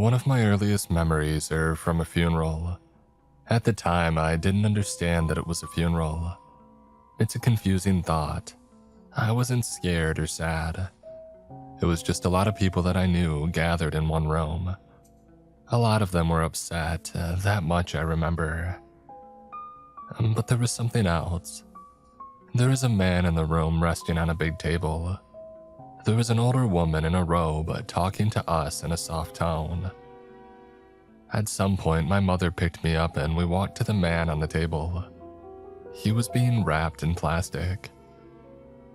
One of my earliest memories are from a funeral. At the time, I didn't understand that it was a funeral. It's a confusing thought. I wasn't scared or sad. It was just a lot of people that I knew gathered in one room. A lot of them were upset, that much I remember. But there was something else. There was a man in the room resting on a big table. There was an older woman in a robe talking to us in a soft tone. At some point, my mother picked me up and we walked to the man on the table. He was being wrapped in plastic.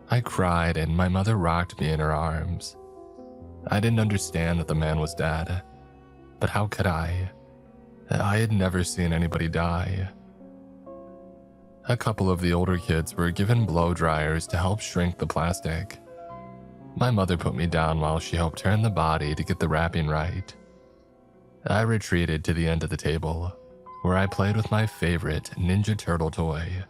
I cried and my mother rocked me in her arms. I didn't understand that the man was dead, but how could I? I had never seen anybody die. A couple of the older kids were given blow dryers to help shrink the plastic. My mother put me down while she helped turn the body to get the wrapping right. I retreated to the end of the table, where I played with my favorite Ninja Turtle toy.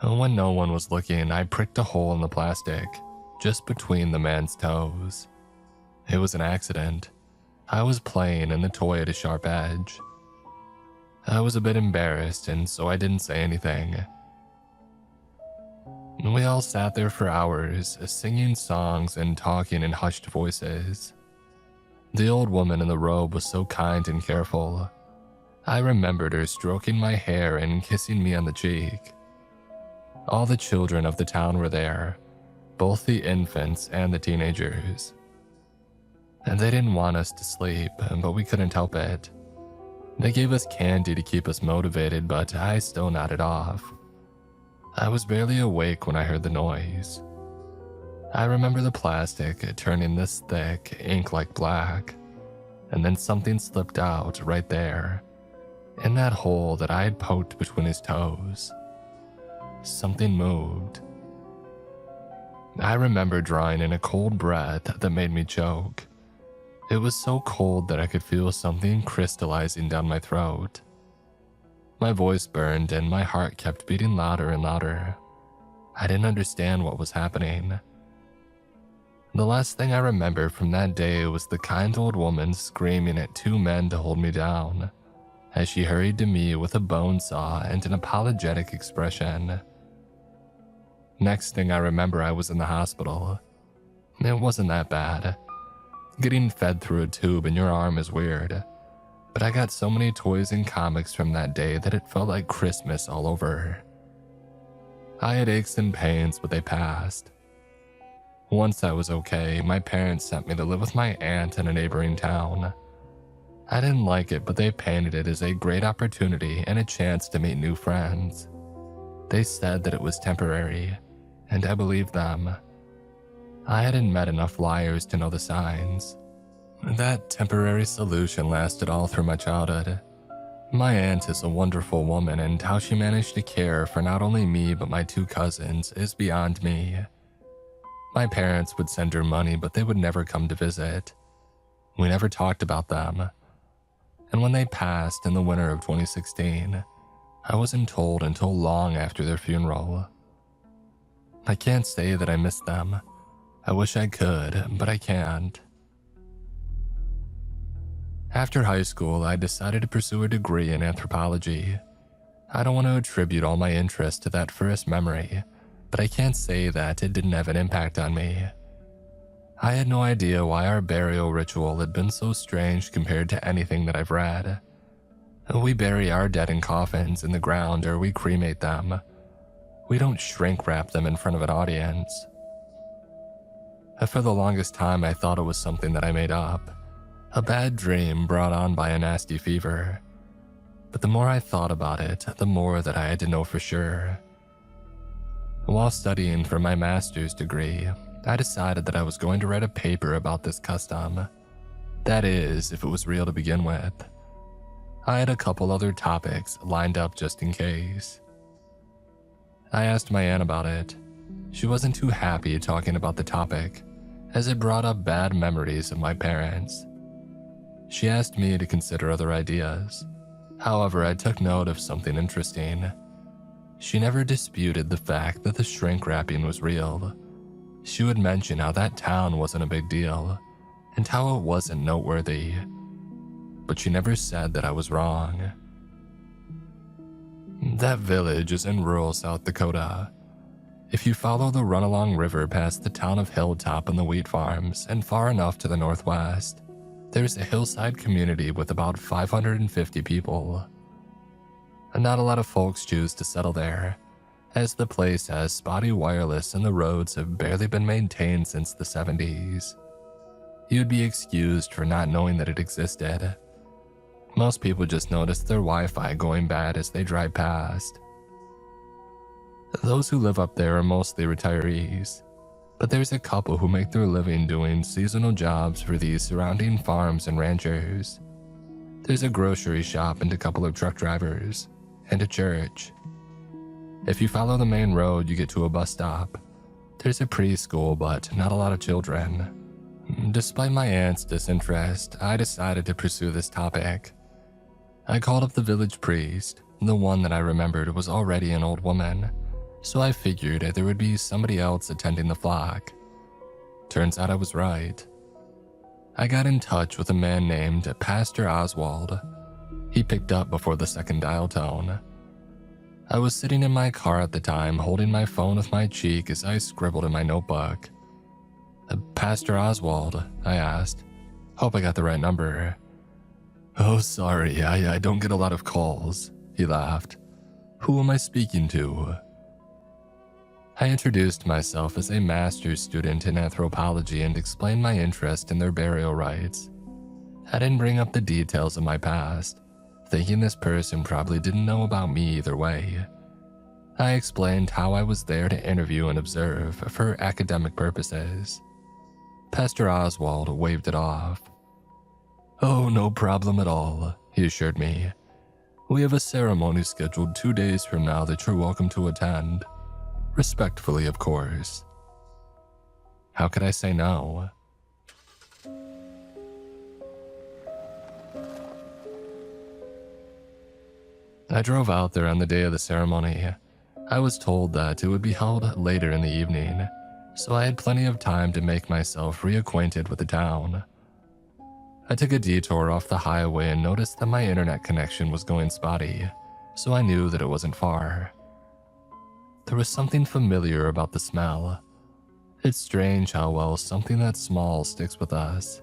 When no one was looking, I pricked a hole in the plastic, just between the man's toes. It was an accident. I was playing and the toy had a sharp edge. I was a bit embarrassed, and so I didn't say anything. We all sat there for hours, singing songs and talking in hushed voices. The old woman in the robe was so kind and careful. I remembered her stroking my hair and kissing me on the cheek. All the children of the town were there, both the infants and the teenagers. And they didn't want us to sleep, but we couldn't help it. They gave us candy to keep us motivated, but I still nodded off. I was barely awake when I heard the noise. I remember the plastic turning this thick, ink-like black, and then something slipped out right there, in that hole that I had poked between his toes. Something moved. I remember drawing in a cold breath that made me choke. It was so cold that I could feel something crystallizing down my throat. My voice burned and my heart kept beating louder and louder. I didn't understand what was happening. The last thing I remember from that day was the kind old woman screaming at two men to hold me down, as she hurried to me with a bone saw and an apologetic expression. Next thing I remember, I was in the hospital. It wasn't that bad. Getting fed through a tube in your arm is weird, but I got so many toys and comics from that day that it felt like Christmas all over. I had aches and pains, but they passed. Once I was okay, my parents sent me to live with my aunt in a neighboring town. I didn't like it, but they painted it as a great opportunity and a chance to meet new friends. They said that it was temporary, and I believed them. I hadn't met enough liars to know the signs. That temporary solution lasted all through my childhood. My aunt is a wonderful woman, and how she managed to care for not only me but my two cousins is beyond me. My parents would send her money, but they would never come to visit. We never talked about them. And when they passed in the winter of 2016, I wasn't told until long after their funeral. I can't say that I miss them. I wish I could, but I can't. After high school, I decided to pursue a degree in anthropology. I don't want to attribute all my interest to that first memory, but I can't say that it didn't have an impact on me. I had no idea why our burial ritual had been so strange compared to anything that I've read. We bury our dead in coffins in the ground or we cremate them. We don't shrink wrap them in front of an audience. For the longest time, I thought it was something that I made up. A bad dream brought on by a nasty fever. But the more I thought about it, the more that I had to know for sure. While studying for my master's degree, I decided that I was going to write a paper about this custom. That is, if it was real to begin with. I had a couple other topics lined up just in case. I asked my aunt about it. She wasn't too happy talking about the topic, as it brought up bad memories of my parents. She asked me to consider other ideas. However, I took note of something interesting. She never disputed the fact that the shrink wrapping was real. She would mention how that town wasn't a big deal, and how it wasn't noteworthy. But she never said that I was wrong. That village is in rural South Dakota. If you follow the Runalong River past the town of Hilltop and the wheat farms and far enough to the northwest, there's a hillside community with about 550 people. And not a lot of folks choose to settle there, as the place has spotty wireless and the roads have barely been maintained since the 70s. You'd be excused for not knowing that it existed. Most people just notice their Wi-Fi going bad as they drive past. Those who live up there are mostly retirees, but there's a couple who make their living doing seasonal jobs for these surrounding farms and ranchers. There's a grocery shop and a couple of truck drivers, and a church. If you follow the main road, you get to a bus stop. There's a preschool, but not a lot of children. Despite my aunt's disinterest, I decided to pursue this topic. I called up the village priest. The one that I remembered was already an old woman, so I figured there would be somebody else attending the flock. Turns out I was right. I got in touch with a man named Pastor Oswald. He picked up before the second dial tone. I was sitting in my car at the time, holding my phone with my cheek as I scribbled in my notebook. Pastor Oswald, I asked. Hope I got the right number. Oh, sorry, I don't get a lot of calls, he laughed. Who am I speaking to? I introduced myself as a master's student in anthropology and explained my interest in their burial rites. I didn't bring up the details of my past, thinking this person probably didn't know about me either way. I explained how I was there to interview and observe for academic purposes. Pastor Oswald waved it off. Oh, no problem at all, he assured me. We have a ceremony scheduled 2 days from now that you're welcome to attend. Respectfully, of course. How could I say no? I drove out there on the day of the ceremony. I was told that it would be held later in the evening, so I had plenty of time to make myself reacquainted with the town. I took a detour off the highway and noticed that my internet connection was going spotty, so I knew that it wasn't far. There was something familiar about the smell. It's strange how well something that small sticks with us.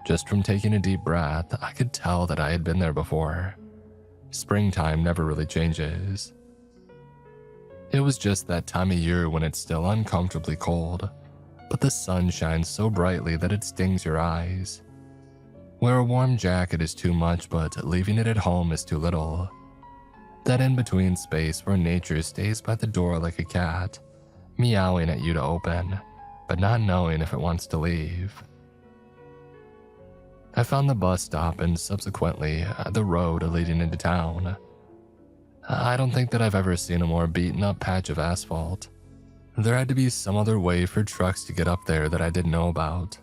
Just from taking a deep breath, I could tell that I had been there before. Springtime never really changes. It was just that time of year when it's still uncomfortably cold, but the sun shines so brightly that it stings your eyes. Wear a warm jacket is too much, but leaving it at home is too little. That in-between space where nature stays by the door like a cat, meowing at you to open, but not knowing if it wants to leave. I found the bus stop and subsequently the road leading into town. I don't think that I've ever seen a more beaten up patch of asphalt. There had to be some other way for trucks to get up there that I didn't know about.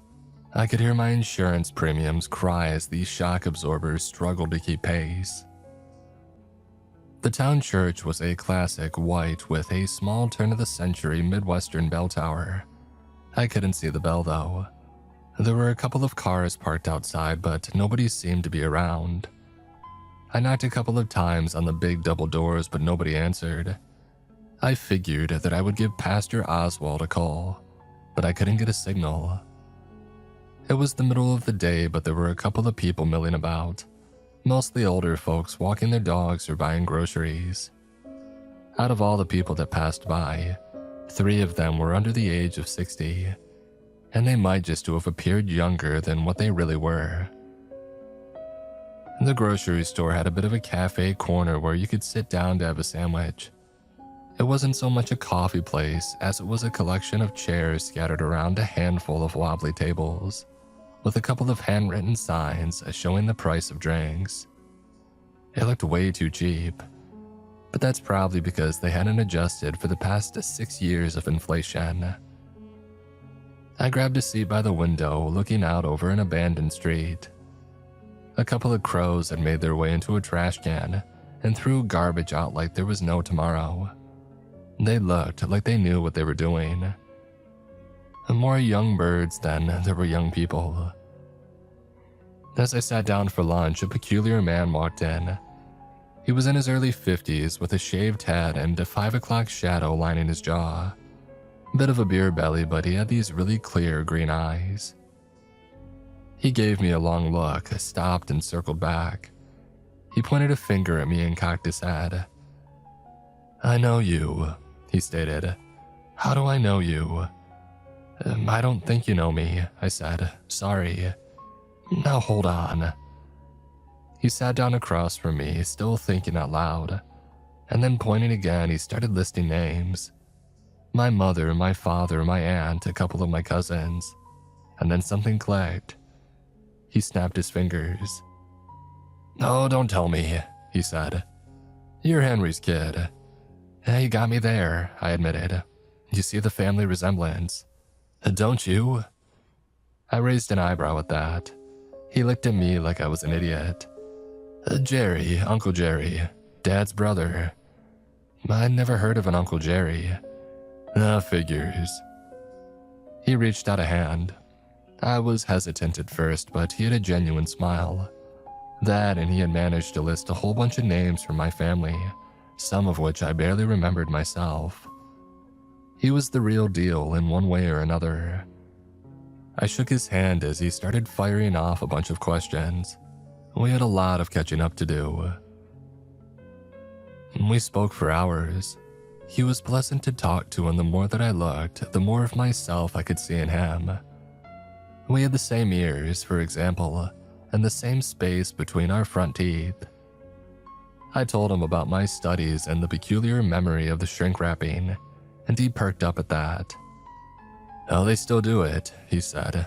I could hear my insurance premiums cry as these shock absorbers struggled to keep pace. The town church was a classic white with a small turn-of-the-century Midwestern bell tower. I couldn't see the bell though. There were a couple of cars parked outside, but nobody seemed to be around. I knocked a couple of times on the big double doors, but nobody answered. I figured that I would give Pastor Oswald a call, but I couldn't get a signal. It was the middle of the day, but there were a couple of people milling about, mostly older folks walking their dogs or buying groceries. Out of all the people that passed by, 3 of them were under the age of 60, and they might just have appeared younger than what they really were. The grocery store had a bit of a cafe corner where you could sit down to have a sandwich. It wasn't so much a coffee place as it was a collection of chairs scattered around a handful of wobbly tables, with a couple of handwritten signs showing the price of drinks. It looked way too cheap, but that's probably because they hadn't adjusted for the past 6 years of inflation. I grabbed a seat by the window, looking out over an abandoned street. A couple of crows had made their way into a trash can and threw garbage out like there was no tomorrow. They looked like they knew what they were doing. More young birds than there were young people, As I sat down for lunch, a peculiar man walked in. He was in his early 50s with a shaved head and a 5 o'clock shadow lining his jaw. Bit of a beer belly, but he had these really clear green eyes. He gave me a long look, stopped and circled back. He pointed a finger at me and cocked his head. "I know you," he stated. "How do I know you?" "I don't think you know me," I said. "Sorry." "Now hold on." He sat down across from me, still thinking out loud, and then pointing again, he started listing names. My mother, my father, my aunt, a couple of my cousins, and then something clicked. He snapped his fingers. "Oh, don't tell me," he said. "You're Henry's kid." "Hey, you got me there," I admitted. "You see the family resemblance." "Don't you?" I raised an eyebrow at that. He looked at me like I was an idiot. "Jerry, Uncle Jerry, Dad's brother." I'd never heard of an Uncle Jerry. Figures. He reached out a hand. I was hesitant at first, but he had a genuine smile. That, and he had managed to list a whole bunch of names from my family, some of which I barely remembered myself. He was the real deal in one way or another. I shook his hand as he started firing off a bunch of questions. We had a lot of catching up to do. We spoke for hours. He was pleasant to talk to, and the more that I looked, the more of myself I could see in him. We had the same ears, for example, and the same space between our front teeth. I told him about my studies and the peculiar memory of the shrink wrapping, and he perked up at that. "Oh, they still do it," he said.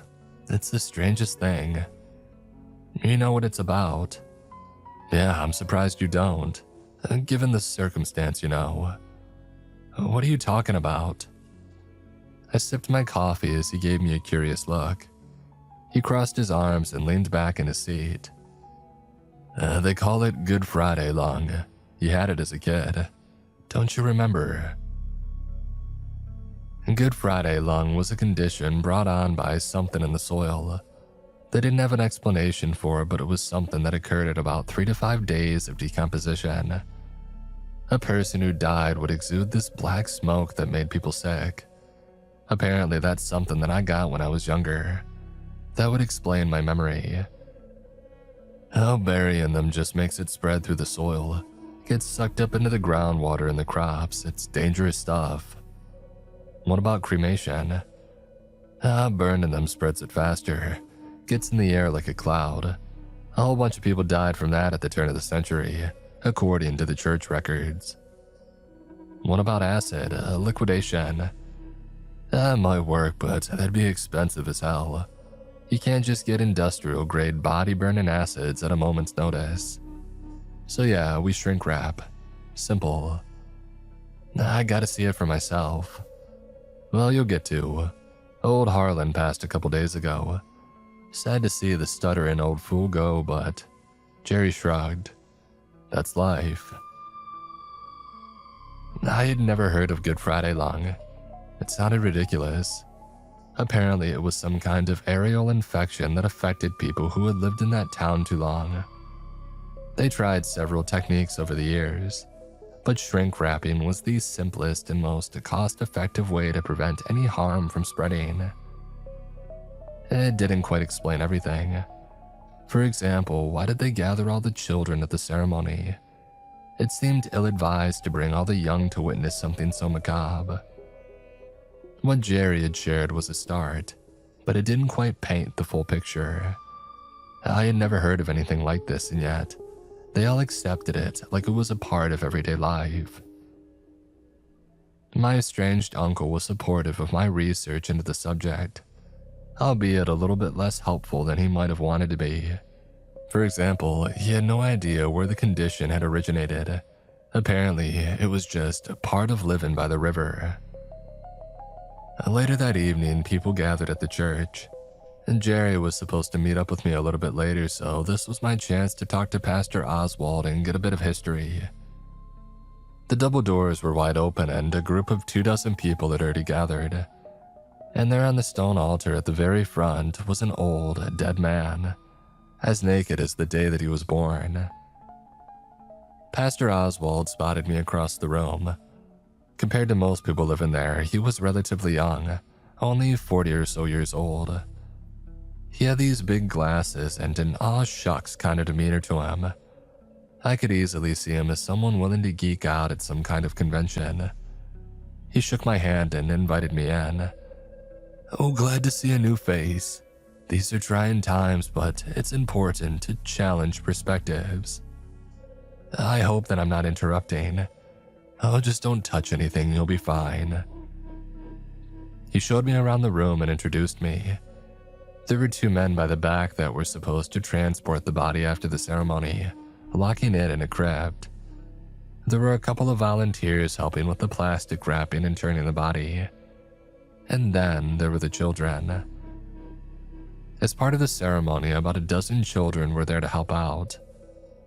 "It's the strangest thing." "You know what it's about?" "Yeah, I'm surprised you don't. Given the circumstance, you know." "What are you talking about?" I sipped my coffee as he gave me a curious look. He crossed his arms and leaned back in his seat. They call it Good Friday, Lung. You had it as a kid. Don't you remember?" Good Friday lung was a condition brought on by something in the soil. They didn't have an explanation for it, but it was something that occurred at about 3 to 5 days of decomposition. A person who died would exude this black smoke that made people sick. Apparently that's something that I got when I was younger. That would explain my memory. How burying them just makes it spread through the soil, gets sucked up into the groundwater and the crops. It's dangerous stuff. What about cremation? Burning them spreads it faster, gets in the air like a cloud. A whole bunch of people died from that at the turn of the century, according to the church records. What about acid, liquidation? That might work, but that'd be expensive as hell. You can't just get industrial grade body burning acids at a moment's notice. So yeah, we shrink wrap. Simple. I gotta see it for myself. Well, you'll get to. Old Harlan passed a couple days ago. Sad to see the stuttering old fool go, but Jerry shrugged. That's life. I had never heard of Good Friday lung. It sounded ridiculous. Apparently it was some kind of aerial infection that affected people who had lived in that town too long. They tried several techniques over the years, but shrink wrapping was the simplest and most cost-effective way to prevent any harm from spreading. It didn't quite explain everything. For example, why did they gather all the children at the ceremony? It seemed ill-advised to bring all the young to witness something so macabre. What Jerry had shared was a start, but it didn't quite paint the full picture. I had never heard of anything like this, and yet they all accepted it like it was a part of everyday life. My estranged uncle was supportive of my research into the subject, albeit a little bit less helpful than he might have wanted to be. For example, he had no idea where the condition had originated. Apparently, it was just a part of living by the river. Later that evening, people gathered at the church, and Jerry was supposed to meet up with me a little bit later, so this was my chance to talk to Pastor Oswald and get a bit of history. The double doors were wide open, and a group of 24 people had already gathered. And there on the stone altar at the very front was an old, dead man. as naked as the day that he was born. Pastor Oswald spotted me across the room. Compared to most people living there, he was relatively young, only 40 or so years old. He had these big glasses and an aw shucks kind of demeanor to him. I could easily see him as someone willing to geek out at some kind of convention. He shook my hand and invited me in. "Oh, glad to see a new face. These are trying times, but it's important to challenge perspectives. I hope that I'm not interrupting. Oh, just don't touch anything, you'll be fine." He showed me around the room and introduced me. There were 2 men by the back that were supposed to transport the body after the ceremony, locking it in a crypt. There were a couple of volunteers helping with the plastic wrapping and turning the body. And then there were the children. As part of the ceremony, about a dozen children were there to help out.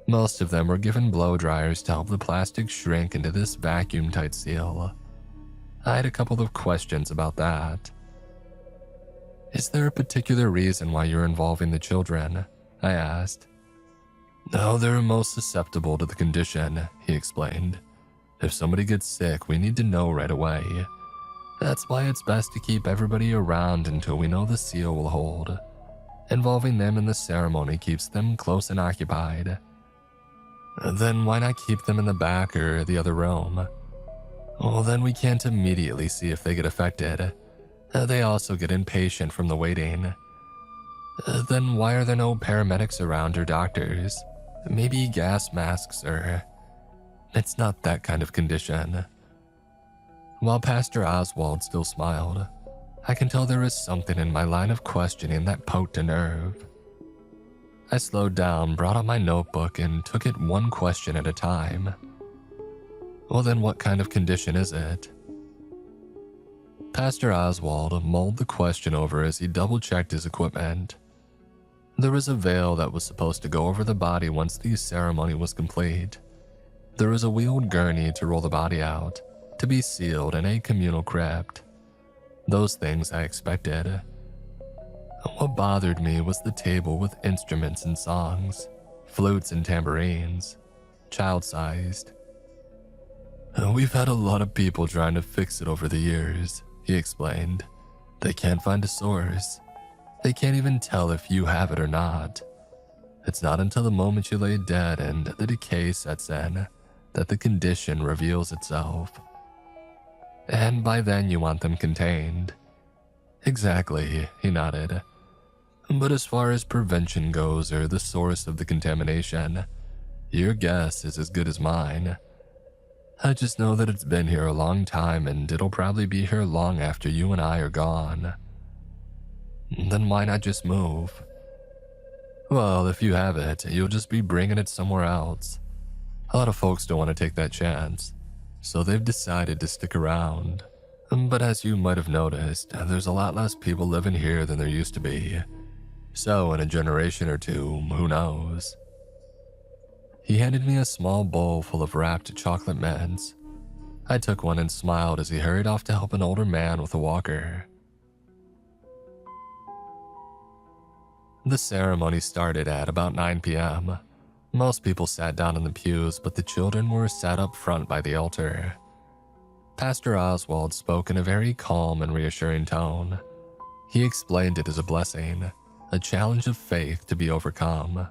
Most of them were given blow dryers to help the plastic shrink into this vacuum-tight seal. I had a couple of questions about that. "Is there a particular reason why you're involving the children?" I asked. "No, they're most susceptible to the condition," he explained. "If somebody gets sick, we need to know right away. That's why it's best to keep everybody around until we know the seal will hold. Involving them in the ceremony keeps them close and occupied." "Then why not keep them in the back or the other room?" "Well, then we can't immediately see if they get affected. They also get impatient from the waiting." "Then why are there no paramedics around or doctors? Maybe gas masks or..." "It's not that kind of condition." While Pastor Oswald still smiled, I can tell there was something in my line of questioning that poked a nerve. I slowed down, brought out my notebook, and took it one question at a time. "Well, then what kind of condition is it?" Pastor Oswald mulled the question over as he double-checked his equipment. There was a veil that was supposed to go over the body once the ceremony was complete. There was a wheeled gurney to roll the body out, to be sealed in a communal crypt. Those things I expected. What bothered me was the table with instruments and songs, flutes and tambourines, child-sized. "We've had a lot of people trying to fix it over the years," he explained. "They can't find a source. They can't even tell if you have it or not. It's not until the moment you lay dead and the decay sets in that the condition reveals itself. And by then you want them contained." "Exactly," he nodded. "But as far as prevention goes or the source of the contamination, your guess is as good as mine. I just know that it's been here a long time and it'll probably be here long after you and I are gone." "Then why not just move?" "Well, if you have it, you'll just be bringing it somewhere else. A lot of folks don't want to take that chance, so they've decided to stick around. But as you might have noticed, there's a lot less people living here than there used to be. So in a generation or two, who knows?" He handed me a small bowl full of wrapped chocolate mints. I took one and smiled as he hurried off to help an older man with a walker. The ceremony started at about 9 p.m. Most people sat down in the pews, but the children were sat up front by the altar. Pastor Oswald spoke in a very calm and reassuring tone. He explained it as a blessing, a challenge of faith to be overcome.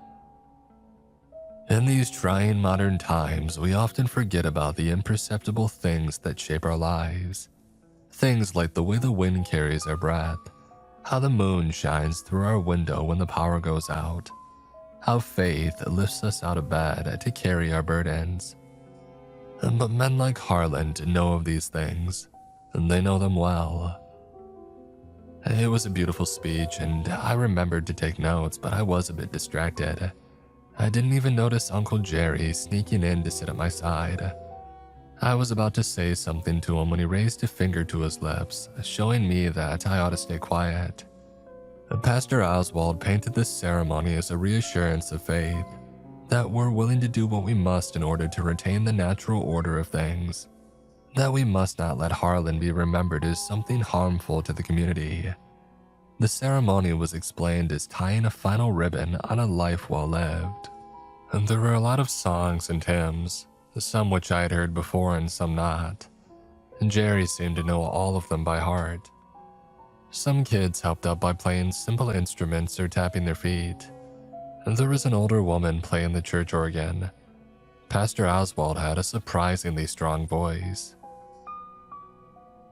"In these trying modern times, we often forget about the imperceptible things that shape our lives. Things like the way the wind carries our breath, how the moon shines through our window when the power goes out, how faith lifts us out of bed to carry our burdens. But men like Harland know of these things, and they know them well." It was a beautiful speech, and I remembered to take notes, but I was a bit distracted. I didn't even notice Uncle Jerry sneaking in to sit at my side. I was about to say something to him when he raised a finger to his lips, showing me that I ought to stay quiet. Pastor Oswald painted this ceremony as a reassurance of faith, that we're willing to do what we must in order to retain the natural order of things, that we must not let Harlan be remembered as something harmful to the community. The ceremony was explained as tying a final ribbon on a life well lived. And there were a lot of songs and hymns, some which I had heard before and some not. And Jerry seemed to know all of them by heart. Some kids helped out by playing simple instruments or tapping their feet. And there was an older woman playing the church organ. Pastor Oswald had a surprisingly strong voice.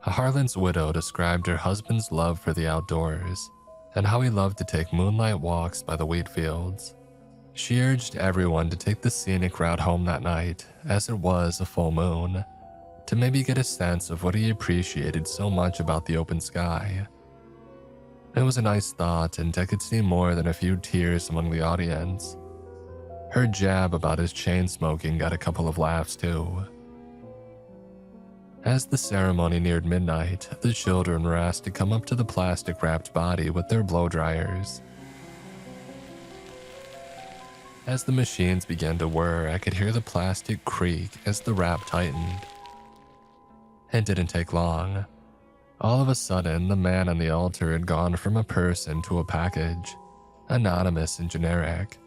Harlan's widow described her husband's love for the outdoors and how he loved to take moonlight walks by the wheat fields. She urged everyone to take the scenic route home that night, as it was a full moon, to maybe get a sense of what he appreciated so much about the open sky. It was a nice thought, and I could see more than a few tears among the audience. Her jab about his chain smoking got a couple of laughs too. As the ceremony neared midnight, the children were asked to come up to the plastic-wrapped body with their blow dryers. As the machines began to whir, I could hear the plastic creak as the wrap tightened. It didn't take long. All of a sudden, the man on the altar had gone from a person to a package, anonymous and generic.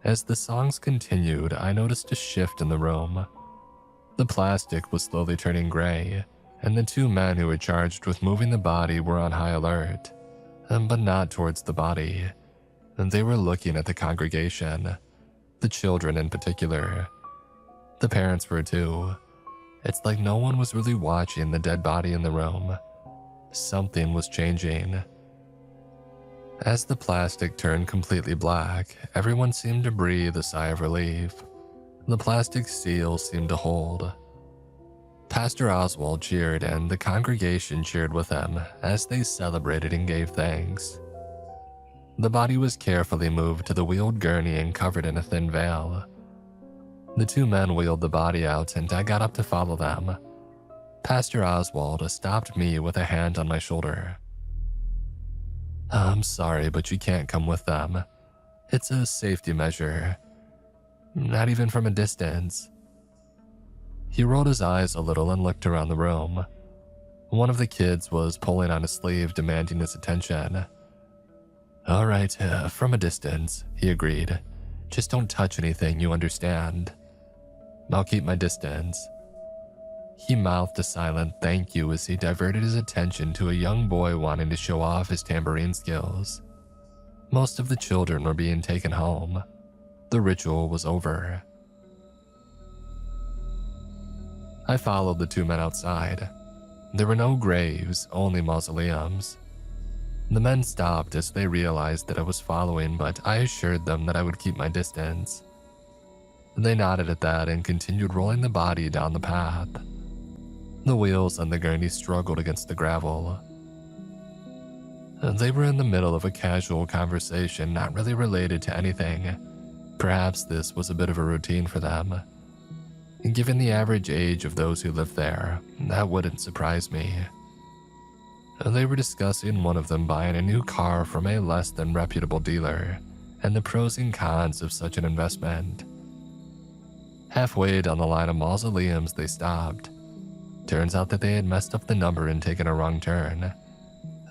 As the songs continued, I noticed a shift in the room. The plastic was slowly turning gray, and the two men who were charged with moving the body were on high alert, but not towards the body. They were looking at the congregation, the children in particular. The parents were too. It's like no one was really watching the dead body in the room. Something was changing. As the plastic turned completely black, everyone seemed to breathe a sigh of relief. The plastic seal seemed to hold. Pastor Oswald cheered, and the congregation cheered with him as they celebrated and gave thanks. The body was carefully moved to the wheeled gurney and covered in a thin veil. The two men wheeled the body out, and I got up to follow them. Pastor Oswald stopped me with a hand on my shoulder. "I'm sorry, but you can't come with them. It's a safety measure. Not even from a distance." He rolled his eyes a little and looked around the room. One of the kids was pulling on his sleeve, demanding his attention. "All right, from a distance," he agreed. "Just don't touch anything, you understand?" "I'll keep my distance." He mouthed a silent thank you as he diverted his attention to a young boy wanting to show off his tambourine skills. Most of the children were being taken home. The ritual was over. I followed the two men outside. There were no graves, only mausoleums. The men stopped as they realized that I was following, but I assured them that I would keep my distance. They nodded at that and continued rolling the body down the path. The wheels on the gurney struggled against the gravel. They were in the middle of a casual conversation not really related to anything. Perhaps this was a bit of a routine for them. Given the average age of those who lived there, that wouldn't surprise me. They were discussing one of them buying a new car from a less than reputable dealer, and the pros and cons of such an investment. Halfway down the line of mausoleums, they stopped. Turns out that they had messed up the number and taken a wrong turn.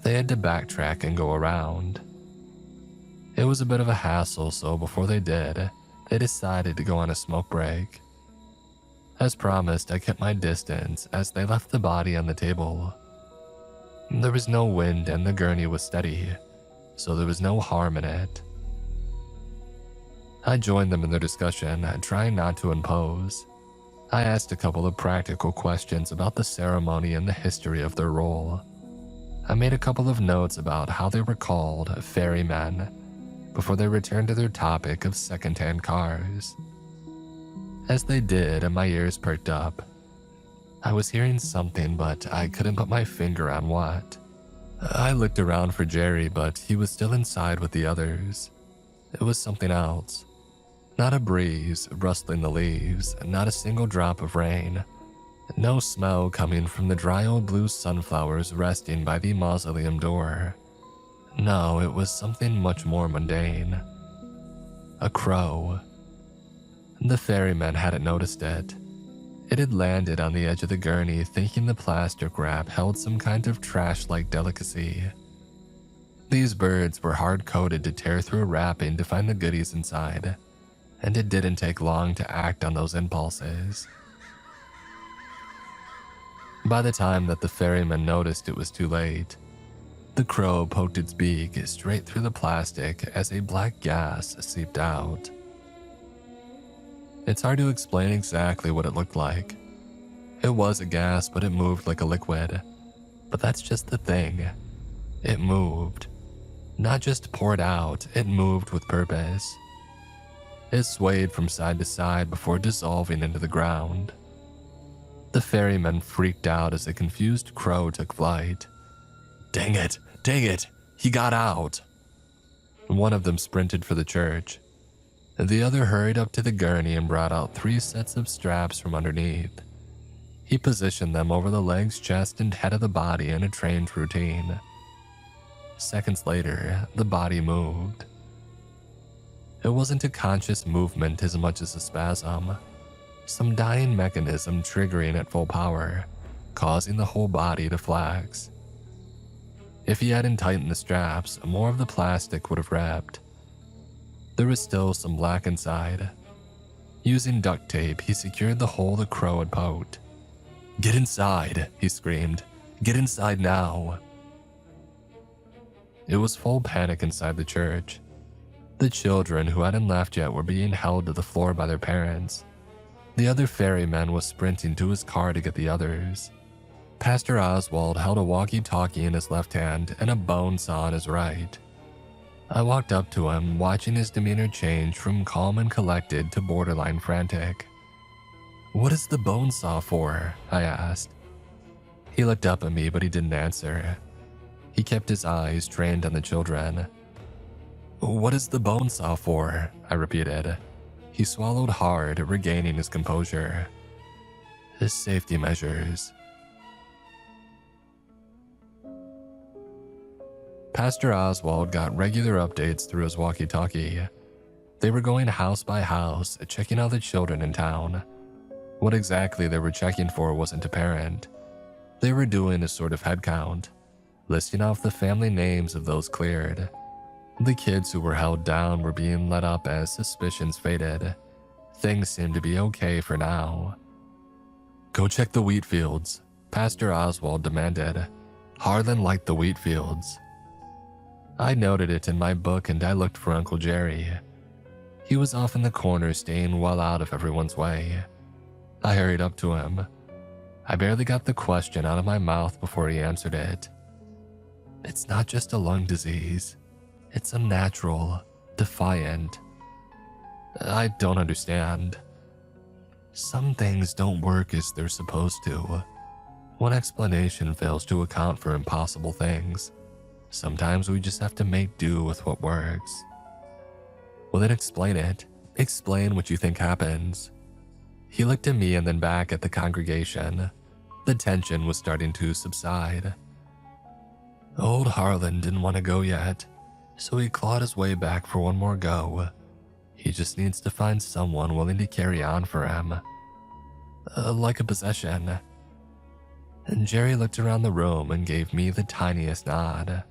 They had to backtrack and go around. It was a bit of a hassle, so before they did, they decided to go on a smoke break. As promised, I kept my distance as they left the body on the table. There was no wind and the gurney was steady, so there was no harm in it. I joined them in their discussion, trying not to impose. I asked a couple of practical questions about the ceremony and the history of their role. I made a couple of notes about how they were called ferrymen before they returned to their topic of second-hand cars. As they did, and my ears perked up, I was hearing something, but I couldn't put my finger on what. I looked around for Jerry, but he was still inside with the others. It was something else. Not a breeze rustling the leaves, not a single drop of rain. No smell coming from the dry old blue sunflowers resting by the mausoleum door. No, it was something much more mundane. A crow. The ferryman hadn't noticed it. It had landed on the edge of the gurney, thinking the plastic wrap held some kind of trash-like delicacy. These birds were hard-coded to tear through a wrapping to find the goodies inside, and it didn't take long to act on those impulses. By the time that the ferryman noticed it was too late, the crow poked its beak straight through the plastic as a black gas seeped out. It's hard to explain exactly what it looked like. It was a gas, but it moved like a liquid. But that's just the thing. It moved. Not just poured out, it moved with purpose. It swayed from side to side before dissolving into the ground. The ferryman freaked out as a confused crow took flight. Dang it, he got out. One of them sprinted for the church. The other hurried up to the gurney and brought out 3 sets of straps from underneath. He positioned them over the legs, chest, and head of the body in a trained routine. Seconds later, the body moved. It wasn't a conscious movement as much as a spasm. Some dying mechanism triggering at full power, causing the whole body to flex. If he hadn't tightened the straps, more of the plastic would have ripped. There was still some black inside. Using duct tape, he secured the hole the crow had poked. "Get inside," he screamed. "Get inside now." It was full panic inside the church. The children who hadn't left yet were being held to the floor by their parents. The other ferryman was sprinting to his car to get the others. Pastor Oswald held a walkie-talkie in his left hand and a bone saw in his right. I walked up to him, watching his demeanor change from calm and collected to borderline frantic. "What is the bone saw for?" I asked. He looked up at me, but he didn't answer. He kept his eyes trained on the children. "What is the bone saw for?" I repeated. He swallowed hard, regaining his composure. "His safety measures." Pastor Oswald got regular updates through his walkie-talkie. They were going house by house, checking out the children in town. What exactly they were checking for wasn't apparent. They were doing a sort of head count, listing off the family names of those cleared. The kids who were held down were being let up as suspicions faded. Things seemed to be okay for now. "Go check the wheat fields," Pastor Oswald demanded. Harlan liked the wheat fields. I noted it in my book and I looked for Uncle Jerry. He was off in the corner staying well out of everyone's way. I hurried up to him. I barely got the question out of my mouth before he answered it. "It's not just a lung disease. It's unnatural, defiant." "I don't understand." "Some things don't work as they're supposed to. One explanation fails to account for impossible things. Sometimes we just have to make do with what works." "Well, then explain it. Explain what you think happens." He looked at me and then back at the congregation. The tension was starting to subside. "Old Harlan didn't want to go yet, so he clawed his way back for one more go. He just needs to find someone willing to carry on for him. Like a possession." And Jerry looked around the room and gave me the tiniest nod.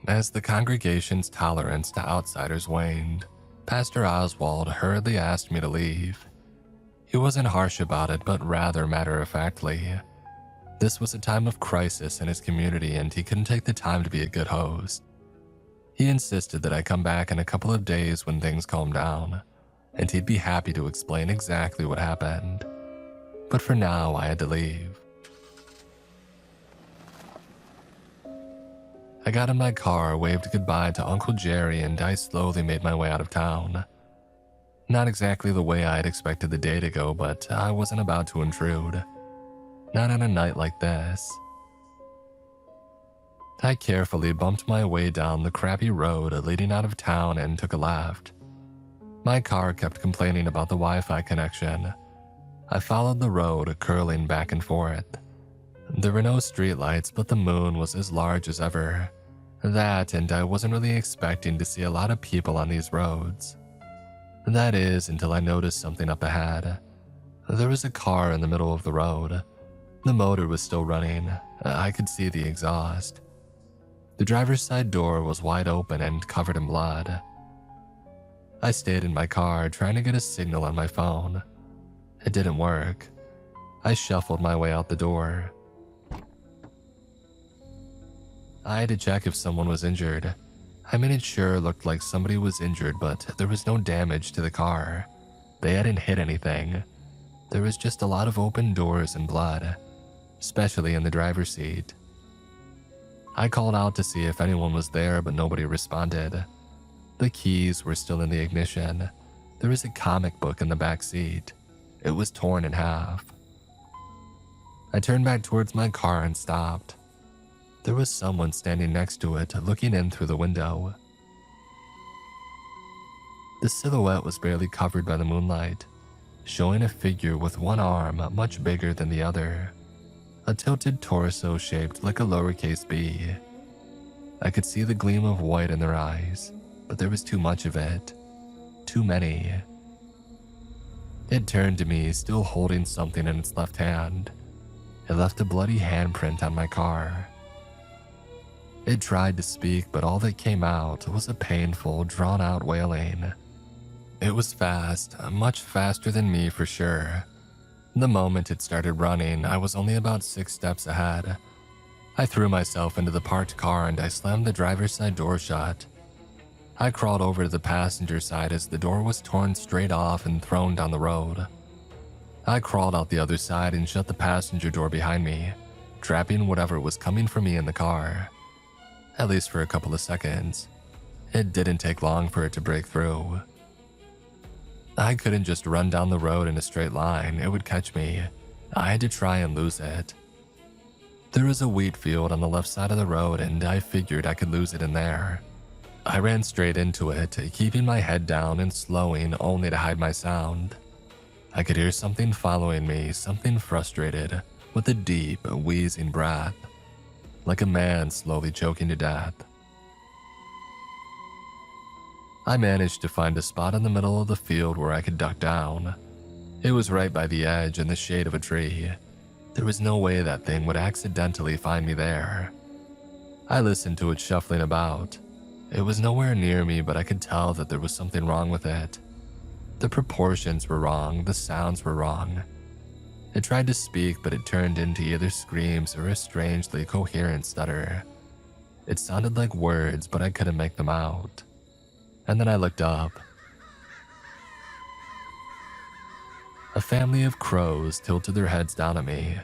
As the congregation's tolerance to outsiders waned, Pastor Oswald hurriedly asked me to leave. He wasn't harsh about it, but rather matter-of-factly. This was a time of crisis in his community and he couldn't take the time to be a good host. He insisted that I come back in a couple of days when things calmed down, and he'd be happy to explain exactly what happened. But for now, I had to leave. I got in my car, waved goodbye to Uncle Jerry, and I slowly made my way out of town. Not exactly the way I had expected the day to go, but I wasn't about to intrude. Not on a night like this. I carefully bumped my way down the crappy road leading out of town and took a left. My car kept complaining about the Wi-Fi connection. I followed the road, curling back and forth. There were no streetlights, but the moon was as large as ever. That, and I wasn't really expecting to see a lot of people on these roads. That is, until I noticed something up ahead. There was a car in the middle of the road. The motor was still running. I could see the exhaust. The driver's side door was wide open and covered in blood. I stayed in my car trying to get a signal on my phone. It didn't work. I shuffled my way out the door. I had to check if someone was injured. I made it sure it looked like somebody was injured, but there was no damage to the car. They hadn't hit anything. There was just a lot of open doors and blood, especially in the driver's seat. I called out to see if anyone was there, but nobody responded. The keys were still in the ignition. There was a comic book in the back seat. It was torn in half. I turned back towards my car and stopped. There was someone standing next to it, looking in through the window. The silhouette was barely covered by the moonlight, showing a figure with one arm much bigger than the other, a tilted torso shaped like a lowercase b. I could see the gleam of white in their eyes, but there was too much of it. Too many. It turned to me, still holding something in its left hand. It left a bloody handprint on my car. It tried to speak, but all that came out was a painful, drawn-out wailing. It was fast, much faster than me for sure. The moment it started running, I was only about 6 steps ahead. I threw myself into the parked car and I slammed the driver's side door shut. I crawled over to the passenger side as the door was torn straight off and thrown down the road. I crawled out the other side and shut the passenger door behind me, trapping whatever was coming for me in the car. At least for a couple of seconds. It didn't take long for it to break through. I couldn't just run down the road in a straight line, it would catch me. I had to try and lose it. There was a wheat field on the left side of the road and I figured I could lose it in there. I ran straight into it, keeping my head down and slowing only to hide my sound. I could hear something following me, something frustrated, with a deep, wheezing breath, like a man slowly choking to death. I managed to find a spot in the middle of the field where I could duck down. It was right by the edge in the shade of a tree. There was no way that thing would accidentally find me there. I listened to it shuffling about. It was nowhere near me, but I could tell that there was something wrong with it. The proportions were wrong, the sounds were wrong. It tried to speak, but it turned into either screams or a strangely coherent stutter. It sounded like words, but I couldn't make them out. And then I looked up. A family of crows tilted their heads down at me.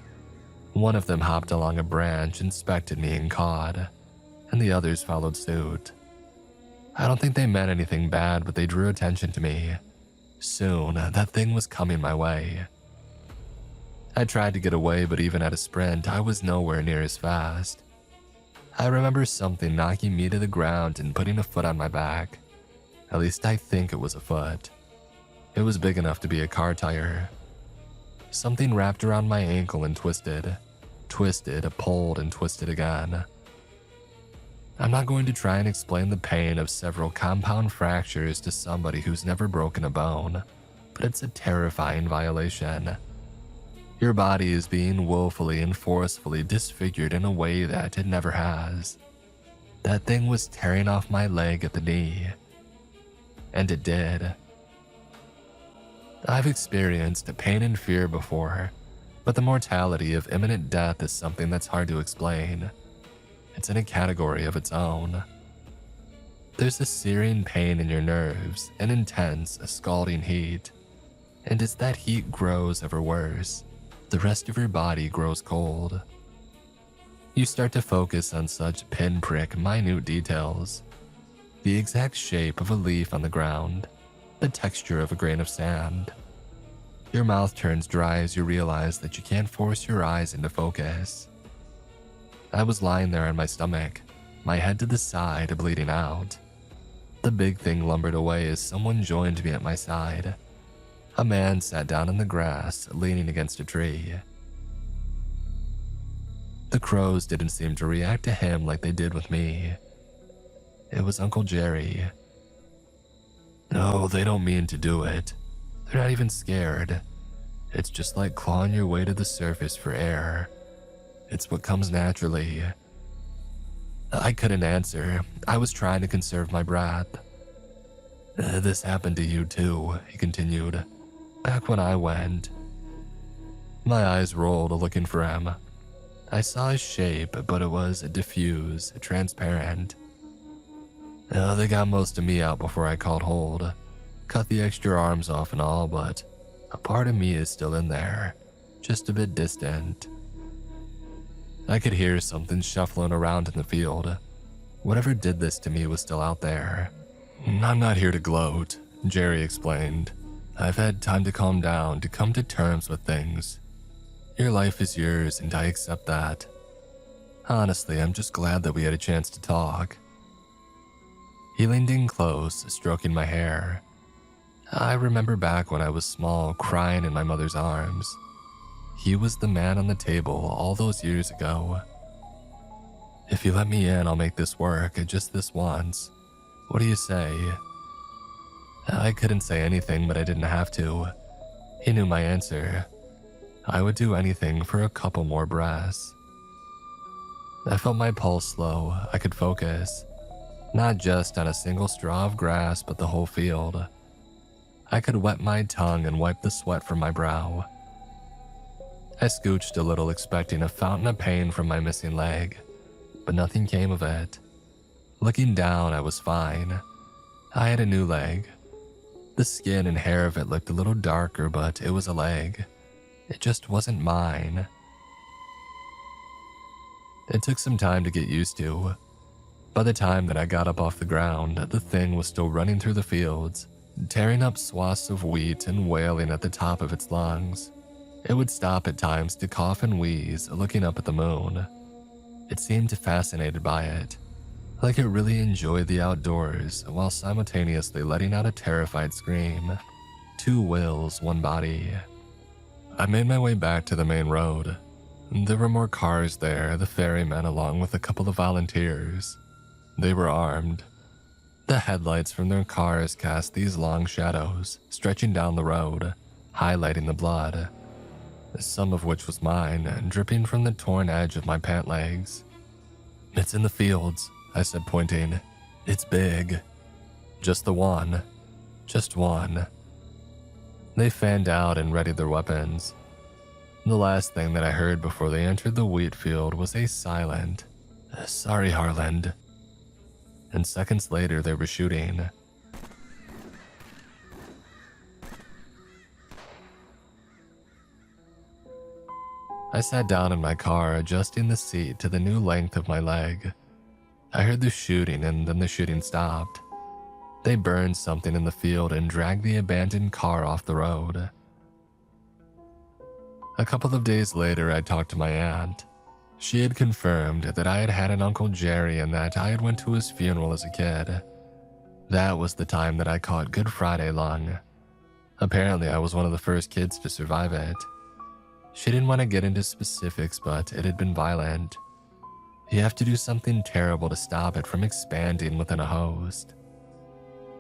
One of them hopped along a branch, inspected me, and cawed, and the others followed suit. I don't think they meant anything bad, but they drew attention to me. Soon, that thing was coming my way. I tried to get away, but even at a sprint, I was nowhere near as fast. I remember something knocking me to the ground and putting a foot on my back. At least I think it was a foot. It was big enough to be a car tire. Something wrapped around my ankle and twisted, pulled, and twisted again. I'm not going to try and explain the pain of several compound fractures to somebody who's never broken a bone, but it's a terrifying violation. Your body is being woefully and forcefully disfigured in a way that it never has. That thing was tearing off my leg at the knee. And it did. I've experienced pain and fear before, but the mortality of imminent death is something that's hard to explain. It's in a category of its own. There's a searing pain in your nerves, an intense, scalding heat. And as that heat grows ever worse, the rest of your body grows cold. You start to focus on such pinprick, minute details. The exact shape of a leaf on the ground, the texture of a grain of sand. Your mouth turns dry as you realize that you can't force your eyes into focus. I was lying there on my stomach, my head to the side, bleeding out. The big thing lumbered away as someone joined me at my side. A man sat down in the grass, leaning against a tree. The crows didn't seem to react to him like they did with me. It was Uncle Jerry. No, they don't mean to do it. They're not even scared. It's just like clawing your way to the surface for air. It's what comes naturally. I couldn't answer. I was trying to conserve my breath. This happened to you too, he continued. Back when I went. My eyes rolled looking for him. I saw his shape, but it was diffuse, transparent. They got most of me out before I caught hold. Cut the extra arms off and all, but a part of me is still in there, just a bit distant. I could hear something shuffling around in the field. Whatever did this to me was still out there. I'm not here to gloat, Jerry explained. I've had time to calm down, to come to terms with things. Your life is yours, and I accept that. Honestly, I'm just glad that we had a chance to talk. He leaned in close, stroking my hair. I remember back when I was small, crying in my mother's arms. He was the man on the table all those years ago. If you let me in, I'll make this work, just this once. What do you say? I couldn't say anything, but I didn't have to. He knew my answer. I would do anything for a couple more breaths. I felt my pulse slow. I could focus. Not just on a single straw of grass, but the whole field. I could wet my tongue and wipe the sweat from my brow. I scooched a little, expecting a fountain of pain from my missing leg, but nothing came of it. Looking down, I was fine. I had a new leg. The skin and hair of it looked a little darker, but it was a leg. It just wasn't mine. It took some time to get used to. By the time that I got up off the ground, the thing was still running through the fields, tearing up swaths of wheat and wailing at the top of its lungs. It would stop at times to cough and wheeze, looking up at the moon. It seemed fascinated by it, like it really enjoyed the outdoors while simultaneously letting out a terrified scream. Two wills, one body. I made my way back to the main road. There were more cars there, the ferrymen along with a couple of volunteers. They were armed. The headlights from their cars cast these long shadows, stretching down the road, highlighting the blood, some of which was mine, dripping from the torn edge of my pant legs. It's in the fields, I said, pointing. It's big. Just the one. Just one. They fanned out and readied their weapons. The last thing that I heard before they entered the wheat field was a silent, "Sorry, Harland." And seconds later, they were shooting. I sat down in my car, adjusting the seat to the new length of my leg. I heard the shooting, and then the shooting stopped. They burned something in the field and dragged the abandoned car off the road. A couple of days later, I talked to my aunt. She had confirmed that I had had an Uncle Jerry and that I had went to his funeral as a kid. That was the time that I caught Good Friday lung. Apparently, I was one of the first kids to survive it. She didn't want to get into specifics, but it had been violent. You have to do something terrible to stop it from expanding within a host.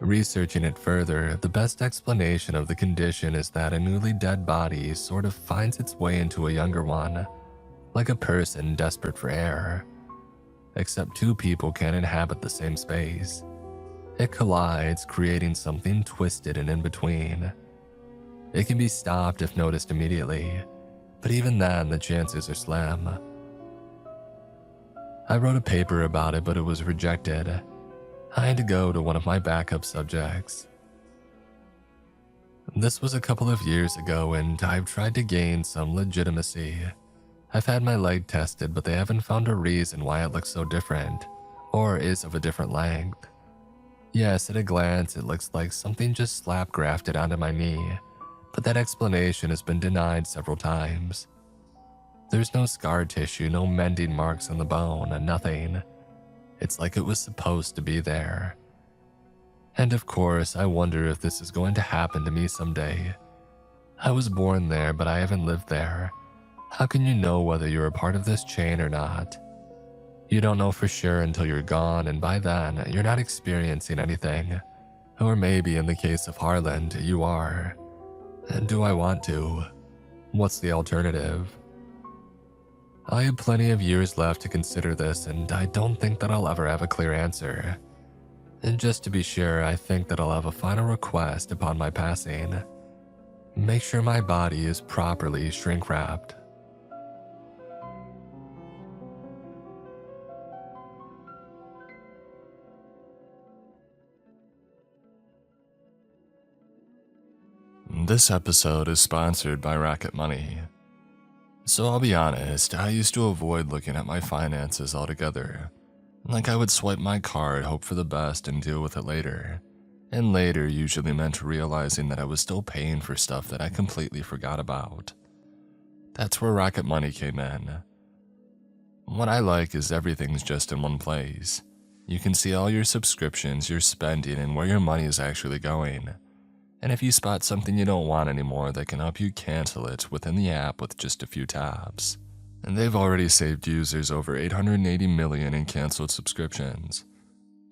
Researching it further, the best explanation of the condition is that a newly dead body sort of finds its way into a younger one, like a person desperate for air. Except two people can't inhabit the same space. It collides, creating something twisted and in between. It can be stopped if noticed immediately, but even then the chances are slim. I wrote a paper about it, but it was rejected. I had to go to one of my backup subjects. This was a couple of years ago, and I've tried to gain some legitimacy. I've had my leg tested, but they haven't found a reason why it looks so different, or is of a different length. Yes, at a glance, it looks like something just slap grafted onto my knee, but that explanation has been denied several times. There's no scar tissue, no mending marks on the bone, nothing. It's like it was supposed to be there. And of course, I wonder if this is going to happen to me someday. I was born there, but I haven't lived there. How can you know whether you're a part of this chain or not? You don't know for sure until you're gone, and by then, you're not experiencing anything. Or maybe in the case of Harland, you are. And do I want to? What's the alternative? I have plenty of years left to consider this, and I don't think that I'll ever have a clear answer. And just to be sure, I think that I'll have a final request upon my passing. Make sure my body is properly shrink-wrapped. This episode is sponsored by Rocket Money. So I'll be honest, I used to avoid looking at my finances altogether. Like I would swipe my card, hope for the best, and deal with it later. And later usually meant realizing that I was still paying for stuff that I completely forgot about. That's where Rocket Money came in. What I like is everything's just in one place. You can see all your subscriptions, your spending, and where your money is actually going. And if you spot something you don't want anymore, they can help you cancel it within the app with just a few taps. And they've already saved users over 880 million in canceled subscriptions.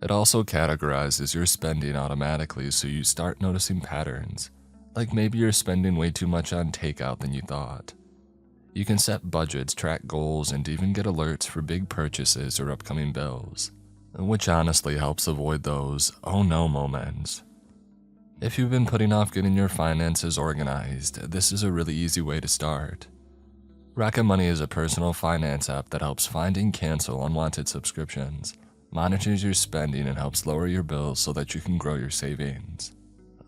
It also categorizes your spending automatically so you start noticing patterns, like maybe you're spending way too much on takeout than you thought. You can set budgets, track goals, and even get alerts for big purchases or upcoming bills, which honestly helps avoid those "oh no" moments. If you've been putting off getting your finances organized, this is a really easy way to start. Rocket Money is a personal finance app that helps find and cancel unwanted subscriptions, monitors your spending, and helps lower your bills so that you can grow your savings.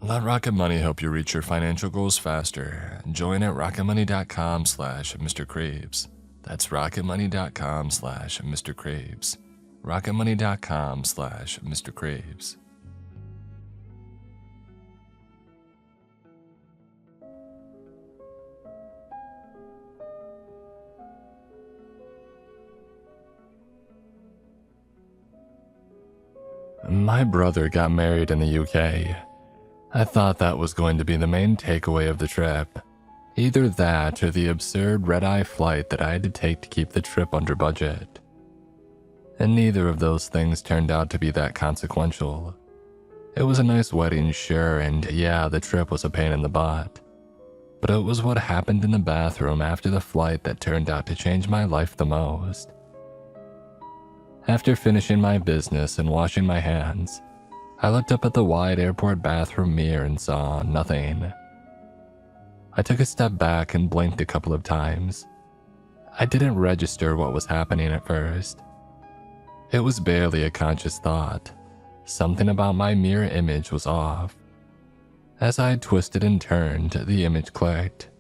Let Rocket Money help you reach your financial goals faster. Join at rocketmoney.com/Mr. Krabs. That's rocketmoney.com/Mr. Krabs. rocketmoney.com/Mr. Krabs. My brother got married in the UK. I thought that was going to be the main takeaway of the trip. Either that or the absurd red-eye flight that I had to take to keep the trip under budget. And neither of those things turned out to be that consequential. It was a nice wedding, sure, and yeah, the trip was a pain in the butt. But it was what happened in the bathroom after the flight that turned out to change my life the most. After finishing my business and washing my hands, I looked up at the wide airport bathroom mirror and saw nothing. I took a step back and blinked a couple of times. I didn't register what was happening at first. It was barely a conscious thought. Something about my mirror image was off. As I twisted and turned, the image clicked.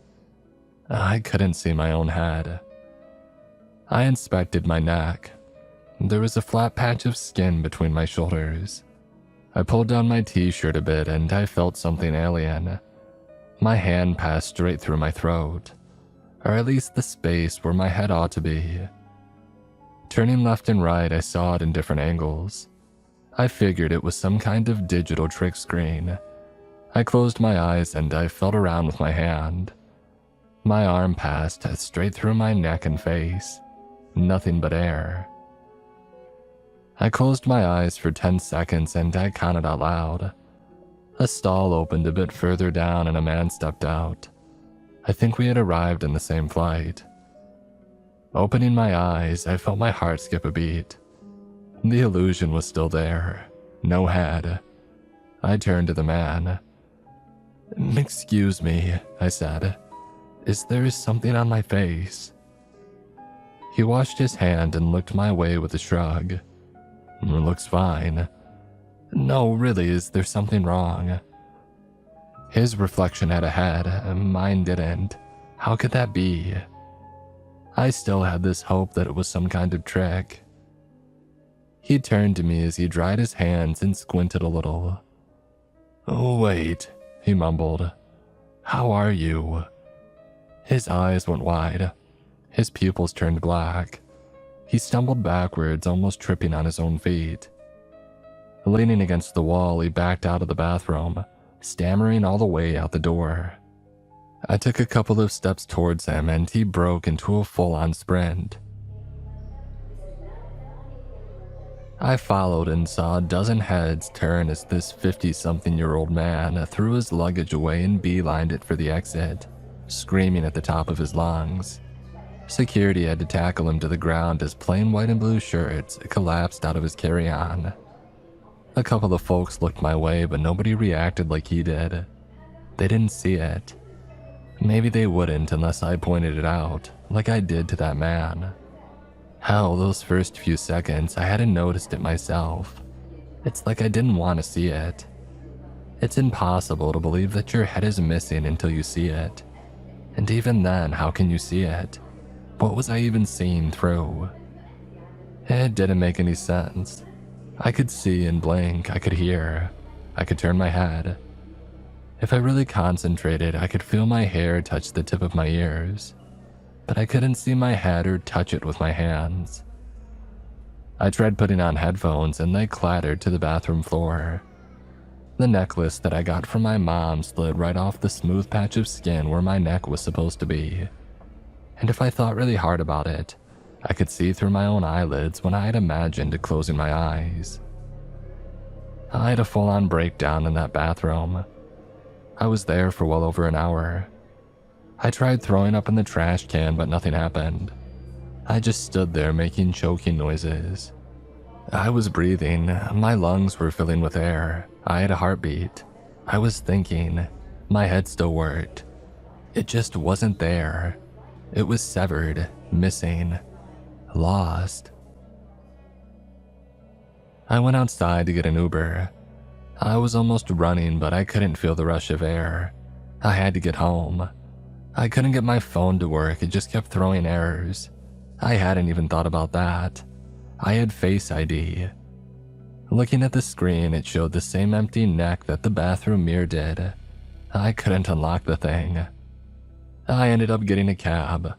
I couldn't see my own head. I inspected my neck. There was a flat patch of skin between my shoulders. I pulled down my t-shirt a bit and I felt something alien. My hand passed straight through my throat, or at least the space where my head ought to be. Turning left and right, I saw it in different angles. I figured it was some kind of digital trick screen. I closed my eyes and I felt around with my hand. My arm passed straight through my neck and face. Nothing but air. I closed my eyes for 10 seconds and I counted out loud. A stall opened a bit further down and a man stepped out. I think we had arrived in the same flight. Opening my eyes, I felt my heart skip a beat. The illusion was still there. No head. I turned to the man. "Excuse me," I said. "Is there something on my face?" He washed his hand and looked my way with a shrug. "Looks fine." "No, really, is there something wrong?" His reflection had a head, mine didn't. How could that be? I still had this hope that it was some kind of trick. He turned to me as he dried his hands and squinted a little. "Oh, wait," he mumbled. "How are you?" His eyes went wide. His pupils turned black. He stumbled backwards, almost tripping on his own feet. Leaning against the wall, he backed out of the bathroom, stammering all the way out the door. I took a couple of steps towards him and he broke into a full-on sprint. I followed and saw a dozen heads turn as this 50-something-year-old man threw his luggage away and beelined it for the exit, screaming at the top of his lungs. Security had to tackle him to the ground as plain white and blue shirts collapsed out of his carry-on. A couple of folks looked my way, but nobody reacted like he did. They didn't see it. Maybe they wouldn't unless I pointed it out, like I did to that man. Hell, those first few seconds, I hadn't noticed it myself. It's like I didn't want to see it. It's impossible to believe that your head is missing until you see it. And even then, how can you see it? What was I even seeing through? It didn't make any sense. I could see and blink, I could hear, I could turn my head. If I really concentrated, I could feel my hair touch the tip of my ears, but I couldn't see my head or touch it with my hands. I tried putting on headphones and they clattered to the bathroom floor. The necklace that I got from my mom slid right off the smooth patch of skin where my neck was supposed to be. And if I thought really hard about it, I could see through my own eyelids when I had imagined closing my eyes. I had a full-on breakdown in that bathroom. I was there for well over an hour. I tried throwing up in the trash can, but nothing happened. I just stood there making choking noises. I was breathing, my lungs were filling with air, I had a heartbeat. I was thinking, my head still worked. It just wasn't there. It was severed, missing, lost. I went outside to get an Uber. I was almost running, but I couldn't feel the rush of air. I had to get home. I couldn't get my phone to work, it just kept throwing errors. I hadn't even thought about that. I had Face ID. Looking at the screen, it showed the same empty neck that the bathroom mirror did. I couldn't unlock the thing. I ended up getting a cab.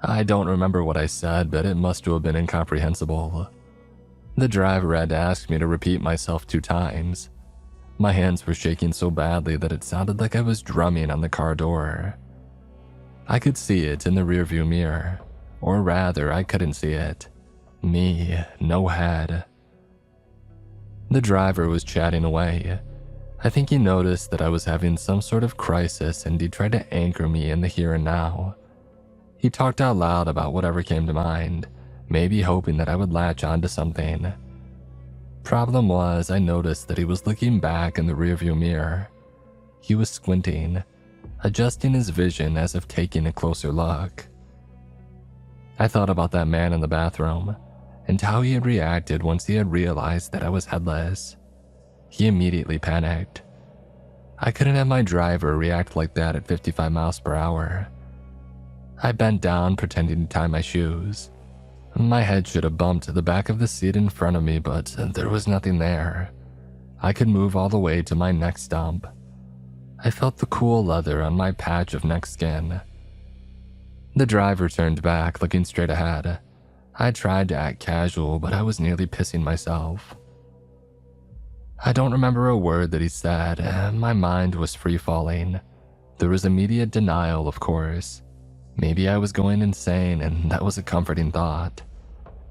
I don't remember what I said, but it must have been incomprehensible. The driver had to ask me to repeat myself 2 times. My hands were shaking so badly that it sounded like I was drumming on the car door. I could see it in the rearview mirror, or rather, I couldn't see it. Me, no head. The driver was chatting away. I think he noticed that I was having some sort of crisis and he tried to anchor me in the here and now. He talked out loud about whatever came to mind, maybe hoping that I would latch onto something. Problem was, I noticed that he was looking back in the rearview mirror. He was squinting, adjusting his vision as if taking a closer look. I thought about that man in the bathroom, and how he had reacted once he had realized that I was headless. He immediately panicked. I couldn't have my driver react like that at 55 miles per hour. I bent down, pretending to tie my shoes. My head should have bumped the back of the seat in front of me, but there was nothing there. I could move all the way to my neck stump. I felt the cool leather on my patch of neck skin. The driver turned back, looking straight ahead. I tried to act casual, but I was nearly pissing myself. I don't remember a word that he said. My mind was free-falling. There was immediate denial, of course. Maybe I was going insane, and that was a comforting thought.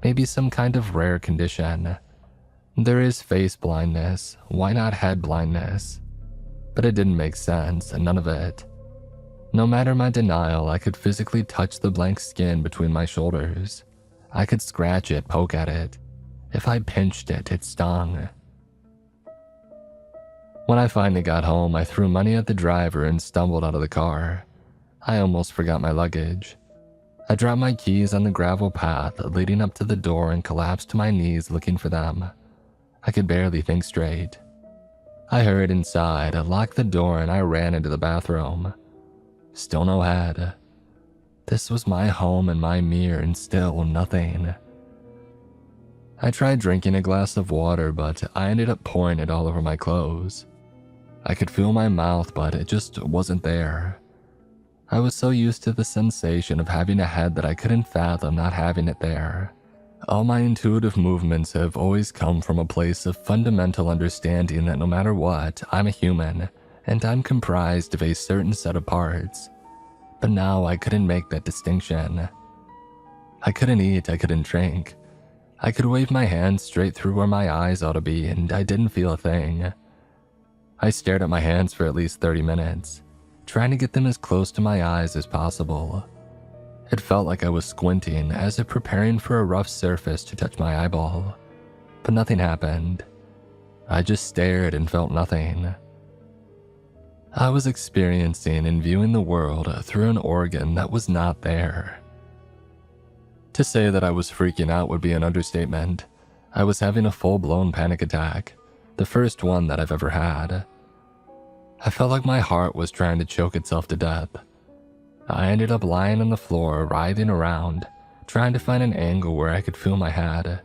Maybe some kind of rare condition. There is face blindness, why not head blindness? But it didn't make sense, none of it. No matter my denial, I could physically touch the blank skin between my shoulders. I could scratch it, poke at it. If I pinched it, it stung. When I finally got home, I threw money at the driver and stumbled out of the car. I almost forgot my luggage. I dropped my keys on the gravel path leading up to the door and collapsed to my knees looking for them. I could barely think straight. I hurried inside, locked the door, and I ran into the bathroom. Still no head. This was my home and my mirror, and still nothing. I tried drinking a glass of water, but I ended up pouring it all over my clothes. I could feel my mouth, but it just wasn't there. I was so used to the sensation of having a head that I couldn't fathom not having it there. All my intuitive movements have always come from a place of fundamental understanding that no matter what, I'm a human, and I'm comprised of a certain set of parts. But now I couldn't make that distinction. I couldn't eat, I couldn't drink. I could wave my hands straight through where my eyes ought to be, and I didn't feel a thing. I stared at my hands for at least 30 minutes, trying to get them as close to my eyes as possible. It felt like I was squinting, as if preparing for a rough surface to touch my eyeball. But nothing happened. I just stared and felt nothing. I was experiencing and viewing the world through an organ that was not there. To say that I was freaking out would be an understatement. I was having a full-blown panic attack, the first one that I've ever had. I felt like my heart was trying to choke itself to death. I ended up lying on the floor, writhing around, trying to find an angle where I could feel my head.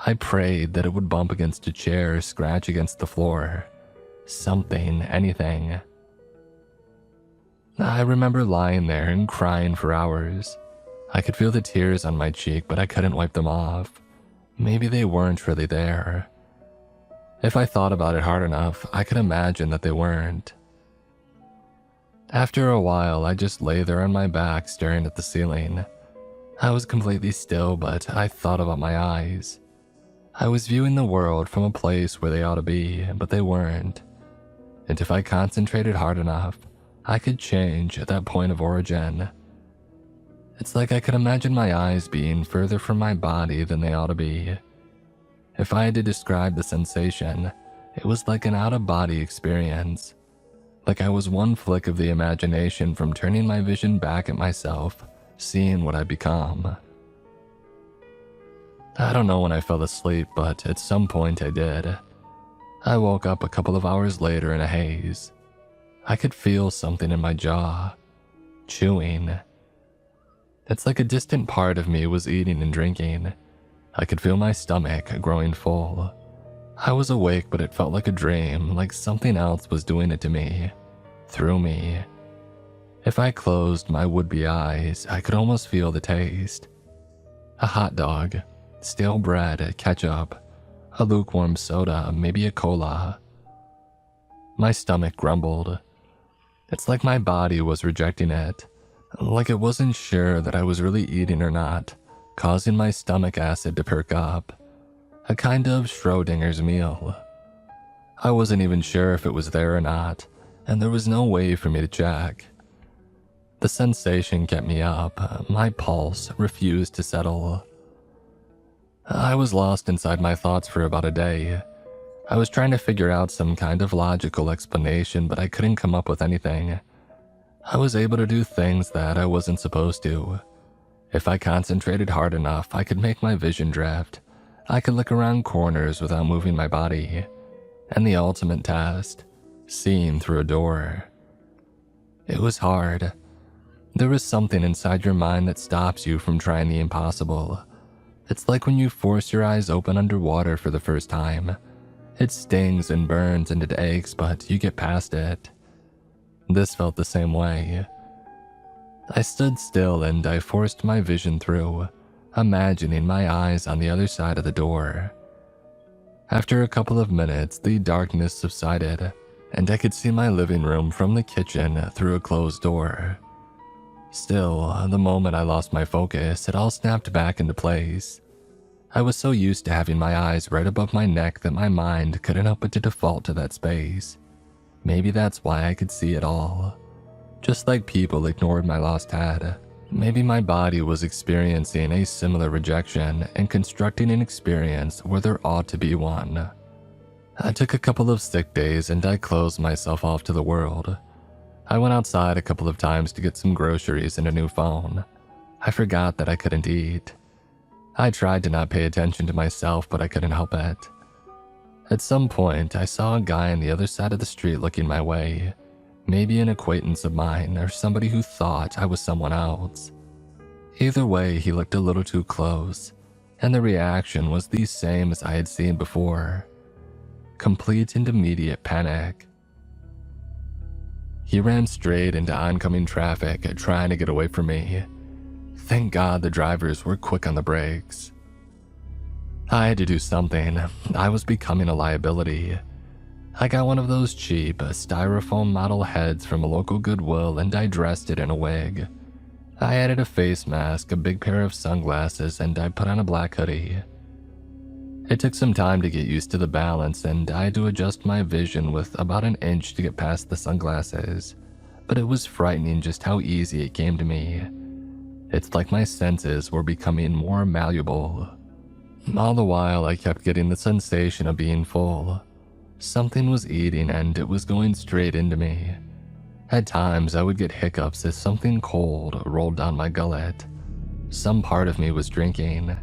I prayed that it would bump against a chair or scratch against the floor. Something, anything. I remember lying there and crying for hours. I could feel the tears on my cheek, but I couldn't wipe them off. Maybe they weren't really there. If I thought about it hard enough, I could imagine that they weren't. After a while, I just lay there on my back staring at the ceiling. I was completely still, but I thought about my eyes. I was viewing the world from a place where they ought to be, but they weren't. And if I concentrated hard enough, I could change that point of origin. It's like I could imagine my eyes being further from my body than they ought to be. If I had to describe the sensation, it was like an out-of-body experience. Like I was one flick of the imagination from turning my vision back at myself, seeing what I'd become. I don't know when I fell asleep, but at some point I did. I woke up a couple of hours later in a haze. I could feel something in my jaw, chewing. It's like a distant part of me was eating and drinking. I could feel my stomach growing full. I was awake, but it felt like a dream, like something else was doing it to me, through me. If I closed my would-be eyes, I could almost feel the taste. A hot dog, stale bread, ketchup, a lukewarm soda, maybe a cola. My stomach grumbled. It's like my body was rejecting it, like it wasn't sure that I was really eating or not, causing my stomach acid to perk up. A kind of Schrodinger's meal. I wasn't even sure if it was there or not, and there was no way for me to check. The sensation kept me up. My pulse refused to settle. I was lost inside my thoughts for about a day. I was trying to figure out some kind of logical explanation, but I couldn't come up with anything. I was able to do things that I wasn't supposed to. If I concentrated hard enough, I could make my vision drift. I could look around corners without moving my body. And the ultimate test, seeing through a door. It was hard. There was something inside your mind that stops you from trying the impossible. It's like when you force your eyes open underwater for the first time. It stings and burns and it aches, but you get past it. This felt the same way. I stood still and I forced my vision through, imagining my eyes on the other side of the door. After a couple of minutes, the darkness subsided, and I could see my living room from the kitchen through a closed door. Still, the moment I lost my focus, it all snapped back into place. I was so used to having my eyes right above my neck that my mind couldn't help but to default to that space. Maybe that's why I could see it all. Just like people ignored my lost head, maybe my body was experiencing a similar rejection and constructing an experience where there ought to be one. I took a couple of sick days and I closed myself off to the world. I went outside a couple of times to get some groceries and a new phone. I forgot that I couldn't eat. I tried to not pay attention to myself, but I couldn't help it. At some point, I saw a guy on the other side of the street looking my way. Maybe an acquaintance of mine or somebody who thought I was someone else. Either way, he looked a little too close, and the reaction was the same as I had seen before. Complete and immediate panic. He ran straight into oncoming traffic, trying to get away from me. Thank God the drivers were quick on the brakes. I had to do something. I was becoming a liability. I got one of those cheap styrofoam model heads from a local Goodwill and I dressed it in a wig. I added a face mask, a big pair of sunglasses, and I put on a black hoodie. It took some time to get used to the balance and I had to adjust my vision with about an inch to get past the sunglasses, but it was frightening just how easy it came to me. It's like my senses were becoming more malleable. All the while, I kept getting the sensation of being full. Something was eating and it was going straight into me. At times, I would get hiccups as something cold rolled down my gullet. Some part of me was drinking.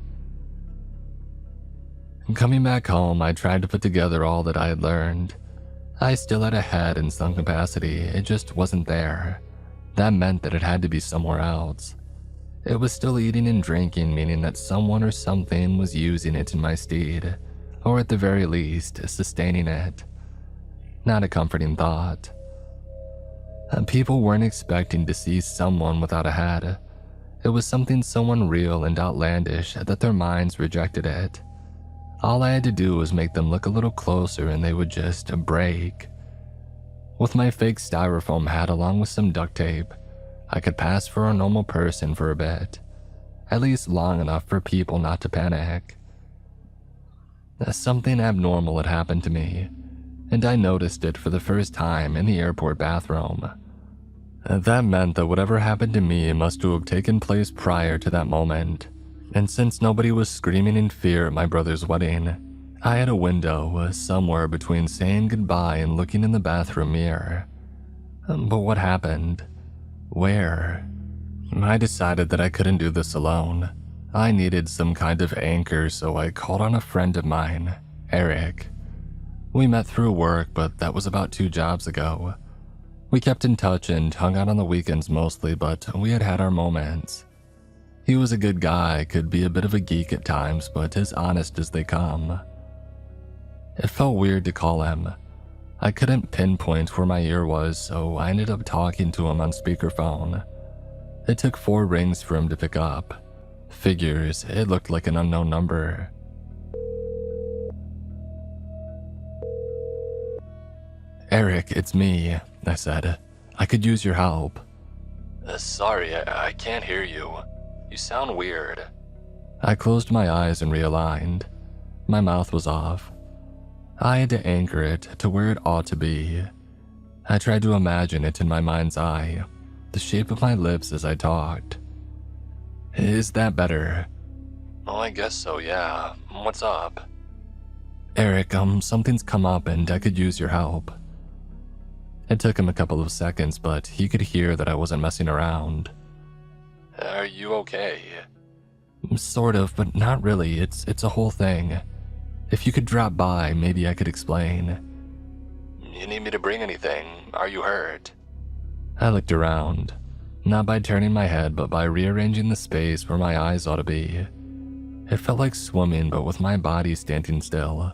Coming back home, I tried to put together all that I had learned. I still had a head in some capacity, it just wasn't there. That meant that it had to be somewhere else. It was still eating and drinking, meaning that someone or something was using it in my stead, or at the very least, sustaining it. Not a comforting thought. People weren't expecting to see someone without a head. It was something so unreal and outlandish that their minds rejected it. All I had to do was make them look a little closer and they would just break. With my fake styrofoam hat along with some duct tape, I could pass for a normal person for a bit, at least long enough for people not to panic. Something abnormal had happened to me, and I noticed it for the first time in the airport bathroom. That meant that whatever happened to me must have taken place prior to that moment. And since nobody was screaming in fear at my brother's wedding, I had a window somewhere between saying goodbye and looking in the bathroom mirror. But what happened? Where? I decided that I couldn't do this alone. I needed some kind of anchor, so I called on a friend of mine, Eric. We met through work, but that was about 2 jobs ago. We kept in touch and hung out on the weekends mostly, but we had had our moments. He was a good guy, could be a bit of a geek at times, but as honest as they come. It felt weird to call him. I couldn't pinpoint where my ear was, so I ended up talking to him on speakerphone. It took 4 rings for him to pick up. Figures, it looked like an unknown number. "Eric, it's me," I said. "I could use your help." "Sorry, I can't hear you. You sound weird." I closed my eyes and realigned. My mouth was off. I had to anchor it to where it ought to be. I tried to imagine it in my mind's eye, the shape of my lips as I talked. "Is that better?" "Oh, I guess so, yeah. What's up?" "Eric, something's come up and I could use your help." It took him a couple of seconds, but he could hear that I wasn't messing around. "Are you okay?" "Sort of, but not really. It's a whole thing. If you could drop by, maybe I could explain." "You need me to bring anything? Are you hurt?" I looked around, not by turning my head, but by rearranging the space where my eyes ought to be. It felt like swimming, but with my body standing still.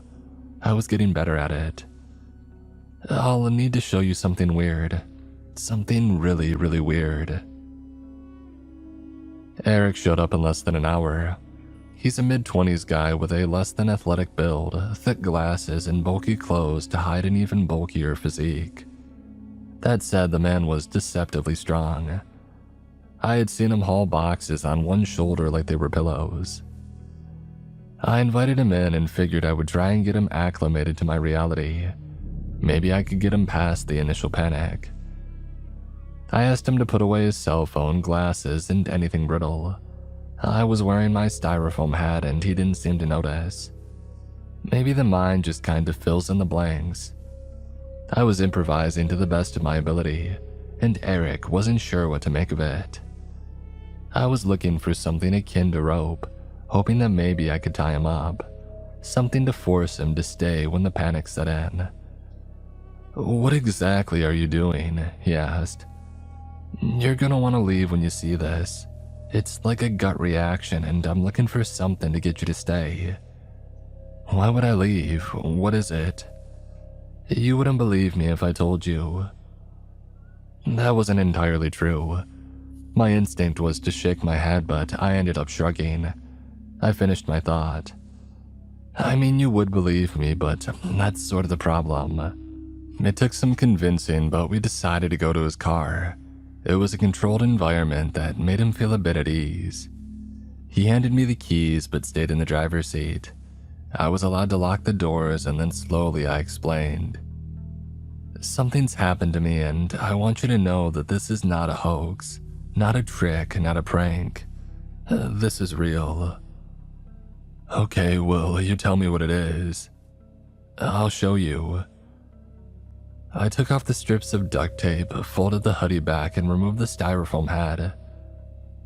I was getting better at it. "I'll need to show you something weird. Something really, really weird." Eric showed up in less than an hour. He's a mid-20s guy with a less than athletic build, thick glasses, and bulky clothes to hide an even bulkier physique. That said, the man was deceptively strong. I had seen him haul boxes on one shoulder like they were pillows. I invited him in and figured I would try and get him acclimated to my reality. Maybe I could get him past the initial panic. I asked him to put away his cell phone, glasses, and anything brittle. I was wearing my styrofoam hat and he didn't seem to notice. Maybe the mind just kind of fills in the blanks. I was improvising to the best of my ability, and Eric wasn't sure what to make of it. I was looking for something akin to rope, hoping that maybe I could tie him up. Something to force him to stay when the panic set in. "What exactly are you doing?" he asked. "You're gonna want to leave when you see this. It's like a gut reaction and I'm looking for something to get you to stay." "Why would I leave? What is it?" "You wouldn't believe me if I told you." That wasn't entirely true. My instinct was to shake my head, but I ended up shrugging. I finished my thought. "I mean, you would believe me, but that's sort of the problem." It took some convincing, but we decided to go to his car. It was a controlled environment that made him feel a bit at ease. He handed me the keys but stayed in the driver's seat. I was allowed to lock the doors and then slowly I explained. "Something's happened to me and I want you to know that this is not a hoax. Not a trick, not a prank. This is real. Okay, well, you tell me what it is. I'll show you. I took off the strips of duct tape, folded the hoodie back, and removed the styrofoam hat.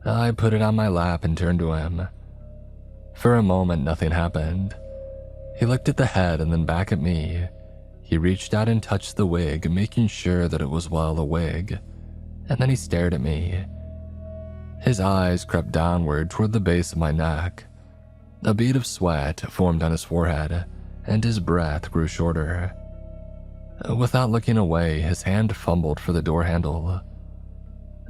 I put it on my lap and turned to him. For a moment, nothing happened. He looked at the head and then back at me. He reached out and touched the wig, making sure that it was, well, a wig. And then he stared at me. His eyes crept downward toward the base of my neck. A bead of sweat formed on his forehead, and his breath grew shorter. Without looking away, his hand fumbled for the door handle.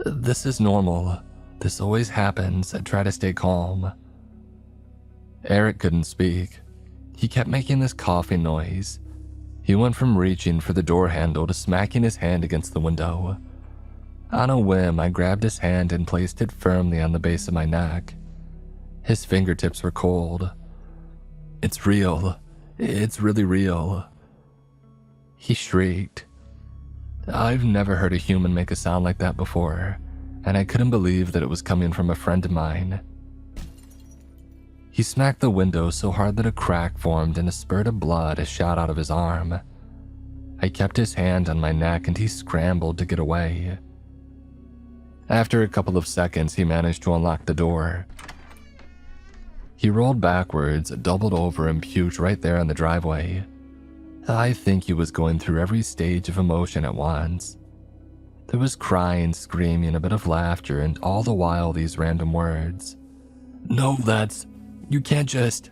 This is normal. This always happens. Try to stay calm. Eric couldn't speak. He kept making this coughing noise. He went from reaching for the door handle to smacking his hand against the window. On a whim, I grabbed his hand and placed it firmly on the base of my neck. His fingertips were cold. It's real. It's really real. He shrieked. I've never heard a human make a sound like that before, and I couldn't believe that it was coming from a friend of mine. He smacked the window so hard that a crack formed and a spurt of blood shot out of his arm. I kept his hand on my neck and he scrambled to get away. After a couple of seconds, he managed to unlock the door. He rolled backwards, doubled over, and puked right there on the driveway. I think he was going through every stage of emotion at once. There was crying, screaming, a bit of laughter, and all the while these random words. No, you can't just...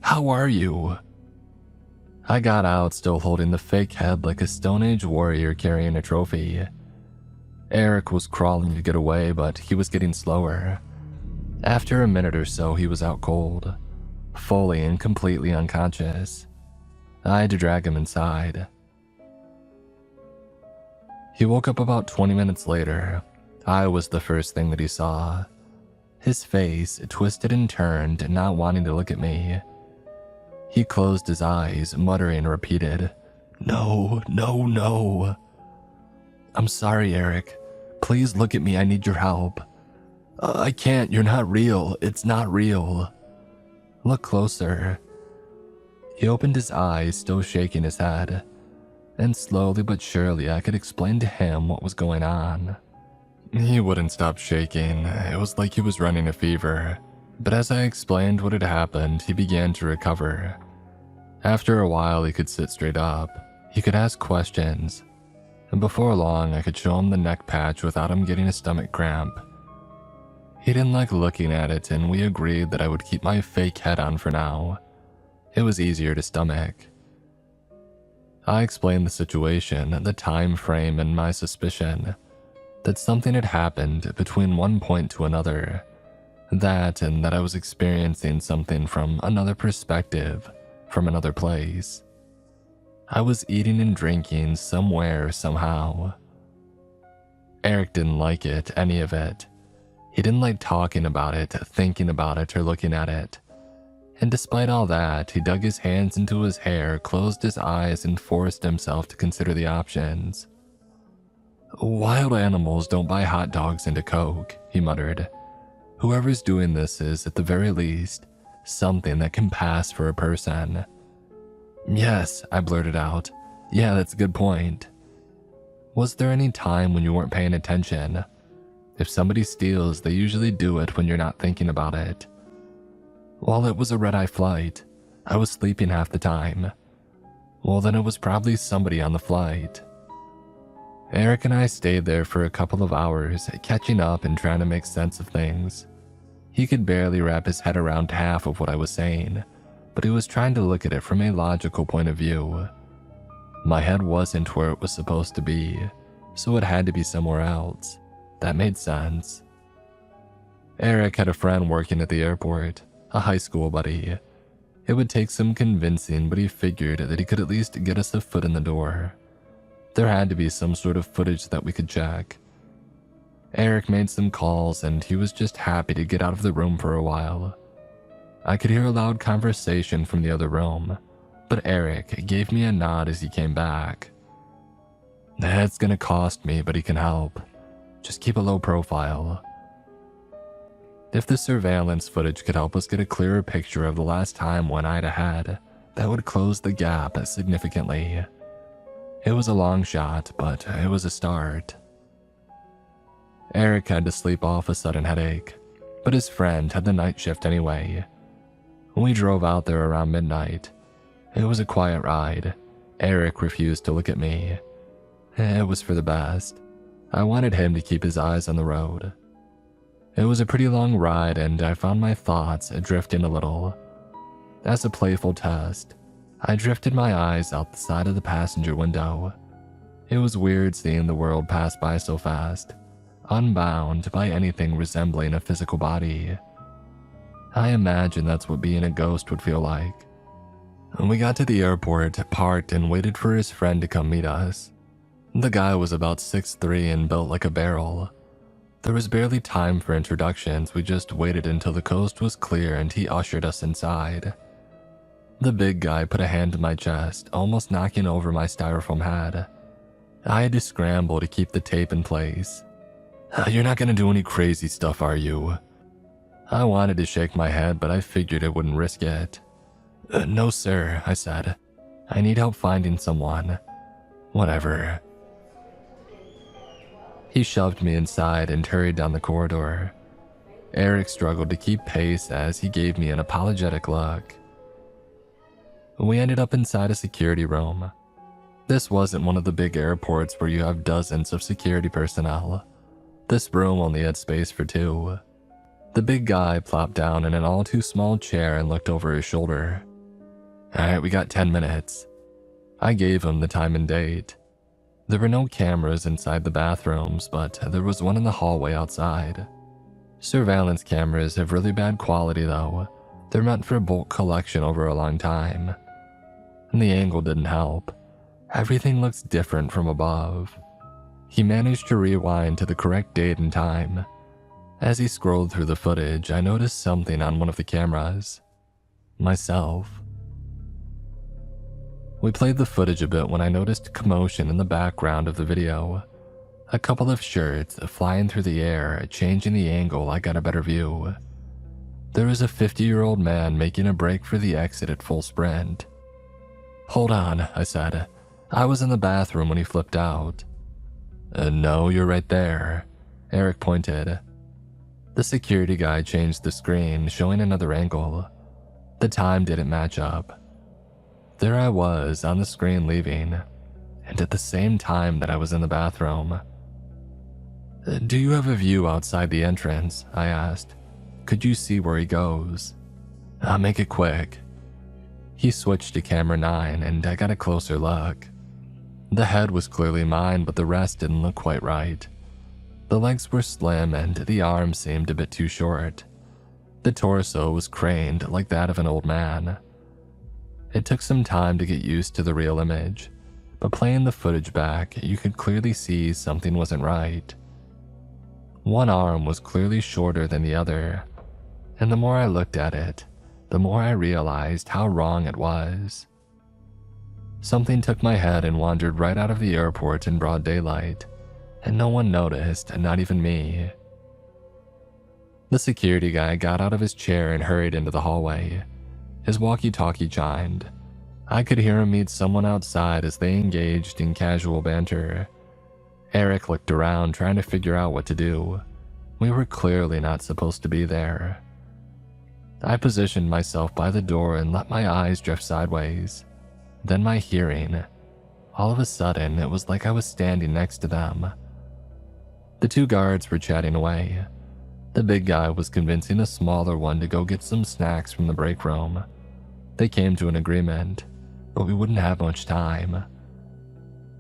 How are you? I got out, still holding the fake head like a Stone Age warrior carrying a trophy. Eric was crawling to get away, but he was getting slower. After a minute or so, he was out cold, fully and completely unconscious. I had to drag him inside. He woke up about 20 minutes later. I was the first thing that he saw. His face twisted and turned, not wanting to look at me. He closed his eyes, muttering and repeated, No, no, no. I'm sorry, Eric. Please look at me, I need your help. I can't, you're not real, it's not real. Look closer. He opened his eyes, still shaking his head, and slowly but surely I could explain to him what was going on. He wouldn't stop shaking. It was like he was running a fever. But as I explained what had happened, he began to recover. After a while, he could sit straight up. He could ask questions. And before long, I could show him the neck patch without him getting a stomach cramp. He didn't like looking at it, and we agreed that I would keep my fake head on for now. It was easier to stomach. I explained the situation, the time frame, and my suspicion that something had happened between one point to another. That and that I was experiencing something from another perspective, from another place. I was eating and drinking somewhere, somehow. Eric didn't like it, any of it. He didn't like talking about it, thinking about it, or looking at it. And despite all that, he dug his hands into his hair, closed his eyes, and forced himself to consider the options. Wild animals don't buy hot dogs into Coke, he muttered. Whoever's doing this is, at the very least, something that can pass for a person. Yes, I blurted out. Yeah, that's a good point. Was there any time when you weren't paying attention? If somebody steals, they usually do it when you're not thinking about it. Well, it was a red-eye flight. I was sleeping half the time. Well, then it was probably somebody on the flight. Eric and I stayed there for a couple of hours, catching up and trying to make sense of things. He could barely wrap his head around half of what I was saying, but he was trying to look at it from a logical point of view. My head wasn't where it was supposed to be, so it had to be somewhere else. That made sense. Eric had a friend working at the airport, a high school buddy. It would take some convincing, but he figured that he could at least get us a foot in the door. There had to be some sort of footage that we could check. Eric made some calls and he was just happy to get out of the room for a while. I could hear a loud conversation from the other room, but Eric gave me a nod as he came back. That's gonna cost me, but he can help. Just keep a low profile. If the surveillance footage could help us get a clearer picture of the last time one I'd had, that would close the gap significantly. It was a long shot, but it was a start. Eric had to sleep off a sudden headache, but his friend had the night shift anyway. We drove out there around midnight. It was a quiet ride. Eric refused to look at me. It was for the best. I wanted him to keep his eyes on the road. It was a pretty long ride, and I found my thoughts drifting a little. As a playful test, I drifted my eyes out the side of the passenger window. It was weird seeing the world pass by so fast, unbound by anything resembling a physical body. I imagine that's what being a ghost would feel like. We got to the airport, parked, and waited for his friend to come meet us. The guy was about 6'3" and built like a barrel. There was barely time for introductions. We just waited until the coast was clear and he ushered us inside. The big guy put a hand to my chest, almost knocking over my styrofoam hat. I had to scramble to keep the tape in place. "You're not gonna do any crazy stuff, are you?" I wanted to shake my head, but I figured I wouldn't risk it. "No, sir," I said. "I need help finding someone." "Whatever." He shoved me inside and hurried down the corridor. Eric struggled to keep pace as he gave me an apologetic look. We ended up inside a security room. This wasn't one of the big airports where you have dozens of security personnel. This room only had space for 2. The big guy plopped down in an all too small chair and looked over his shoulder. "Alright, we got 10 minutes. I gave him the time and date. There were no cameras inside the bathrooms, but there was one in the hallway outside. Surveillance cameras have really bad quality though. They're meant for bulk collection over a long time. And the angle didn't help. Everything looks different from above. He managed to rewind to the correct date and time. As he scrolled through the footage, I noticed something on one of the cameras. Myself. We played the footage a bit when I noticed commotion in the background of the video. A couple of shirts flying through the air, changing the angle. I got a better view. There was a 50-year-old man making a break for the exit at full sprint. "Hold on," I said. "I was in the bathroom when he flipped out." "No, you're right there." Eric pointed. The security guy changed the screen, showing another angle. The time didn't match up. There I was on the screen leaving, and at the same time that I was in the bathroom. "Do you have a view outside the entrance?" I asked. "Could you see where he goes?" "I'll make it quick." He switched to camera 9 and I got a closer look. The head was clearly mine, but the rest didn't look quite right. The legs were slim and the arms seemed a bit too short. The torso was craned like that of an old man. It took some time to get used to the real image, but playing the footage back, you could clearly see something wasn't right. One arm was clearly shorter than the other, and the more I looked at it, the more I realized how wrong it was. Something took my head and wandered right out of the airport in broad daylight, and no one noticed, not even me. The security guy got out of his chair and hurried into the hallway. His walkie-talkie chimed. I could hear him meet someone outside as they engaged in casual banter. Eric looked around, trying to figure out what to do. We were clearly not supposed to be there. I positioned myself by the door and let my eyes drift sideways. Then my hearing. All of a sudden, it was like I was standing next to them. The 2 guards were chatting away. The big guy was convincing the smaller one to go get some snacks from the break room. They came to an agreement, but we wouldn't have much time.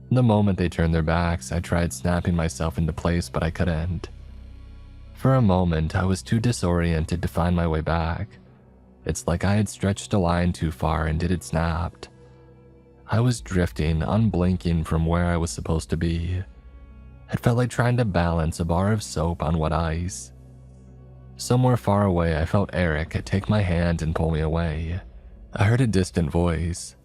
The moment they turned their backs, I tried snapping myself into place, but I couldn't. For a moment, I was too disoriented to find my way back. It's like I had stretched a line too far and it had snapped. I was drifting, unblinking from where I was supposed to be. It felt like trying to balance a bar of soap on wet ice. Somewhere far away, I felt Eric take my hand and pull me away. I heard a distant voice.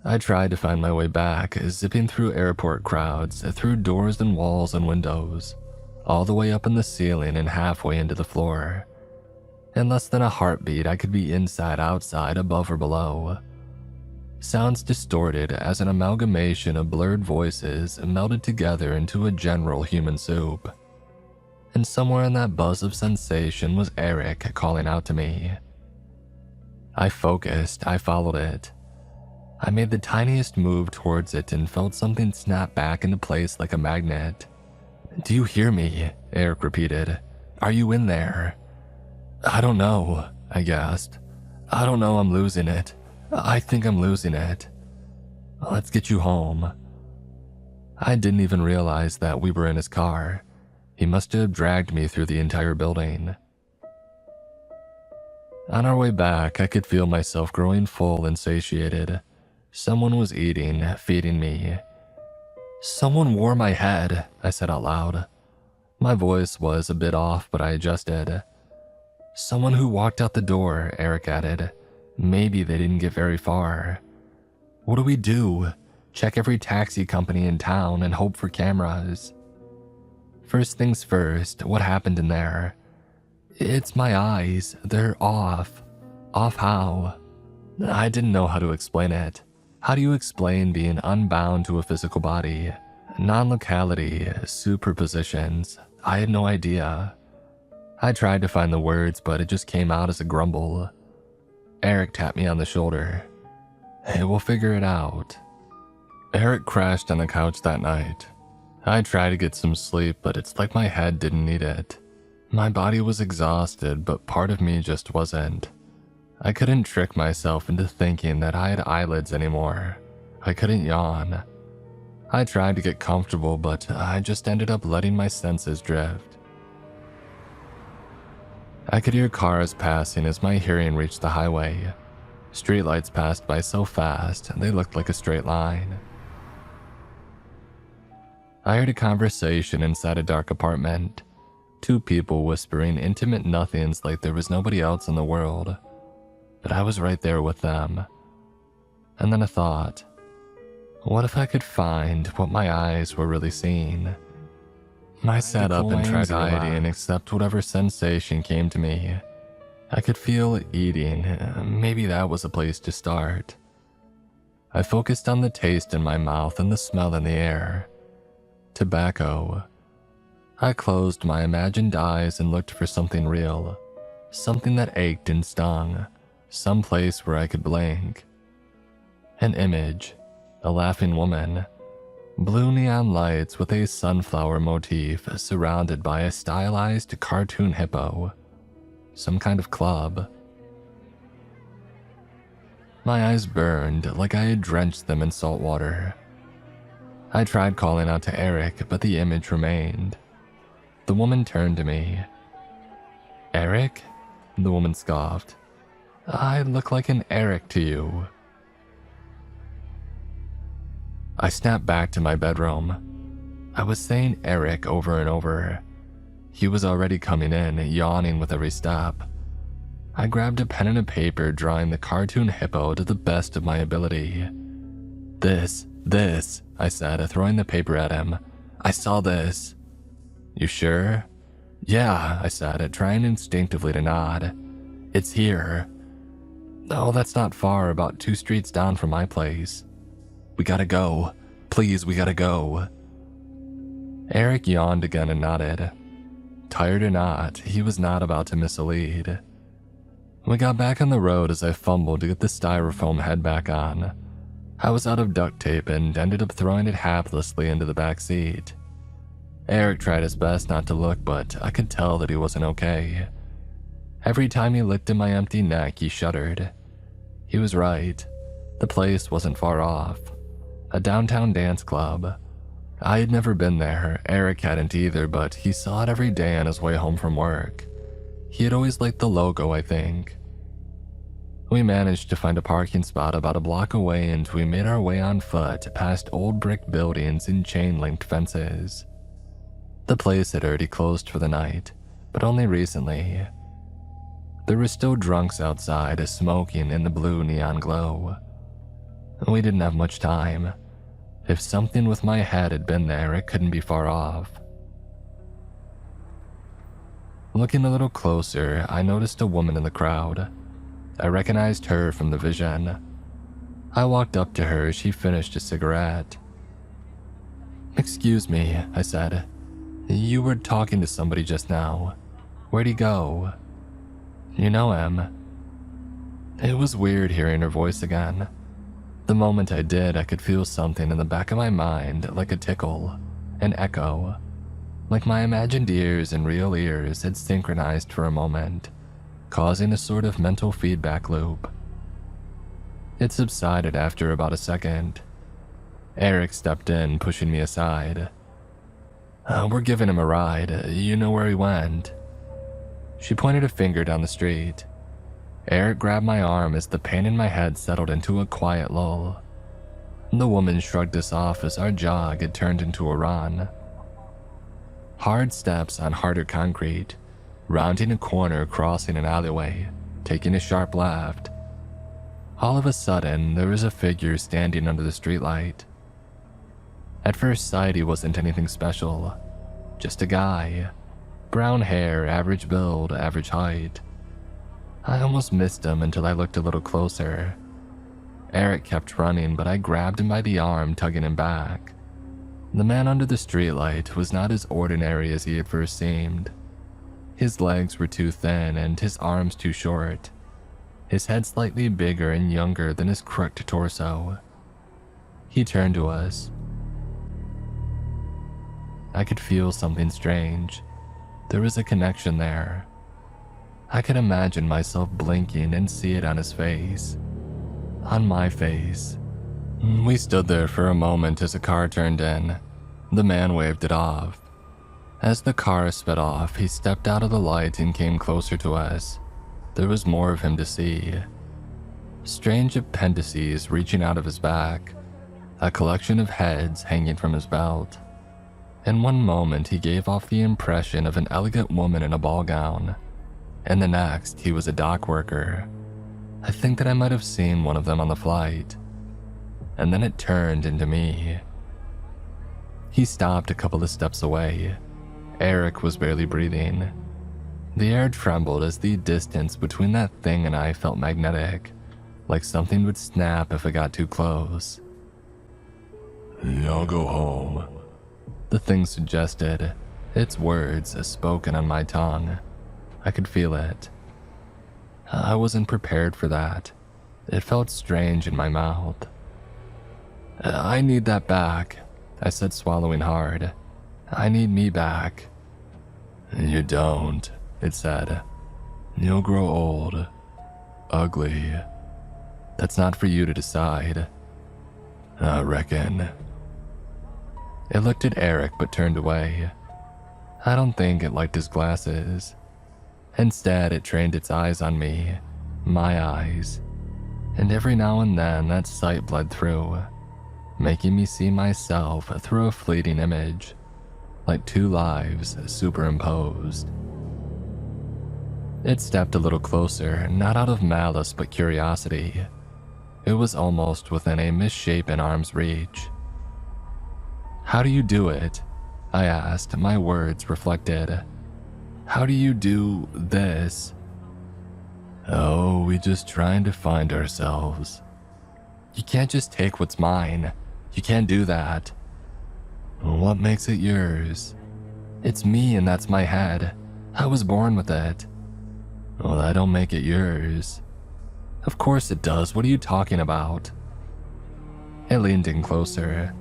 I tried to find my way back, zipping through airport crowds, through doors and walls and windows, all the way up in the ceiling and halfway into the floor. In less than a heartbeat, I could be inside, outside, above, or below. Sounds distorted as an amalgamation of blurred voices melded together into a general human soup. And somewhere in that buzz of sensation was Eric calling out to me. I focused, I followed it. I made the tiniest move towards it and felt something snap back into place like a magnet. "Do you hear me?" Eric repeated. "Are you in there?" "I don't know," I gasped. "I don't know, I'm losing it. I think I'm losing it. Let's get you home." I didn't even realize that we were in his car. He must have dragged me through the entire building. On our way back, I could feel myself growing full and satiated. Someone was eating, feeding me. "Someone wore my head," I said out loud. My voice was a bit off, but I adjusted. "Someone who walked out the door," Eric added. "Maybe they didn't get very far." "What do we do? Check every taxi company in town and hope for cameras." "First things first, what happened in there?" "It's my eyes. They're off." "Off how?" I didn't know how to explain it. How do you explain being unbound to a physical body? Non-locality, superpositions. I had no idea. I tried to find the words, but it just came out as a grumble. Eric tapped me on the shoulder. "Hey, we'll figure it out." Eric crashed on the couch that night. I tried to get some sleep, but it's like my head didn't need it. My body was exhausted, but part of me just wasn't. I couldn't trick myself into thinking that I had eyelids anymore. I couldn't yawn. I tried to get comfortable, but I just ended up letting my senses drift. I could hear cars passing as my hearing reached the highway. Streetlights passed by so fast, they looked like a straight line. I heard a conversation inside a dark apartment. Two people whispering intimate nothings like there was nobody else in the world. But I was right there with them. And then a thought. What if I could find what my eyes were really seeing? I sat up and tried anxiety and accept whatever sensation came to me. I could feel eating. Maybe that was a place to start. I focused on the taste in my mouth and the smell in the air. Tobacco. I closed my imagined eyes and looked for something real. Something that ached and stung. Some place where I could blink. An image. A laughing woman. Blue neon lights with a sunflower motif surrounded by a stylized cartoon hippo. Some kind of club. My eyes burned like I had drenched them in salt water. I tried calling out to Eric, but the image remained. The woman turned to me. "Eric?" The woman scoffed. "I look like an Eric to you." I snapped back to my bedroom. I was saying Eric over and over. He was already coming in, yawning with every step. I grabbed a pen and a paper, drawing the cartoon hippo to the best of my ability. This, I said, throwing the paper at him. "I saw this." "You sure?" "Yeah," I said, trying instinctively to nod. "It's here." "Oh, that's not far, about 2 streets down from my place." "We gotta go. Please, we gotta go." Eric yawned again and nodded. Tired or not, he was not about to miss a lead. We got back on the road as I fumbled to get the styrofoam head back on. I was out of duct tape and ended up throwing it haplessly into the back seat. Eric tried his best not to look, but I could tell that he wasn't okay. Every time he looked at my empty neck, he shuddered. He was right. The place wasn't far off. A downtown dance club. I had never been there, Eric hadn't either, but he saw it every day on his way home from work. He had always liked the logo, I think. We managed to find a parking spot about a block away, and we made our way on foot past old brick buildings and chain-linked fences. The place had already closed for the night, but only recently. There were still drunks outside, smoking in the blue neon glow. We didn't have much time. If something with my head had been there, it couldn't be far off. Looking a little closer, I noticed a woman in the crowd. I recognized her from the vision. I walked up to her as she finished a cigarette. "Excuse me," I said. "You were talking to somebody just now. Where'd he go?" "You know him?" It was weird hearing her voice again. The moment I did, I could feel something in the back of my mind, like a tickle, an echo. Like my imagined ears and real ears had synchronized for a moment, causing a sort of mental feedback loop. It subsided after about a second. Eric stepped in, pushing me aside. We're giving him a ride. You know where he went." She pointed a finger down the street. Eric grabbed my arm as the pain in my head settled into a quiet lull. The woman shrugged us off as our jog had turned into a run. Hard steps on harder concrete, rounding a corner, crossing an alleyway, taking a sharp left. All of a sudden, there was a figure standing under the streetlight. At first sight, he wasn't anything special. Just a guy. Brown hair, average build, average height. I almost missed him until I looked a little closer. Eric kept running, but I grabbed him by the arm, tugging him back. The man under the streetlight was not as ordinary as he had first seemed. His legs were too thin and his arms too short. His head slightly bigger and younger than his crooked torso. He turned to us. I could feel something strange. There was a connection there. I could imagine myself blinking and see it on his face. On my face. We stood there for a moment as a car turned in. The man waved it off. As the car sped off, he stepped out of the light and came closer to us. There was more of him to see. Strange appendices reaching out of his back. A collection of heads hanging from his belt. In one moment, he gave off the impression of an elegant woman in a ball gown. In the next, he was a dock worker. I think that I might have seen one of them on the flight. And then it turned into me. He stopped a couple of steps away. Eric was barely breathing. The air trembled as the distance between that thing and I felt magnetic, like something would snap if it got too close. "I'll go home," the thing suggested, its words spoken on my tongue. I could feel it. I wasn't prepared for that. It felt strange in my mouth. "I need that back," I said, swallowing hard. "I need me back." "You don't," it said. "You'll grow old. Ugly. That's not for you to decide. I reckon." It looked at Eric but turned away. I don't think it liked his glasses. Instead, it trained its eyes on me, my eyes. And every now and then that sight bled through, making me see myself through a fleeting image, like two lives superimposed. It stepped a little closer, not out of malice but curiosity. It was almost within a misshapen arm's reach. "How do you do it?" I asked, my words reflected. "How do you do this?" "Oh, we just trying to find ourselves." "You can't just take what's mine. You can't do that." "What makes it yours?" "It's me and that's my head. I was born with it." "Well, that don't make it yours." "Of course it does. What are you talking about?" I leaned in closer,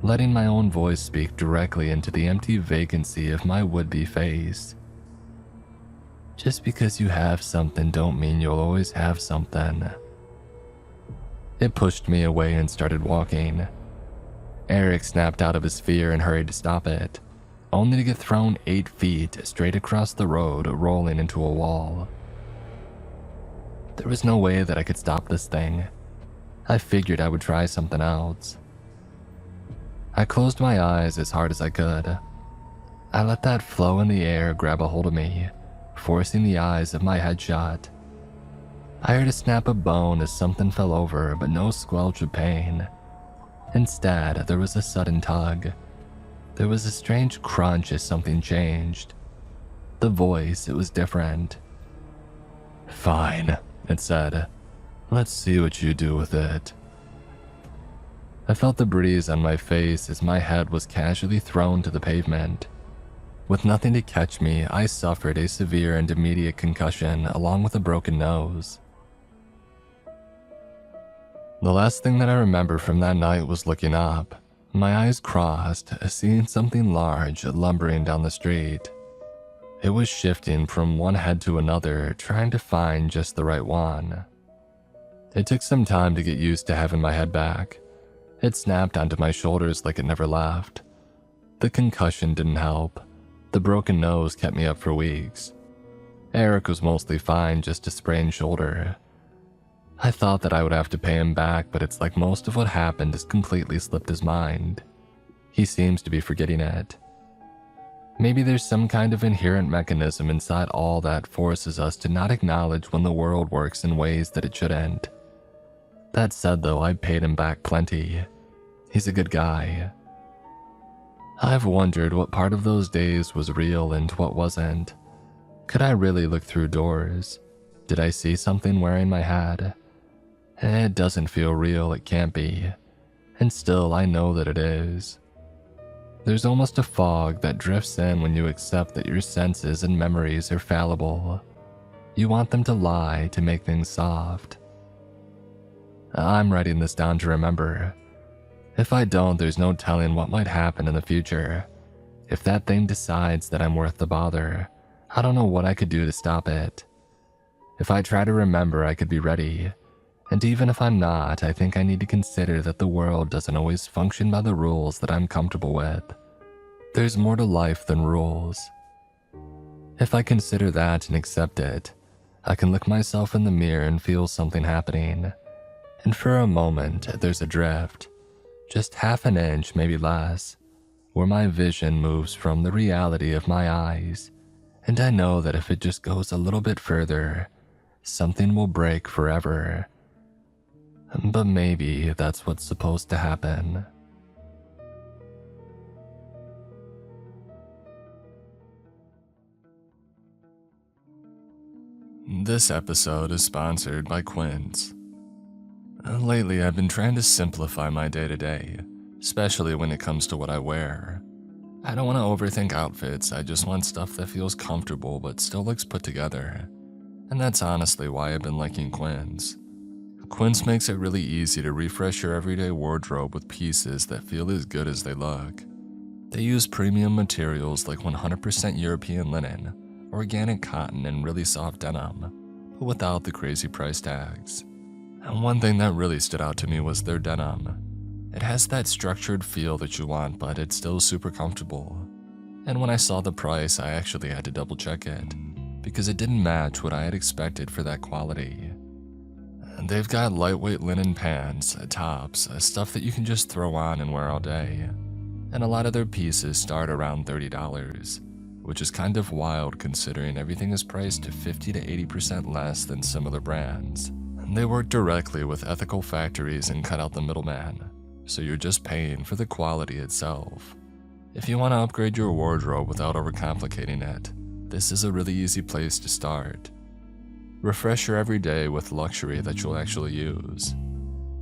letting my own voice speak directly into the empty vacancy of my would-be face. "Just because you have something don't mean you'll always have something." It pushed me away and started walking. Eric snapped out of his fear and hurried to stop it, only to get thrown 8 feet straight across the road, rolling into a wall. There was no way that I could stop this thing. I figured I would try something else. I closed my eyes as hard as I could. I let that flow in the air grab a hold of me, forcing the eyes of my head shut. I heard a snap of bone as something fell over, but no squelch of pain. Instead, there was a sudden tug. There was a strange crunch as something changed. The voice, it was different. "Fine," it said. "Let's see what you do with it." I felt the breeze on my face as my head was casually thrown to the pavement. With nothing to catch me, I suffered a severe and immediate concussion along with a broken nose. The last thing that I remember from that night was looking up. My eyes crossed, seeing something large lumbering down the street. It was shifting from one head to another, trying to find just the right one. It took some time to get used to having my head back. It snapped onto my shoulders like it never left. The concussion didn't help. The broken nose kept me up for weeks. Eric was mostly fine, just a sprained shoulder. I thought that I would have to pay him back, but it's like most of what happened has completely slipped his mind. He seems to be forgetting it. Maybe there's some kind of inherent mechanism inside all that forces us to not acknowledge when the world works in ways that it shouldn't. That said though, I paid him back plenty. He's a good guy. I've wondered what part of those days was real and what wasn't. Could I really look through doors? Did I see something wearing my hat? It doesn't feel real, it can't be. And still, I know that it is. There's almost a fog that drifts in when you accept that your senses and memories are fallible. You want them to lie to make things soft. I'm writing this down to remember. If I don't, there's no telling what might happen in the future. If that thing decides that I'm worth the bother, I don't know what I could do to stop it. If I try to remember, I could be ready. And even if I'm not, I think I need to consider that the world doesn't always function by the rules that I'm comfortable with. There's more to life than rules. If I consider that and accept it, I can look myself in the mirror and feel something happening. And for a moment, there's a drift, just half an inch, maybe less, where my vision moves from the reality of my eyes, and I know that if it just goes a little bit further, something will break forever. But maybe that's what's supposed to happen. This episode is sponsored by Quince. Lately, I've been trying to simplify my day-to-day, especially when it comes to what I wear. I don't want to overthink outfits, I just want stuff that feels comfortable but still looks put together. And that's honestly why I've been liking Quince. Quince makes it really easy to refresh your everyday wardrobe with pieces that feel as good as they look. They use premium materials like 100% European linen, organic cotton, and really soft denim, but without the crazy price tags. And one thing that really stood out to me was their denim. It has that structured feel that you want, but it's still super comfortable. And when I saw the price, I actually had to double check it, because it didn't match what I had expected for that quality. They've got lightweight linen pants, tops, stuff that you can just throw on and wear all day. And a lot of their pieces start around $30, which is kind of wild considering everything is priced 50 to 80% less than similar brands. They work directly with ethical factories and cut out the middleman, so you're just paying for the quality itself. If you want to upgrade your wardrobe without overcomplicating it, this is a really easy place to start. Refresh your everyday with luxury that you'll actually use.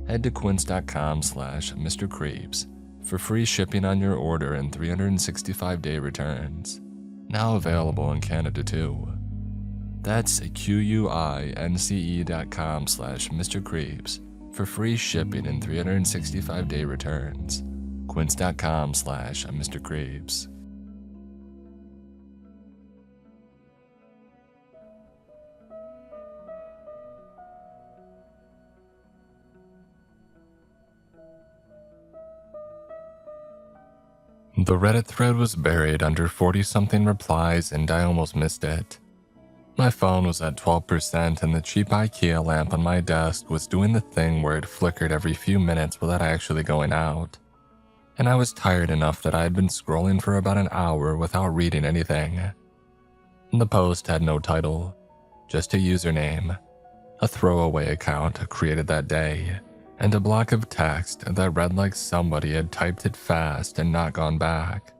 Head to quince.com/MrCreeps for free shipping on your order and 365-day returns. Now available in Canada too. That's QUINCE.com/MrCreeps for free shipping and 365-day returns. Quince.com/MrCreeps. The Reddit thread was buried under 40-something replies and I almost missed it. My phone was at 12% and the cheap IKEA lamp on my desk was doing the thing where it flickered every few minutes without actually going out. And I was tired enough that I had been scrolling for about an hour without reading anything. The post had no title, just a username, a throwaway account created that day, and a block of text that read like somebody had typed it fast and not gone back.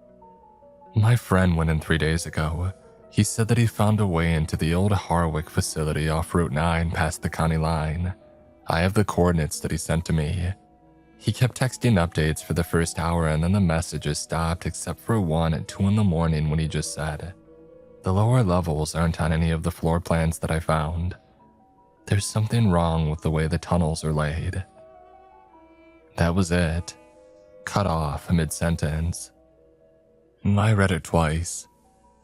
My friend went in 3 days ago, He said that he found a way into the old Harwick facility off Route 9 past the county line. I have the coordinates that he sent to me. He kept texting updates for the first hour and then the messages stopped except for one at 2 in the morning when he just said, "The lower levels aren't on any of the floor plans that I found. There's something wrong with the way the tunnels are laid." That was it. Cut off mid-sentence. I read it twice.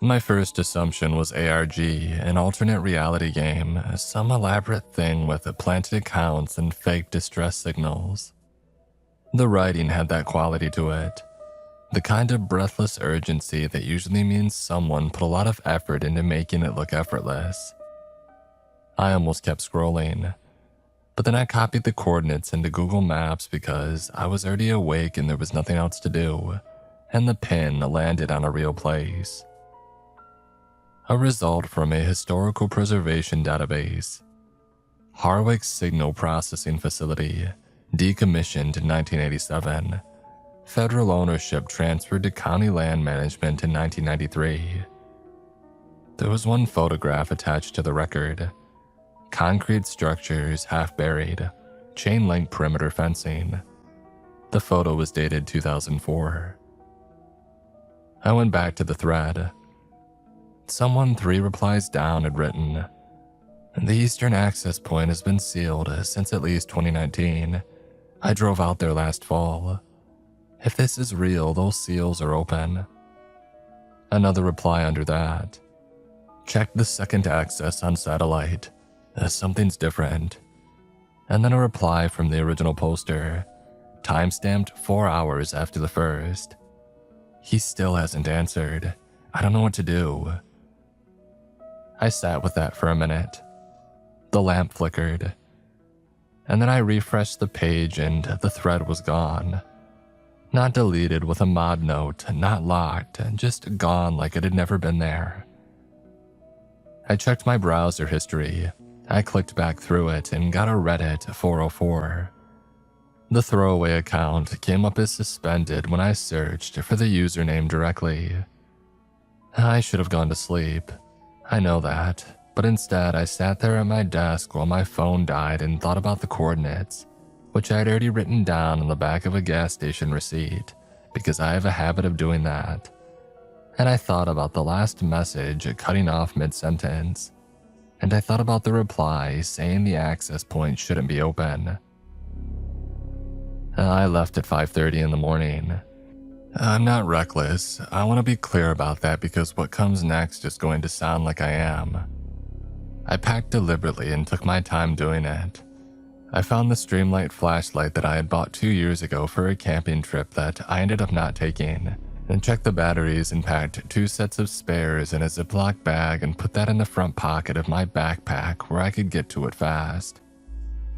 My first assumption was ARG, an alternate reality game, some elaborate thing with planted accounts and fake distress signals. The writing had that quality to it, the kind of breathless urgency that usually means someone put a lot of effort into making it look effortless. I almost kept scrolling, but then I copied the coordinates into Google Maps because I was already awake and there was nothing else to do, and the pin landed on a real place. A result from a historical preservation database. Harwick Signal Processing Facility, decommissioned in 1987. Federal ownership transferred to county land management in 1993. There was one photograph attached to the record. Concrete structures half buried, chain link perimeter fencing. The photo was dated 2004. I went back to the thread. Someone 3 replies down had written, "The eastern access point has been sealed since at least 2019. I drove out there last fall. If this is real, those seals are open." Another reply under that, "Check the second access on satellite. Something's different." And then a reply from the original poster, timestamped 4 hours after the first. "He still hasn't answered. I don't know what to do." I sat with that for a minute. The lamp flickered. And then I refreshed the page and the thread was gone. Not deleted with a mod note, not locked, just gone like it had never been there. I checked my browser history. I clicked back through it and got a Reddit 404. The throwaway account came up as suspended when I searched for the username directly. I should have gone to sleep. I know that, but instead I sat there at my desk while my phone died and thought about the coordinates, which I had already written down on the back of a gas station receipt, because I have a habit of doing that. And I thought about the last message cutting off mid-sentence, and I thought about the reply saying the access point shouldn't be open. I left at 5:30 in the morning. I'm not reckless. I want to be clear about that because what comes next is going to sound like I am. I packed deliberately and took my time doing it. I found the Streamlight flashlight that I had bought 2 years ago for a camping trip that I ended up not taking, and checked the batteries and packed 2 sets of spares in a Ziploc bag and put that in the front pocket of my backpack where I could get to it fast.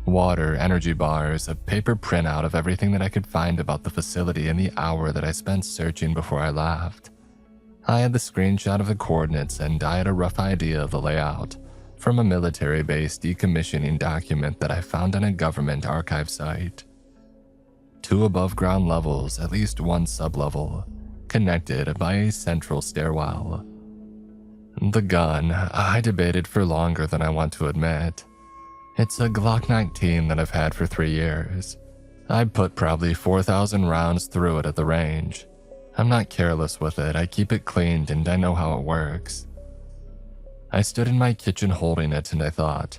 Water, energy bars, a paper printout of everything that I could find about the facility in the hour that I spent searching before I left. I had the screenshot of the coordinates and I had a rough idea of the layout from a military base decommissioning document that I found on a government archive site. 2 above ground levels, at least 1 sublevel, connected by a central stairwell. The gun, I debated for longer than I want to admit. It's a Glock 19 that I've had for 3 years. I'd put probably 4,000 rounds through it at the range. I'm not careless with it, I keep it cleaned and I know how it works. I stood in my kitchen holding it and I thought,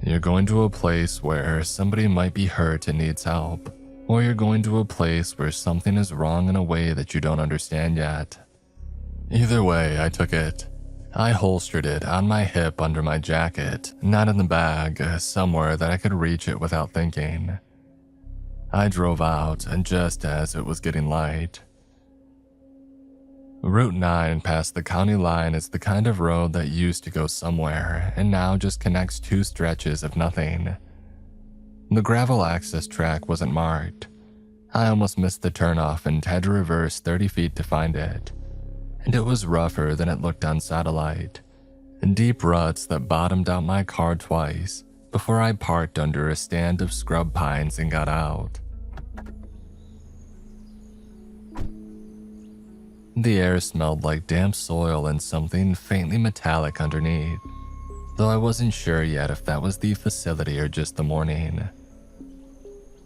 you're going to a place where somebody might be hurt and needs help, or you're going to a place where something is wrong in a way that you don't understand yet. Either way, I took it. I holstered it on my hip under my jacket, not in the bag, somewhere that I could reach it without thinking. I drove out, and just as it was getting light. Route 9 past the county line is the kind of road that used to go somewhere, and now just connects 2 stretches of nothing. The gravel access track wasn't marked. I almost missed the turnoff and had to reverse 30 feet to find it. And it was rougher than it looked on satellite, and deep ruts that bottomed out my car twice before I parked under a stand of scrub pines and got out. The air smelled like damp soil and something faintly metallic underneath, though I wasn't sure yet if that was the facility or just the morning.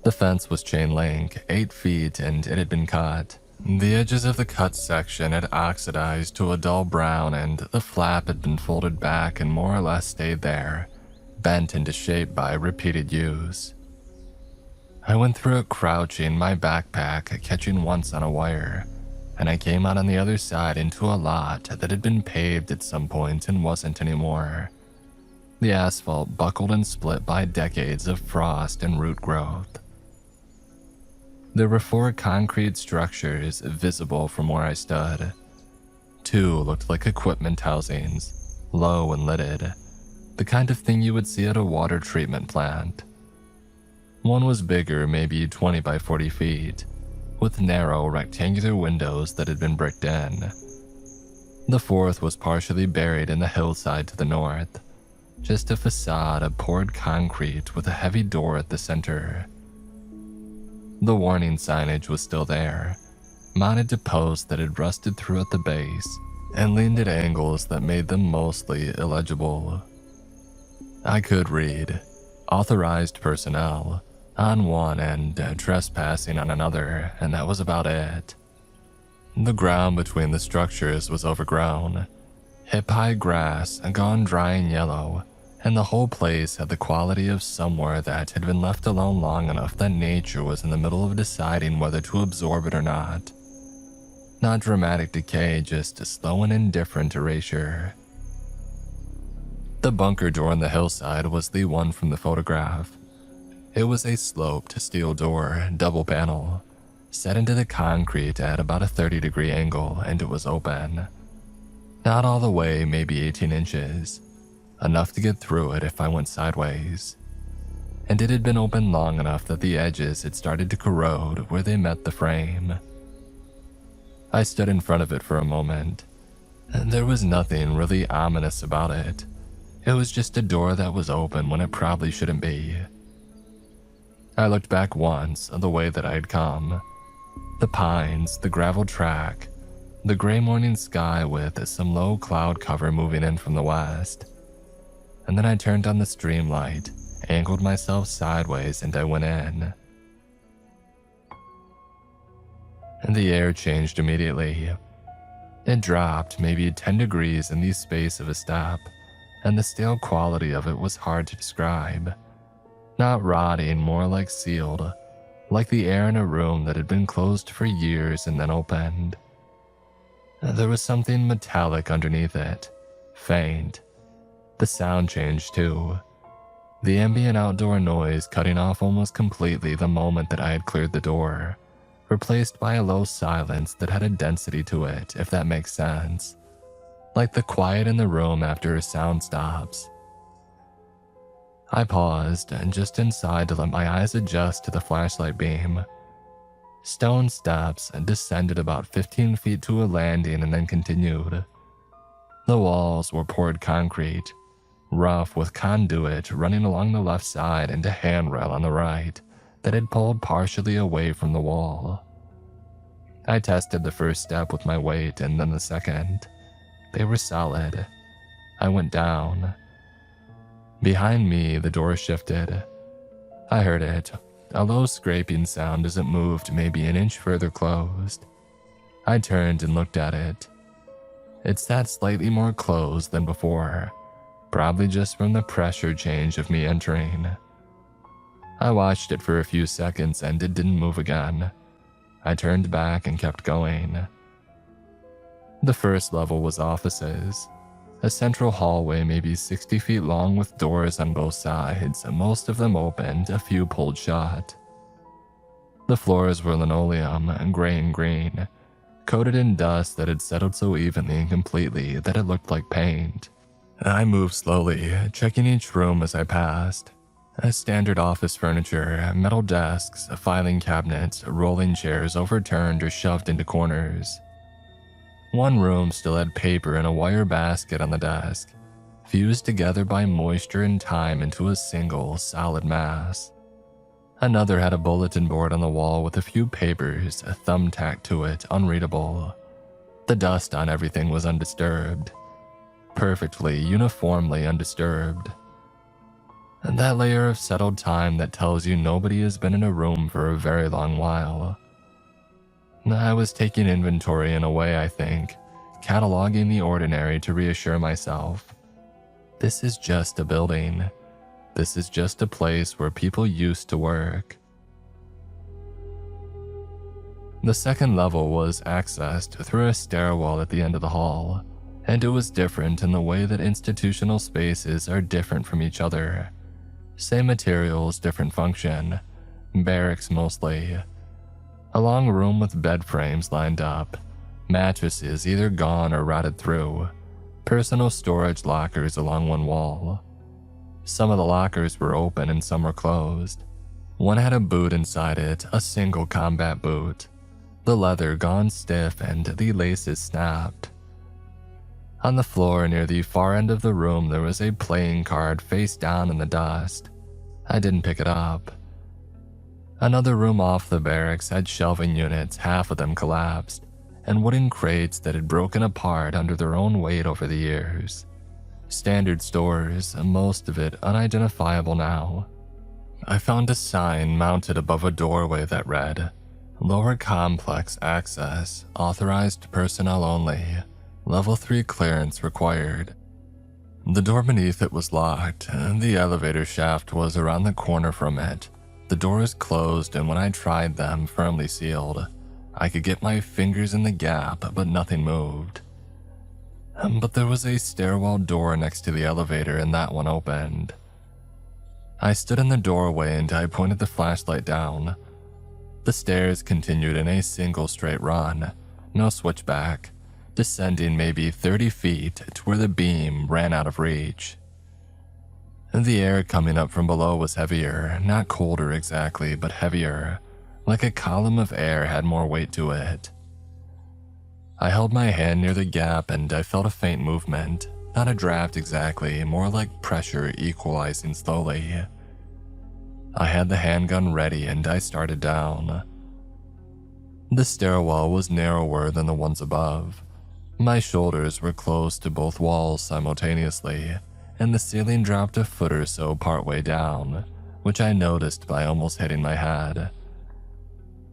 The fence was chain link, 8 feet, and it had been cut. The edges of the cut section had oxidized to a dull brown, and the flap had been folded back and more or less stayed there, bent into shape by repeated use. I went through it crouching, my backpack catching once on a wire, and I came out on the other side into a lot that had been paved at some point and wasn't anymore. The asphalt buckled and split by decades of frost and root growth. There were 4 concrete structures visible from where I stood. 2 looked like equipment housings, low and lidded, the kind of thing you would see at a water treatment plant. One was bigger, maybe 20 by 40 feet, with narrow rectangular windows that had been bricked in. The 4th was partially buried in the hillside to the north, just a facade of poured concrete with a heavy door at the center. The warning signage was still there, mounted to posts that had rusted through at the base and leaned at angles that made them mostly illegible. I could read "Authorized personnel" on one and "Trespassing" on another, and that was about it. The ground between the structures was overgrown, hip-high grass gone dry and yellow, and the whole place had the quality of somewhere that had been left alone long enough that nature was in the middle of deciding whether to absorb it or not. Not dramatic decay, just a slow and indifferent erasure. The bunker door on the hillside was the one from the photograph. It was a sloped steel door, double panel, set into the concrete at about a 30-degree angle, and it was open. Not all the way, maybe 18 inches. Enough to get through it if I went sideways. And it had been open long enough that the edges had started to corrode where they met the frame. I stood in front of it for a moment. There was nothing really ominous about it. It was just a door that was open when it probably shouldn't be. I looked back once, the way that I had come. The pines, the gravel track, the gray morning sky with some low cloud cover moving in from the west. And then I turned on the streamlight, angled myself sideways, and I went in. And the air changed immediately. It dropped maybe 10 degrees in the space of a step, and the stale quality of it was hard to describe. Not rotting, more like sealed, like the air in a room that had been closed for years and then opened. There was something metallic underneath it, faint. The sound changed too. The ambient outdoor noise cutting off almost completely the moment that I had cleared the door, replaced by a low silence that had a density to it, if that makes sense. Like the quiet in the room after a sound stops. I paused, and just inside to let my eyes adjust to the flashlight beam. Stone steps descended about 15 feet to a landing and then continued. The walls were poured concrete, rough with conduit running along the left side and a handrail on the right that had pulled partially away from the wall. I tested the first step with my weight and then the second. They were solid. I went down. Behind me, the door shifted. I heard it, a low scraping sound as it moved maybe an inch further closed. I turned and looked at it. It sat slightly more closed than before, probably just from the pressure change of me entering. I watched it for a few seconds and it didn't move again. I turned back and kept going. The first level was offices. A central hallway maybe 60 feet long with doors on both sides, most of them opened, a few pulled shut. The floors were linoleum, gray and green, coated in dust that had settled so evenly and completely that it looked like paint. I moved slowly, checking each room as I passed. Standard office furniture, metal desks, filing cabinets, rolling chairs overturned or shoved into corners. One room still had paper in a wire basket on the desk, fused together by moisture and time into a single, solid mass. Another had a bulletin board on the wall with a few papers, a thumbtack to it, unreadable. The dust on everything was undisturbed, perfectly, uniformly undisturbed. And that layer of settled time that tells you nobody has been in a room for a very long while. I was taking inventory in a way, I think, cataloging the ordinary to reassure myself. This is just a building. This is just a place where people used to work. The second level was accessed through a stairwell at the end of the hall, and it was different in the way that institutional spaces are different from each other. Same materials, different function. Barracks mostly. A long room with bed frames lined up, mattresses either gone or rotted through, personal storage lockers along one wall. Some of the lockers were open and some were closed. One had a boot inside it, a single combat boot. The leather gone stiff and the laces snapped. On the floor near the far end of the room there was a playing card face down in the dust. I didn't pick it up. Another room off the barracks had shelving units, half of them collapsed, and wooden crates that had broken apart under their own weight over the years. Standard stores, most of it unidentifiable now. I found a sign mounted above a doorway that read, "Lower Complex Access, Authorized Personnel Only, Level 3 Clearance Required." The door beneath it was locked, and the elevator shaft was around the corner from it. The doors closed, and when I tried them, firmly sealed. I could get my fingers in the gap, but nothing moved. But there was a stairwell door next to the elevator, and that one opened. I stood in the doorway and I pointed the flashlight down. The stairs continued in a single straight run, no switchback, descending maybe 30 feet to where the beam ran out of reach. The air coming up from below was heavier, not colder exactly, but heavier, like a column of air had more weight to it. I held my hand near the gap and I felt a faint movement, not a draft exactly, more like pressure equalizing slowly. I had the handgun ready and I started down. The stairwell was narrower than the ones above. My shoulders were close to both walls simultaneously, and the ceiling dropped a foot or so partway down, which I noticed by almost hitting my head.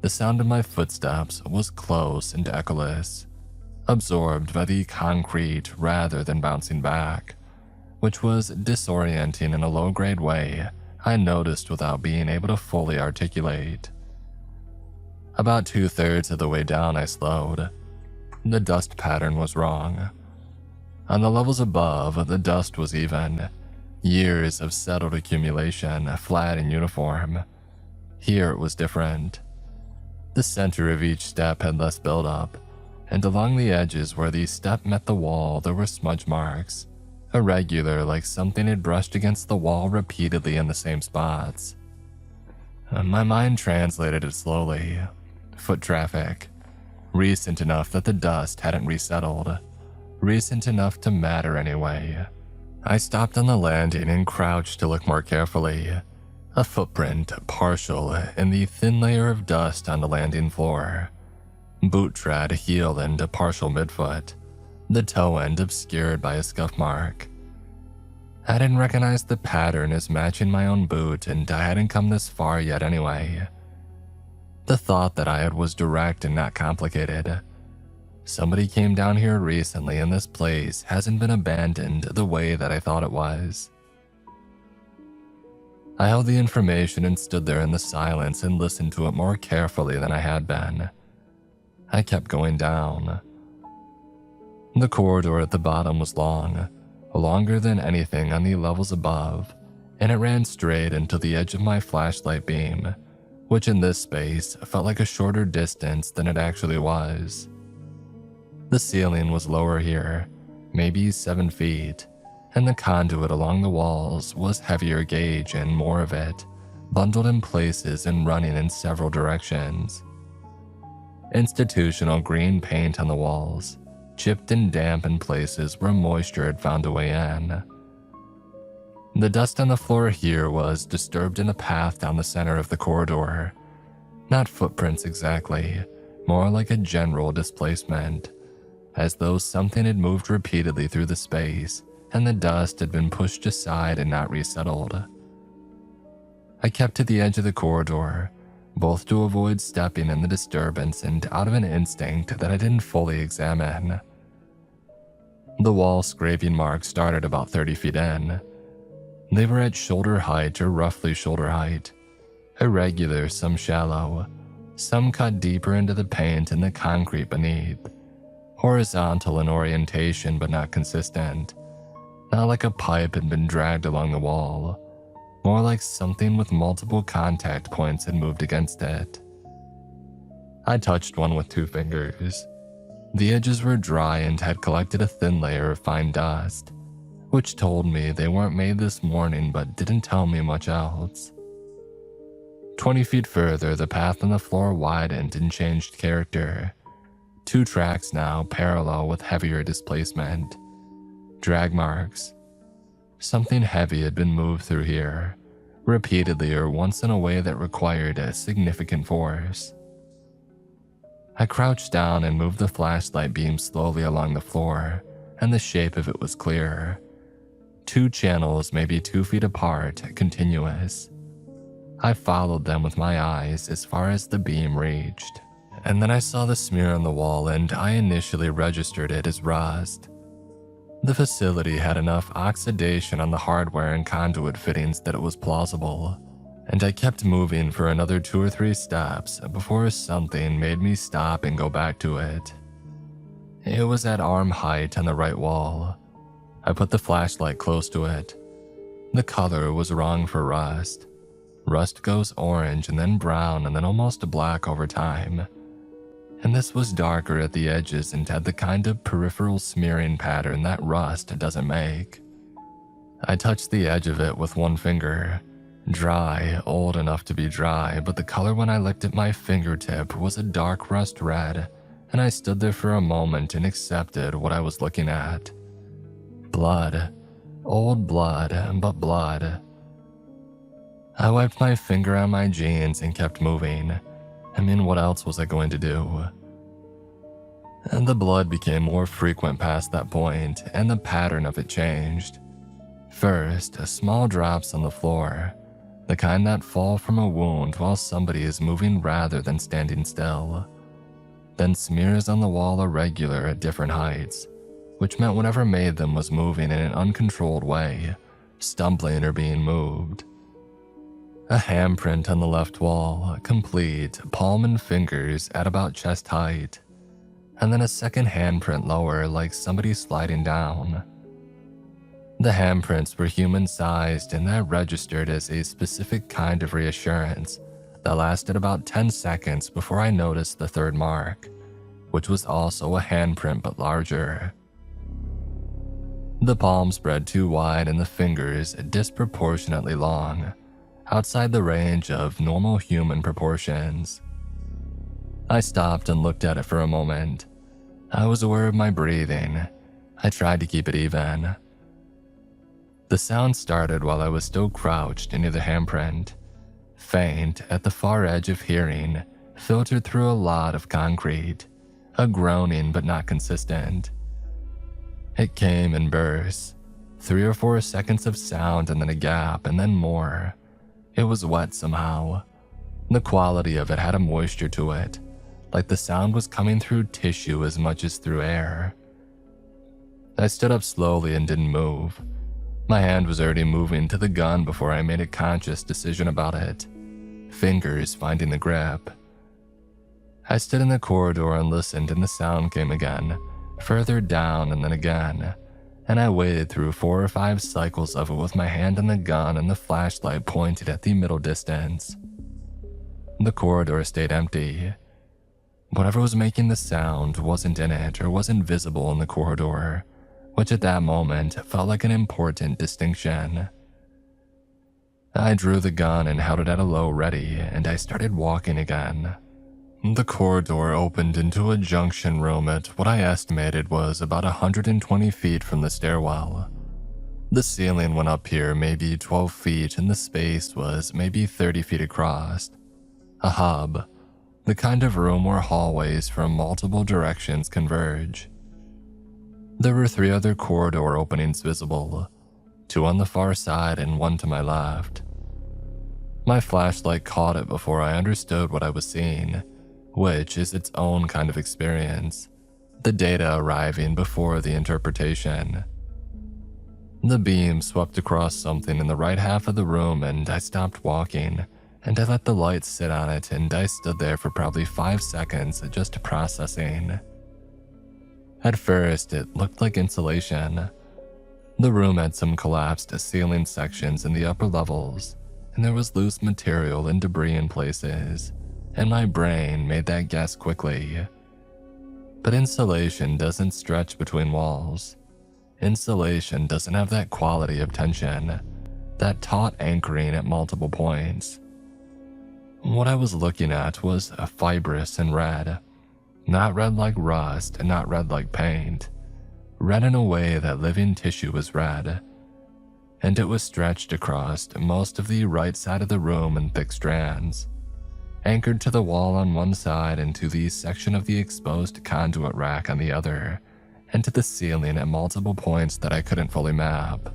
The sound of my footsteps was close and echoless, absorbed by the concrete rather than bouncing back, which was disorienting in a low-grade way I noticed without being able to fully articulate. About 2/3 of the way down I slowed. The dust pattern was wrong. On the levels above, the dust was even. Years of settled accumulation, flat and uniform. Here it was different. The center of each step had less buildup, and along the edges where the step met the wall there were smudge marks, irregular like something had brushed against the wall repeatedly in the same spots. My mind translated it slowly. Foot traffic. Recent enough that the dust hadn't resettled. Recent enough to matter anyway. I stopped on the landing and crouched to look more carefully. A footprint, partial, in the thin layer of dust on the landing floor. Boot tread, heel, and a partial midfoot. The toe end obscured by a scuff mark. I didn't recognize the pattern as matching my own boot, and I hadn't come this far yet anyway. The thought that I had was direct and not complicated. Somebody came down here recently and this place hasn't been abandoned the way that I thought it was. I held the information and stood there in the silence and listened to it more carefully than I had been. I kept going down. The corridor at the bottom was long, longer than anything on the levels above, and it ran straight into the edge of my flashlight beam, which in this space felt like a shorter distance than it actually was. The ceiling was lower here, maybe 7 feet, and the conduit along the walls was heavier gauge and more of it, bundled in places and running in several directions. Institutional green paint on the walls, chipped and damp in places where moisture had found a way in. The dust on the floor here was disturbed in a path down the center of the corridor. Not footprints exactly, more like a general displacement. as though something had moved repeatedly through the space and the dust had been pushed aside and not resettled. I kept to the edge of the corridor, both to avoid stepping in the disturbance and out of an instinct that I didn't fully examine. The wall scraping marks started about 30 feet in. They were at shoulder height or roughly shoulder height, irregular, some shallow, some cut deeper into the paint and the concrete beneath, horizontal in orientation but not consistent, not like a pipe had been dragged along the wall, more like something with multiple contact points had moved against it. I touched one with 2 fingers. The edges were dry and had collected a thin layer of fine dust, which told me they weren't made this morning but didn't tell me much else. 20 feet further, the path on the floor widened and changed character. 2 tracks now, parallel with heavier displacement. Drag marks. Something heavy had been moved through here, repeatedly or once in a way that required a significant force. I crouched down and moved the flashlight beam slowly along the floor, and the shape of it was clear. 2 channels, maybe 2 feet apart, continuous. I followed them with my eyes as far as the beam reached, and then I saw the smear on the wall and I initially registered it as rust. The facility had enough oxidation on the hardware and conduit fittings that it was plausible, and I kept moving for another 2 or 3 steps before something made me stop and go back to it. It was at arm height on the right wall. I put the flashlight close to it. The color was wrong for rust. Rust goes orange and then brown and then almost black over time. And this was darker at the edges and had the kind of peripheral smearing pattern that rust doesn't make. I touched the edge of it with 1 finger. Dry, old enough to be dry, but the color when I licked at my fingertip was a dark rust red, and I stood there for a moment and accepted what I was looking at. Blood. Old blood, but blood. I wiped my finger on my jeans and kept moving. I mean, what else was I going to do? And the blood became more frequent past that point, and the pattern of it changed. First, small drops on the floor, the kind that fall from a wound while somebody is moving rather than standing still. Then smears on the wall irregular at different heights, which meant whatever made them was moving in an uncontrolled way, stumbling or being moved. A handprint on the left wall, complete, palm and fingers at about chest height, and then a second handprint lower like somebody sliding down. The handprints were human-sized and that registered as a specific kind of reassurance that lasted about 10 seconds before I noticed the third mark, which was also a handprint but larger. The palm spread too wide and the fingers disproportionately long, outside the range of normal human proportions. I stopped and looked at it for a moment. I was aware of my breathing. I tried to keep it even. The sound started while I was still crouched near the handprint. Faint, at the far edge of hearing, filtered through a lot of concrete. A groaning but not consistent. It came in bursts. 3 or 4 seconds of sound and then a gap and then more. It was wet somehow. The quality of it had a moisture to it, like the sound was coming through tissue as much as through air. I stood up slowly and didn't move. My hand was already moving to the gun before I made a conscious decision about it, fingers finding the grip. I stood in the corridor and listened, and the sound came again, further down and then again, and I waited through 4 or 5 cycles of it with my hand on the gun and the flashlight pointed at the middle distance. The corridor stayed empty. Whatever was making the sound wasn't in it or wasn't visible in the corridor, which at that moment felt like an important distinction. I drew the gun and held it at a low ready, and I started walking again. The corridor opened into a junction room at what I estimated was about 120 feet from the stairwell. The ceiling went up here maybe 12 feet and the space was maybe 30 feet across. A hub, the kind of room where hallways from multiple directions converge. There were 3 other corridor openings visible, 2 on the far side and 1 to my left. My flashlight caught it before I understood what I was seeing, which is its own kind of experience, the data arriving before the interpretation. The beam swept across something in the right half of the room and I stopped walking, and I let the light sit on it and I stood there for probably 5 seconds just processing. At first, it looked like insulation. The room had some collapsed ceiling sections in the upper levels, and there was loose material and debris in places, and my brain made that guess quickly. But insulation doesn't stretch between walls. Insulation doesn't have that quality of tension, that taut anchoring at multiple points. What I was looking at was fibrous and red. Not red like rust and not red like paint. Red in a way that living tissue is red. And it was stretched across most of the right side of the room in thick strands, anchored to the wall on one side and to the section of the exposed conduit rack on the other, and to the ceiling at multiple points that I couldn't fully map.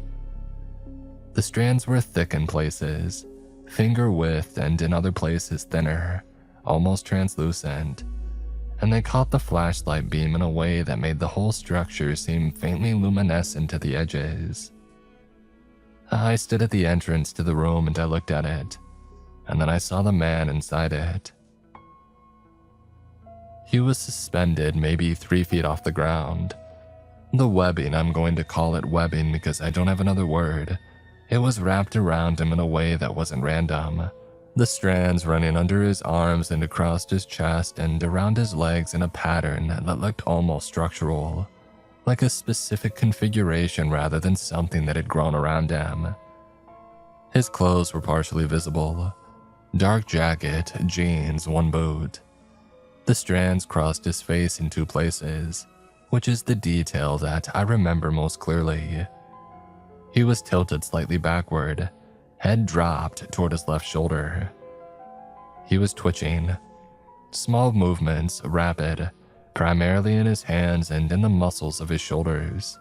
The strands were thick in places, finger width, and in other places thinner, almost translucent, and they caught the flashlight beam in a way that made the whole structure seem faintly luminescent at the edges. I stood at the entrance to the room and I looked at it, and then I saw the man inside it. He was suspended maybe 3 feet off the ground. The webbing, I'm going to call it webbing because I don't have another word, it was wrapped around him in a way that wasn't random. The strands running under his arms and across his chest and around his legs in a pattern that looked almost structural, like a specific configuration rather than something that had grown around him. His clothes were partially visible. Dark jacket, jeans, 1 boot. The strands crossed his face in 2 places, which is the detail that I remember most clearly. He was tilted slightly backward, head dropped toward his left shoulder. He was twitching. Small movements, rapid, primarily in his hands and in the muscles of his shoulders.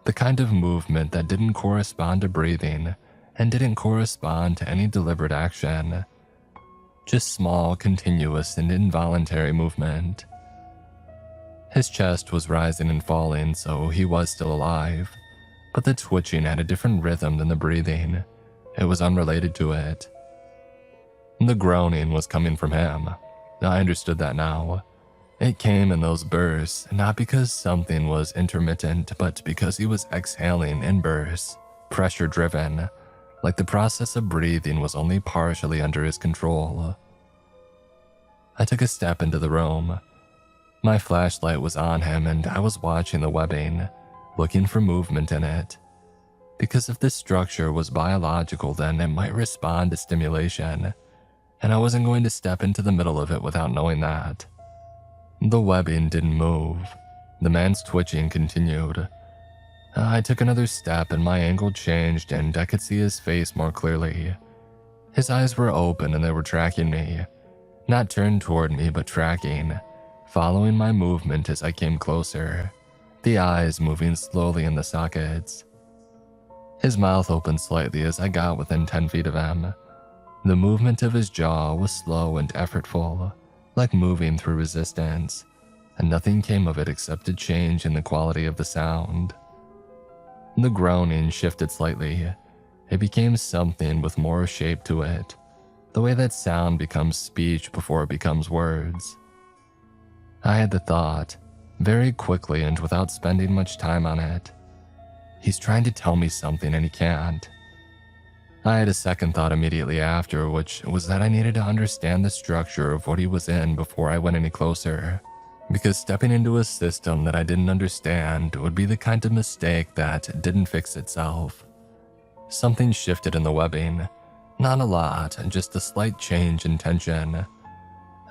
The kind of movement that didn't correspond to breathing and didn't correspond to any deliberate action. Just small, continuous, and involuntary movement. His chest was rising and falling, so he was still alive, but the twitching had a different rhythm than the breathing. It was unrelated to it. The groaning was coming from him. I understood that now. It came in those bursts, not because something was intermittent, but because he was exhaling in bursts, pressure-driven, like the process of breathing was only partially under his control. I took a step into the room. My flashlight was on him and I was watching the webbing, looking for movement in it. Because if this structure was biological, then it might respond to stimulation, and I wasn't going to step into the middle of it without knowing that. The webbing didn't move. The man's twitching continued. I took another step and my angle changed and I could see his face more clearly. His eyes were open and they were tracking me. Not turned toward me, but tracking, following my movement as I came closer, the eyes moving slowly in the sockets. His mouth opened slightly as I got within 10 feet of him. The movement of his jaw was slow and effortful, like moving through resistance, and nothing came of it except a change in the quality of the sound. The groaning shifted slightly. It became something with more shape to it, the way that sound becomes speech before it becomes words. I had the thought, very quickly and without spending much time on it. He's trying to tell me something and he can't. I had a second thought immediately after, which was that I needed to understand the structure of what he was in before I went any closer, because stepping into a system that I didn't understand would be the kind of mistake that didn't fix itself. Something shifted in the webbing. Not a lot, just a slight change in tension.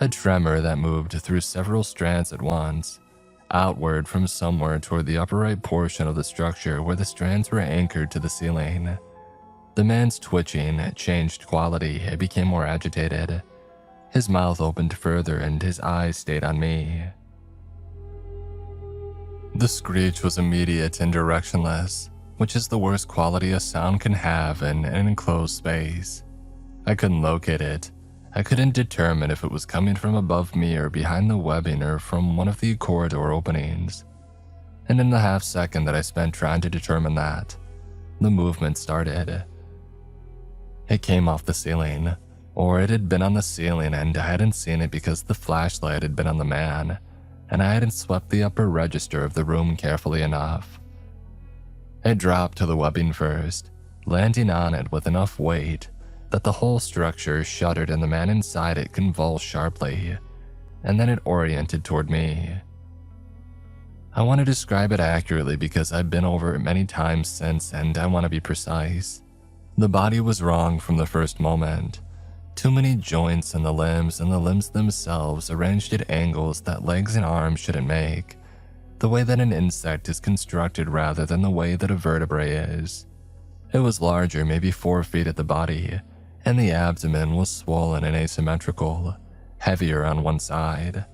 A tremor that moved through several strands at once, outward from somewhere toward the upper right portion of the structure where the strands were anchored to the ceiling. The man's twitching changed quality. It became more agitated. His mouth opened further and his eyes stayed on me. The screech was immediate and directionless, which is the worst quality a sound can have in an enclosed space. I couldn't locate it. I couldn't determine if it was coming from above me or behind the webbing or from one of the corridor openings. And in the half second that I spent trying to determine that, the movement started. It came off the ceiling, or it had been on the ceiling and I hadn't seen it because the flashlight had been on the man, and I hadn't swept the upper register of the room carefully enough. It dropped to the webbing first, landing on it with enough weight that the whole structure shuddered and the man inside it convulsed sharply, and then it oriented toward me. I want to describe it accurately because I've been over it many times since and I want to be precise. The body was wrong from the first moment. Too many joints in the limbs and the limbs themselves arranged at angles that legs and arms shouldn't make, the way that an insect is constructed rather than the way that a vertebrae is. It was larger, maybe 4 feet at the body, and the abdomen was swollen and asymmetrical, heavier on one side.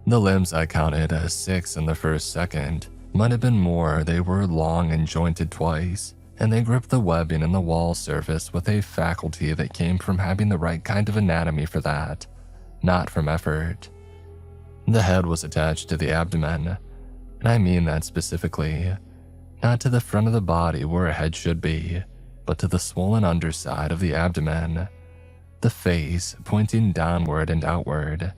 The limbs I counted as 6 in the first second, might have been more. They were long and jointed twice, and they gripped the webbing and the wall surface with a faculty that came from having the right kind of anatomy for that, not from effort. The head was attached to the abdomen, and I mean that specifically, not to the front of the body where a head should be, but to the swollen underside of the abdomen, the face pointing downward and outward.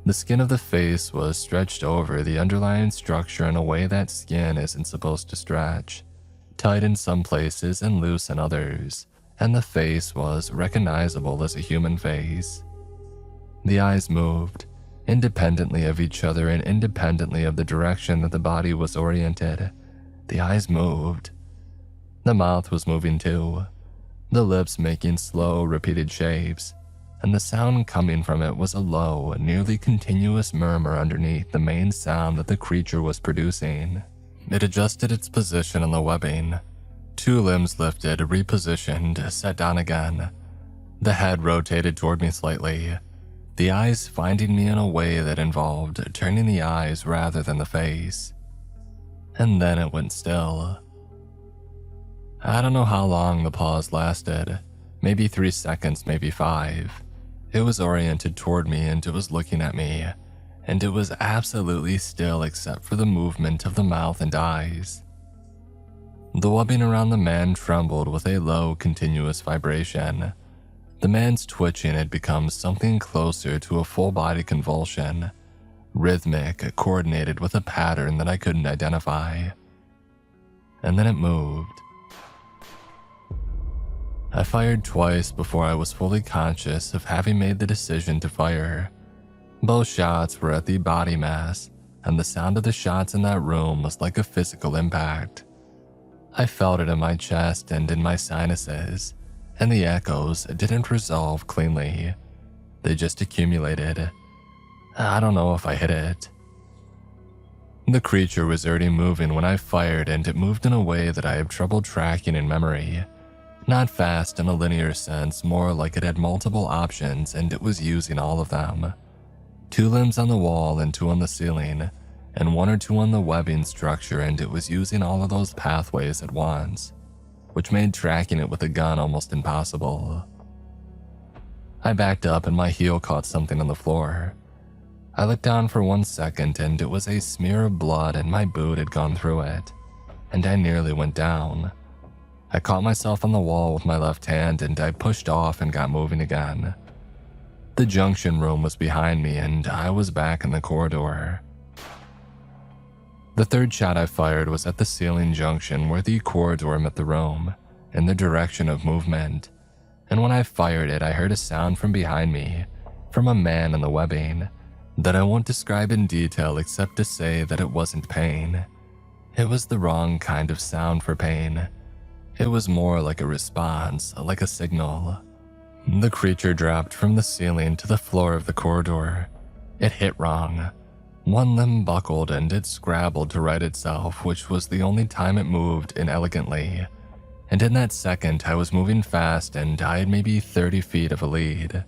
The skin of the face was stretched over the underlying structure in a way that skin isn't supposed to stretch, tight in some places and loose in others, and the face was recognizable as a human face. The eyes moved, independently of each other and independently of the direction that the body was oriented. The eyes moved. The mouth was moving too, the lips making slow, repeated shapes, and the sound coming from it was a low, nearly continuous murmur underneath the main sound that the creature was producing. It adjusted its position on the webbing. 2 limbs lifted, repositioned, set down again. The head rotated toward me slightly, the eyes finding me in a way that involved turning the eyes rather than the face. And then it went still. I don't know how long the pause lasted, maybe 3 seconds, maybe 5. It was oriented toward me and it was looking at me, and it was absolutely still except for the movement of the mouth and eyes. The webbing around the man trembled with a low, continuous vibration. The man's twitching had become something closer to a full-body convulsion, rhythmic, coordinated with a pattern that I couldn't identify. And then it moved. I fired twice before I was fully conscious of having made the decision to fire. Both shots were at the body mass, and the sound of the shots in that room was like a physical impact. I felt it in my chest and in my sinuses, and the echoes didn't resolve cleanly. They just accumulated. I don't know if I hit it. The creature was already moving when I fired, and it moved in a way that I have trouble tracking in memory. Not fast in a linear sense, more like it had multiple options and it was using all of them. 2 limbs on the wall and 2 on the ceiling, and 1 or 2 on the webbing structure, and it was using all of those pathways at once, which made tracking it with a gun almost impossible. I backed up and my heel caught something on the floor. I looked down for 1 second and it was a smear of blood and my boot had gone through it, and I nearly went down. I caught myself on the wall with my left hand and I pushed off and got moving again. The junction room was behind me and I was back in the corridor. The 3rd shot I fired was at the ceiling junction where the corridor met the room, in the direction of movement, and when I fired it I heard a sound from behind me, from a man in the webbing, that I won't describe in detail except to say that it wasn't pain. It was the wrong kind of sound for pain. It was more like a response, like a signal. The creature dropped from the ceiling to the floor of the corridor. It hit wrong. 1 limb buckled and it scrabbled to right itself, which was the only time it moved inelegantly. And in that second, I was moving fast and I had maybe 30 feet of a lead.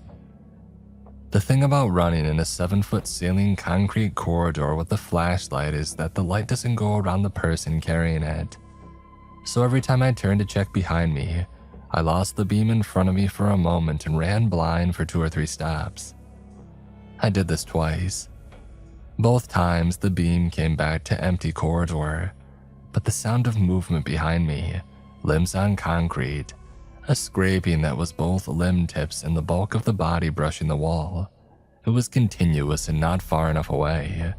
The thing about running in a 7-foot ceiling concrete corridor with a flashlight is that the light doesn't go around the person carrying it. So every time I turned to check behind me, I lost the beam in front of me for a moment and ran blind for 2 or 3 steps. I did this twice. Both times the beam came back to empty corridor, but the sound of movement behind me, limbs on concrete, a scraping that was both limb tips and the bulk of the body brushing the wall. It was continuous and not far enough away.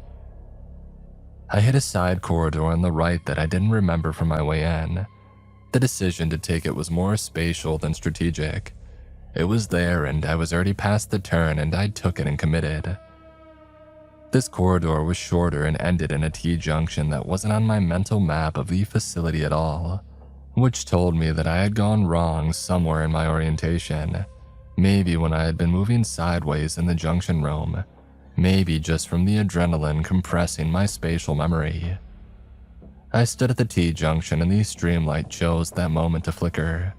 I hit a side corridor on the right that I didn't remember from my way in. The decision to take it was more spatial than strategic. It was there and I was already past the turn and I took it and committed. This corridor was shorter and ended in a T-junction that wasn't on my mental map of the facility at all, which told me that I had gone wrong somewhere in my orientation. Maybe when I had been moving sideways in the junction room, maybe just from the adrenaline compressing my spatial memory. I stood at the T-junction and the streamlight chose that moment to flicker.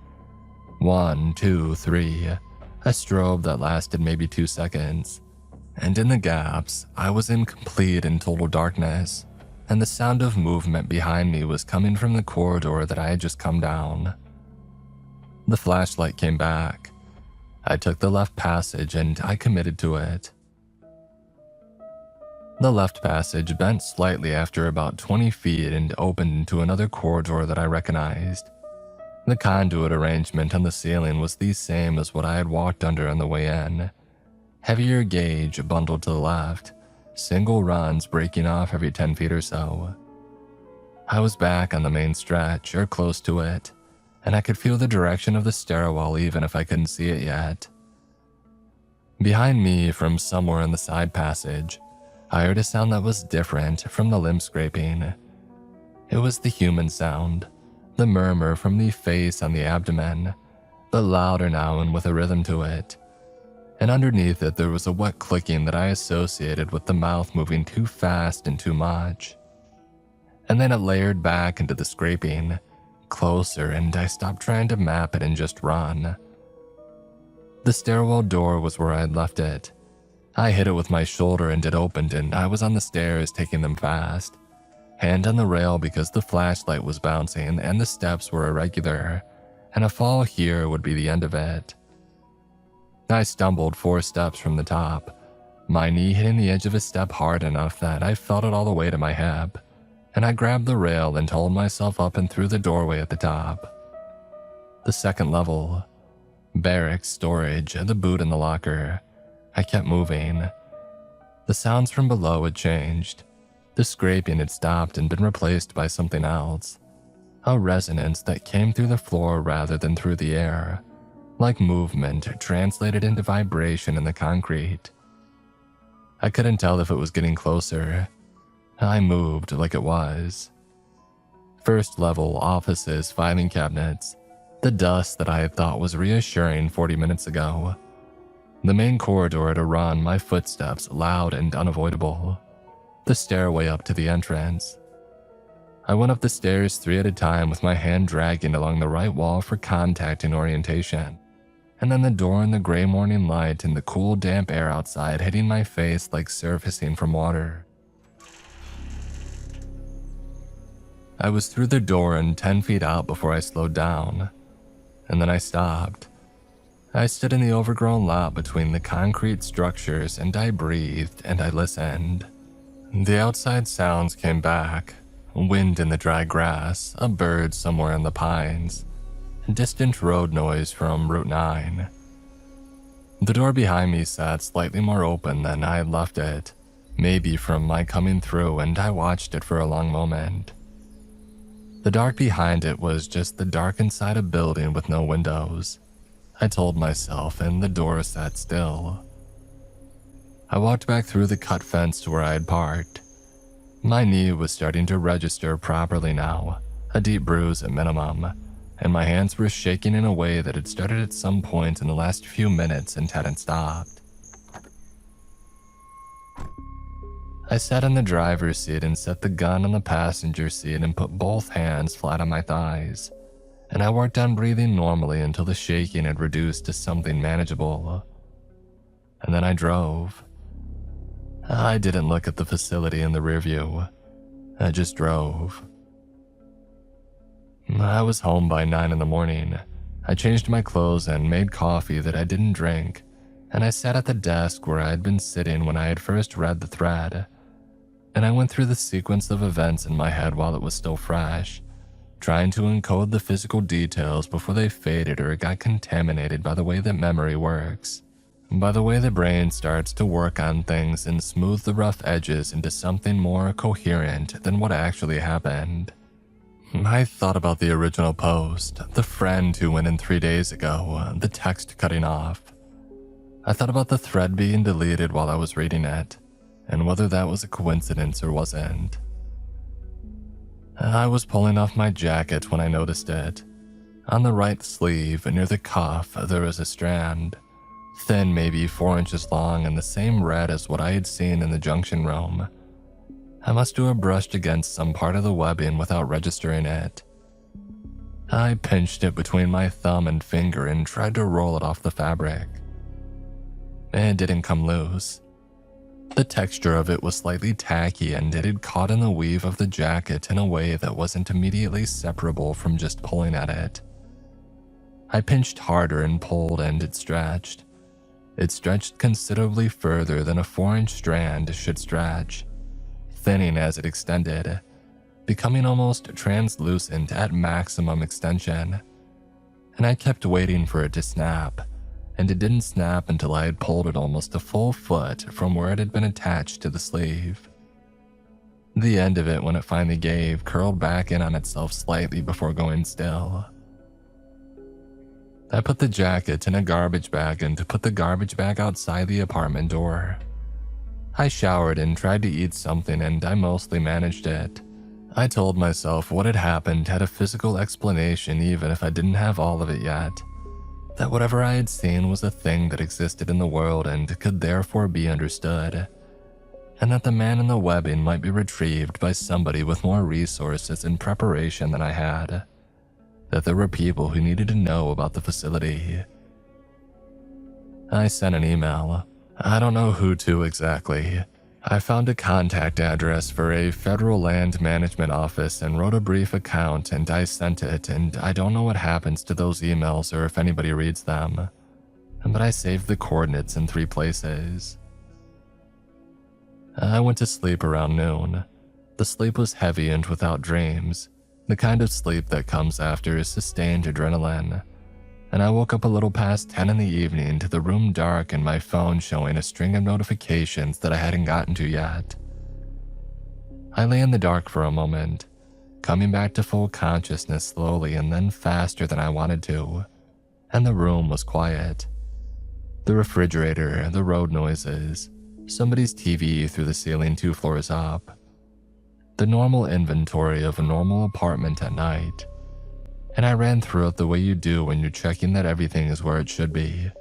1, 2, 3, a strobe that lasted maybe 2 seconds. And in the gaps, I was in complete and total darkness, and the sound of movement behind me was coming from the corridor that I had just come down. The flashlight came back. I took the left passage and I committed to it. The left passage bent slightly after about 20 feet and opened into another corridor that I recognized. The conduit arrangement on the ceiling was the same as what I had walked under on the way in. Heavier gauge bundled to the left, single runs breaking off every 10 feet or so. I was back on the main stretch, or close to it, and I could feel the direction of the stairwell even if I couldn't see it yet. Behind me, from somewhere in the side passage, I heard a sound that was different from the limb scraping. It was the human sound, the murmur from the face on the abdomen, but louder now and with a rhythm to it. And underneath it there was a wet clicking that I associated with the mouth moving too fast and too much. And then it layered back into the scraping, closer, and I stopped trying to map it and just run. The stairwell door was where I had left it. I hit it with my shoulder and it opened and I was on the stairs taking them fast. Hand on the rail because the flashlight was bouncing and the steps were irregular, and a fall here would be the end of it. I stumbled 4 steps from the top, my knee hitting the edge of a step hard enough that I felt it all the way to my hip, and I grabbed the rail and hauled myself up and through the doorway at the top. The second level. Barracks, storage, the boot in the locker. I kept moving. The sounds from below had changed. The scraping had stopped and been replaced by something else. A resonance that came through the floor rather than through the air, like movement translated into vibration in the concrete. I couldn't tell if it was getting closer. I moved like it was. First level, offices, filing cabinets, the dust that I had thought was reassuring 40 minutes ago. The main corridor at a run, my footsteps loud and unavoidable. The stairway up to the entrance. I went up the stairs 3 at a time with my hand dragging along the right wall for contact and orientation. And then the door in the gray morning light and the cool damp air outside hitting my face like surfacing from water. I was through the door and 10 feet out before I slowed down. And then I stopped. I stood in the overgrown lot between the concrete structures and I breathed and I listened. The outside sounds came back. Wind in the dry grass, a bird somewhere in the pines, distant road noise from Route 9. The door behind me sat slightly more open than I had left it, maybe from my coming through, and I watched it for a long moment. The dark behind it was just the dark inside a building with no windows, I told myself, and the door sat still. I walked back through the cut fence to where I had parked. My knee was starting to register properly now, a deep bruise at minimum, and my hands were shaking in a way that had started at some point in the last few minutes and hadn't stopped. I sat in the driver's seat and set the gun on the passenger seat and put both hands flat on my thighs, and I worked on breathing normally until the shaking had reduced to something manageable. and then I drove. I didn't look at the facility in the rearview. I just drove. I was home by 9 in the morning. I changed my clothes and made coffee that I didn't drink, and I sat at the desk where I had been sitting when I had first read the thread. And I went through the sequence of events in my head while it was still fresh, trying to encode the physical details before they faded or got contaminated by the way that memory works. By the way the brain starts to work on things and smooth the rough edges into something more coherent than what actually happened. I thought about the original post, the friend who went in 3 days ago, the text cutting off. I thought about the thread being deleted while I was reading it, and whether that was a coincidence or wasn't. I was pulling off my jacket when I noticed it. On the right sleeve, near the cuff, there was a strand, thin, maybe 4 inches long, and the same red as what I had seen in the junction room. I must have brushed against some part of the webbing without registering it. I pinched it between my thumb and finger and tried to roll it off the fabric. It didn't come loose. The texture of it was slightly tacky, and it had caught in the weave of the jacket in a way that wasn't immediately separable from just pulling at it. I pinched harder and pulled, and it stretched. It stretched considerably further than a 4-inch strand should stretch, thinning as it extended, becoming almost translucent at maximum extension. And I kept waiting for it to snap, and it didn't snap until I had pulled it almost a full foot from where it had been attached to the sleeve. The end of it, when it finally gave, curled back in on itself slightly before going still. I put the jacket in a garbage bag and put the garbage bag outside the apartment door. I showered and tried to eat something, and I mostly managed it. I told myself what had happened had a physical explanation even if I didn't have all of it yet. That whatever I had seen was a thing that existed in the world and could therefore be understood. And that the man in the webbing might be retrieved by somebody with more resources and preparation than I had. That there were people who needed to know about the facility. I sent an email. I don't know who to exactly. I found a contact address for a federal land management office and wrote a brief account, and I sent it, and I don't know what happens to those emails or if anybody reads them. But I saved the coordinates in 3 places. I went to sleep around noon. The sleep was heavy and without dreams, the kind of sleep that comes after sustained adrenaline. And I woke up a little past 10 in the evening to the room dark and my phone showing a string of notifications that I hadn't gotten to yet. I lay in the dark for a moment, coming back to full consciousness slowly and then faster than I wanted to, and the room was quiet. The refrigerator, the road noises, somebody's TV through the ceiling 2 floors up. The normal inventory of a normal apartment at night. And I ran through it the way you do when you're checking that everything is where it should be,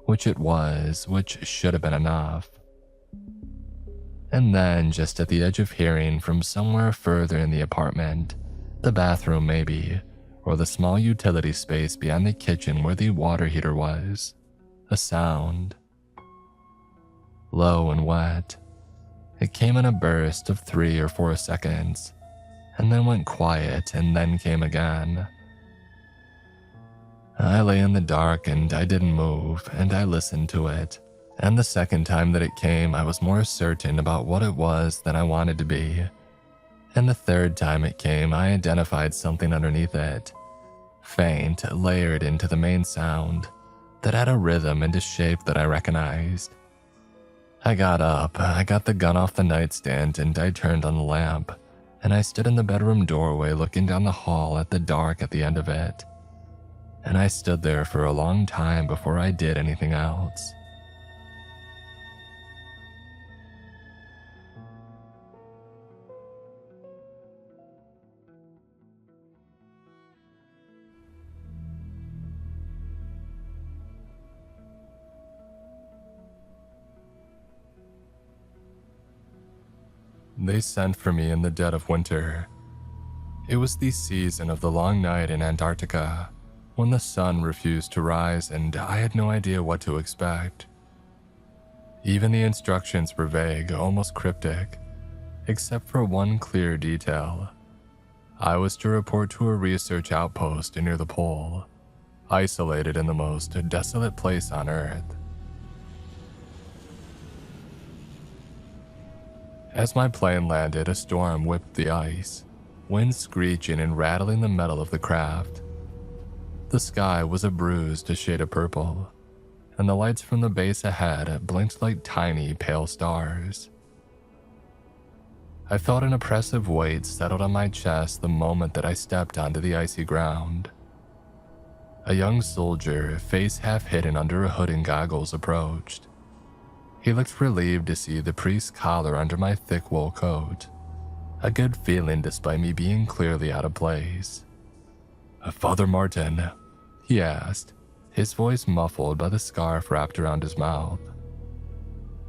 which it was, which should have been enough. And then, just at the edge of hearing from somewhere further in the apartment, the bathroom maybe, or the small utility space beyond the kitchen where the water heater was, a sound. Low and wet. It came in a burst of 3 or 4 seconds, and then went quiet and then came again. I lay in the dark and I didn't move, and I listened to it. And the second time that it came, I was more certain about what it was than I wanted to be. And the third time it came, I identified something underneath it. Faint, layered into the main sound, that had a rhythm and a shape that I recognized. I got up, I got the gun off the nightstand, and I turned on the lamp, and I stood in the bedroom doorway looking down the hall at the dark at the end of it. And I stood there for a long time before I did anything else. They sent for me in the dead of winter. It was the season of the long night in Antarctica, when the sun refused to rise and I had no idea what to expect. Even the instructions were vague, almost cryptic, except for one clear detail. I was to report to a research outpost near the pole, isolated in the most desolate place on Earth. As my plane landed, a storm whipped the ice, wind screeching and rattling the metal of the craft. The sky was a bruised shade of purple, and the lights from the base ahead blinked like tiny, pale stars. I felt an oppressive weight settled on my chest the moment that I stepped onto the icy ground. A young soldier, face half hidden under a hood and goggles, approached. He looked relieved to see the priest's collar under my thick wool coat, a good feeling despite me being clearly out of place. "Father Martin?" he asked, his voice muffled by the scarf wrapped around his mouth.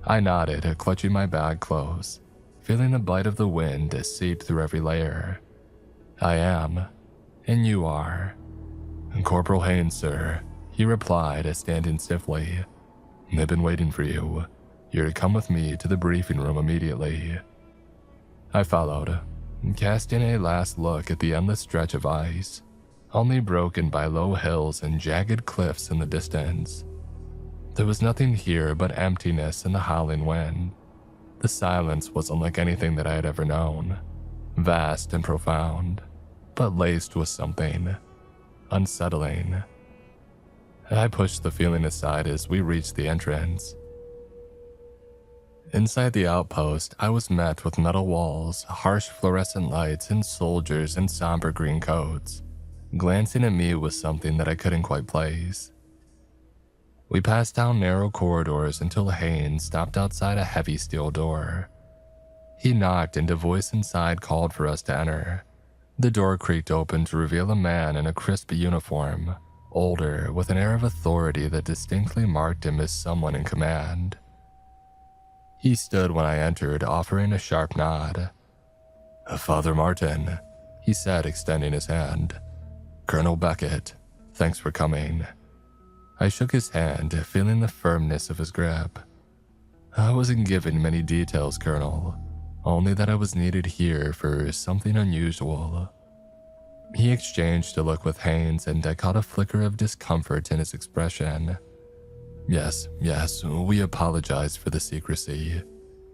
I nodded, clutching my bag close, feeling the bite of the wind seep through every layer. "I am, and you are." "Corporal Haynes, sir," he replied, standing stiffly. "They've been waiting for you. You're to come with me to the briefing room immediately." I followed, casting a last look at the endless stretch of ice, only broken by low hills and jagged cliffs in the distance. There was nothing here but emptiness and the howling wind. The silence wasn't like anything that I had ever known, vast and profound, but laced with something unsettling. I pushed the feeling aside as we reached the entrance. Inside the outpost, I was met with metal walls, harsh fluorescent lights, and soldiers in somber green coats, glancing at me with something that I couldn't quite place. We passed down narrow corridors until Haynes stopped outside a heavy steel door. He knocked and a voice inside called for us to enter. The door creaked open to reveal a man in a crisp uniform, older, with an air of authority that distinctly marked him as someone in command. He stood when I entered, offering a sharp nod. "Father Martin," he said, extending his hand. "Colonel Beckett, thanks for coming." I shook his hand, feeling the firmness of his grip. "I wasn't given many details, Colonel, only that I was needed here for something unusual." He exchanged a look with Haynes, and I caught a flicker of discomfort in his expression. Yes, we apologize for the secrecy.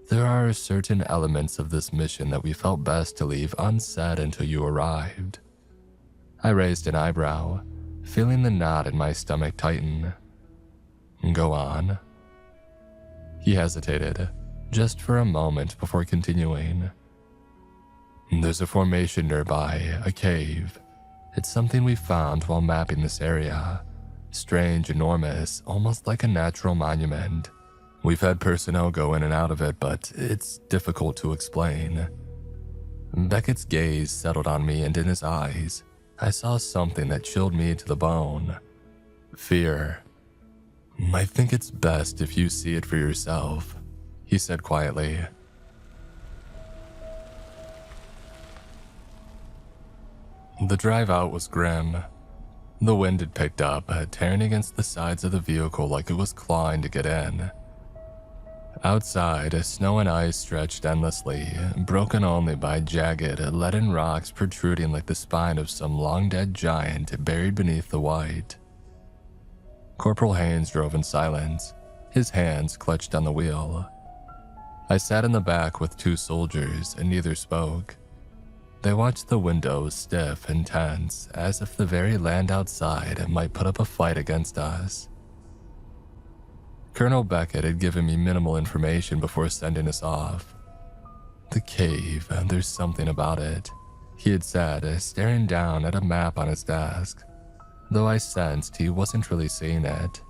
There are certain elements of this mission that we felt best to leave unsaid until you arrived." I raised an eyebrow, feeling the knot in my stomach tighten. "Go on." He hesitated, just for a moment before continuing. "There's a formation nearby, a cave. It's something we found while mapping this area. Strange, enormous, almost like a natural monument. We've had personnel go in and out of it, but it's difficult to explain." Beckett's gaze settled on me, and in his eyes, I saw something that chilled me to the bone. Fear. "I think it's best if you see it for yourself," he said quietly. The drive out was grim. The wind had picked up, tearing against the sides of the vehicle like it was clawing to get in. Outside, snow and ice stretched endlessly, broken only by jagged, leaden rocks protruding like the spine of some long-dead giant buried beneath the white. Corporal Haynes drove in silence, his hands clutched on the wheel. I sat in the back with two soldiers, and neither spoke. They watched the windows, stiff and tense, as if the very land outside might put up a fight against us. Colonel Beckett had given me minimal information before sending us off. "The cave, there's something about it," he had said, staring down at a map on his desk, though I sensed he wasn't really seeing it.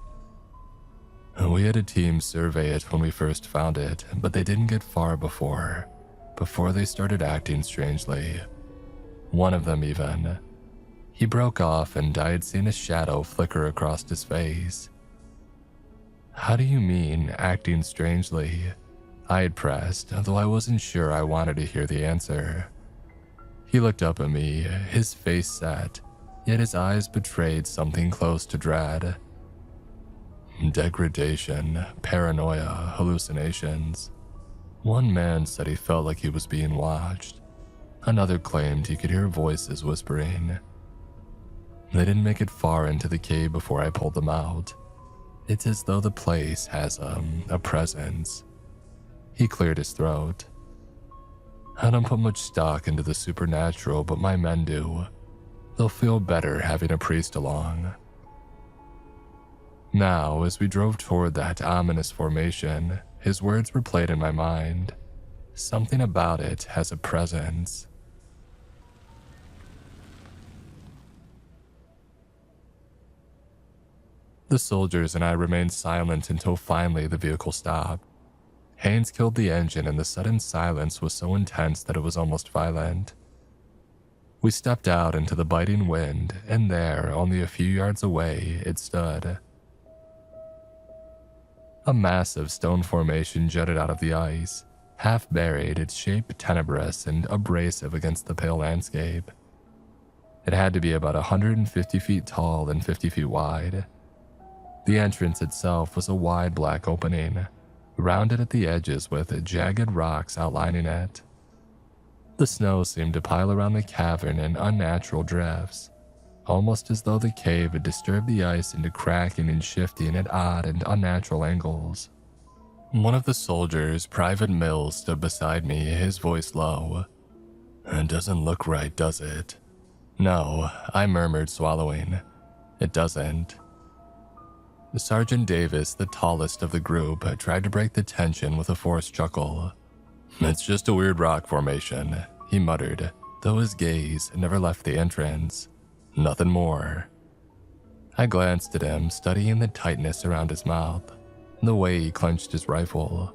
"We had a team survey it when we first found it, but they didn't get far before they started acting strangely. One of them even." He broke off, and I had seen a shadow flicker across his face. "How do you mean, acting strangely?" I had pressed, though I wasn't sure I wanted to hear the answer. He looked up at me, his face set, yet his eyes betrayed something close to dread. Degradation, paranoia, hallucinations. One man said he felt like he was being watched. Another claimed he could hear voices whispering. They didn't make it far into the cave before I pulled them out. It's as though the place has a presence. He cleared his throat. I don't put much stock into the supernatural, but my men do. They'll feel better having a priest along. Now, as we drove toward that ominous formation, his words replayed in my mind. Something about it has a presence. The soldiers and I remained silent until finally the vehicle stopped. Haynes killed the engine and the sudden silence was so intense that it was almost violent. We stepped out into the biting wind, and there, only a few yards away, it stood. A massive stone formation jutted out of the ice, half buried, its shape tenebrous and abrasive against the pale landscape. It had to be about 150 feet tall and 50 feet wide. The entrance itself was a wide black opening, rounded at the edges with jagged rocks outlining it. The snow seemed to pile around the cavern in unnatural drifts, almost as though the cave had disturbed the ice into cracking and shifting at odd and unnatural angles. One of the soldiers, Private Mills, stood beside me, his voice low. "It doesn't look right, does it?" "No," I murmured, swallowing. "It doesn't." Sergeant Davis, the tallest of the group, tried to break the tension with a forced chuckle. "It's just a weird rock formation," he muttered, though his gaze never left the entrance. "Nothing more." I glanced at him, studying the tightness around his mouth, the way he clenched his rifle.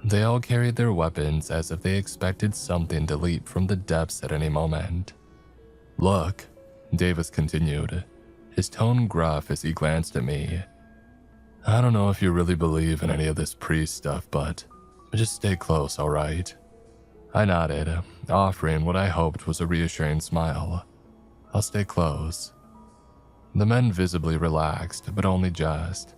They all carried their weapons as if they expected something to leap from the depths at any moment. "Look," Davis continued, his tone gruff as he glanced at me. "I don't know if you really believe in any of this priest stuff, but just stay close, all right?" I nodded, offering what I hoped was a reassuring smile. "I'll stay close." The men visibly relaxed, but only just.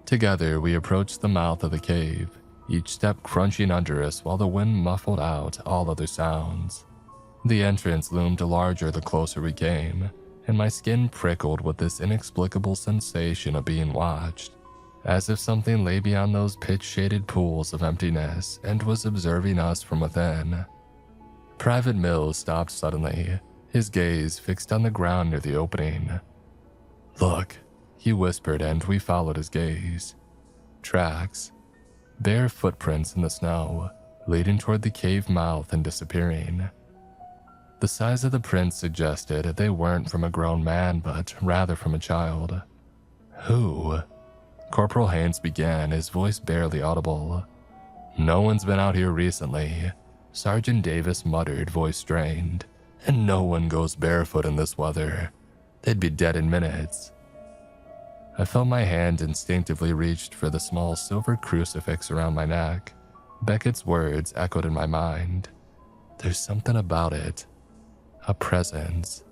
Together, we approached the mouth of the cave, each step crunching under us while the wind muffled out all other sounds. The entrance loomed larger the closer we came, and my skin prickled with this inexplicable sensation of being watched, as if something lay beyond those pitch-shaded pools of emptiness and was observing us from within. Private Mills stopped suddenly, his gaze fixed on the ground near the opening. "Look," he whispered, and we followed his gaze. Tracks. Bare footprints in the snow, leading toward the cave mouth and disappearing. The size of the prints suggested they weren't from a grown man, but rather from a child. "Who?" Corporal Haynes began, his voice barely audible. "No one's been out here recently," Sergeant Davis muttered, voice strained. "And no one goes barefoot in this weather. They'd be dead in minutes." I felt my hand instinctively reached for the small silver crucifix around my neck. Beckett's words echoed in my mind. "There's something about it. A presence."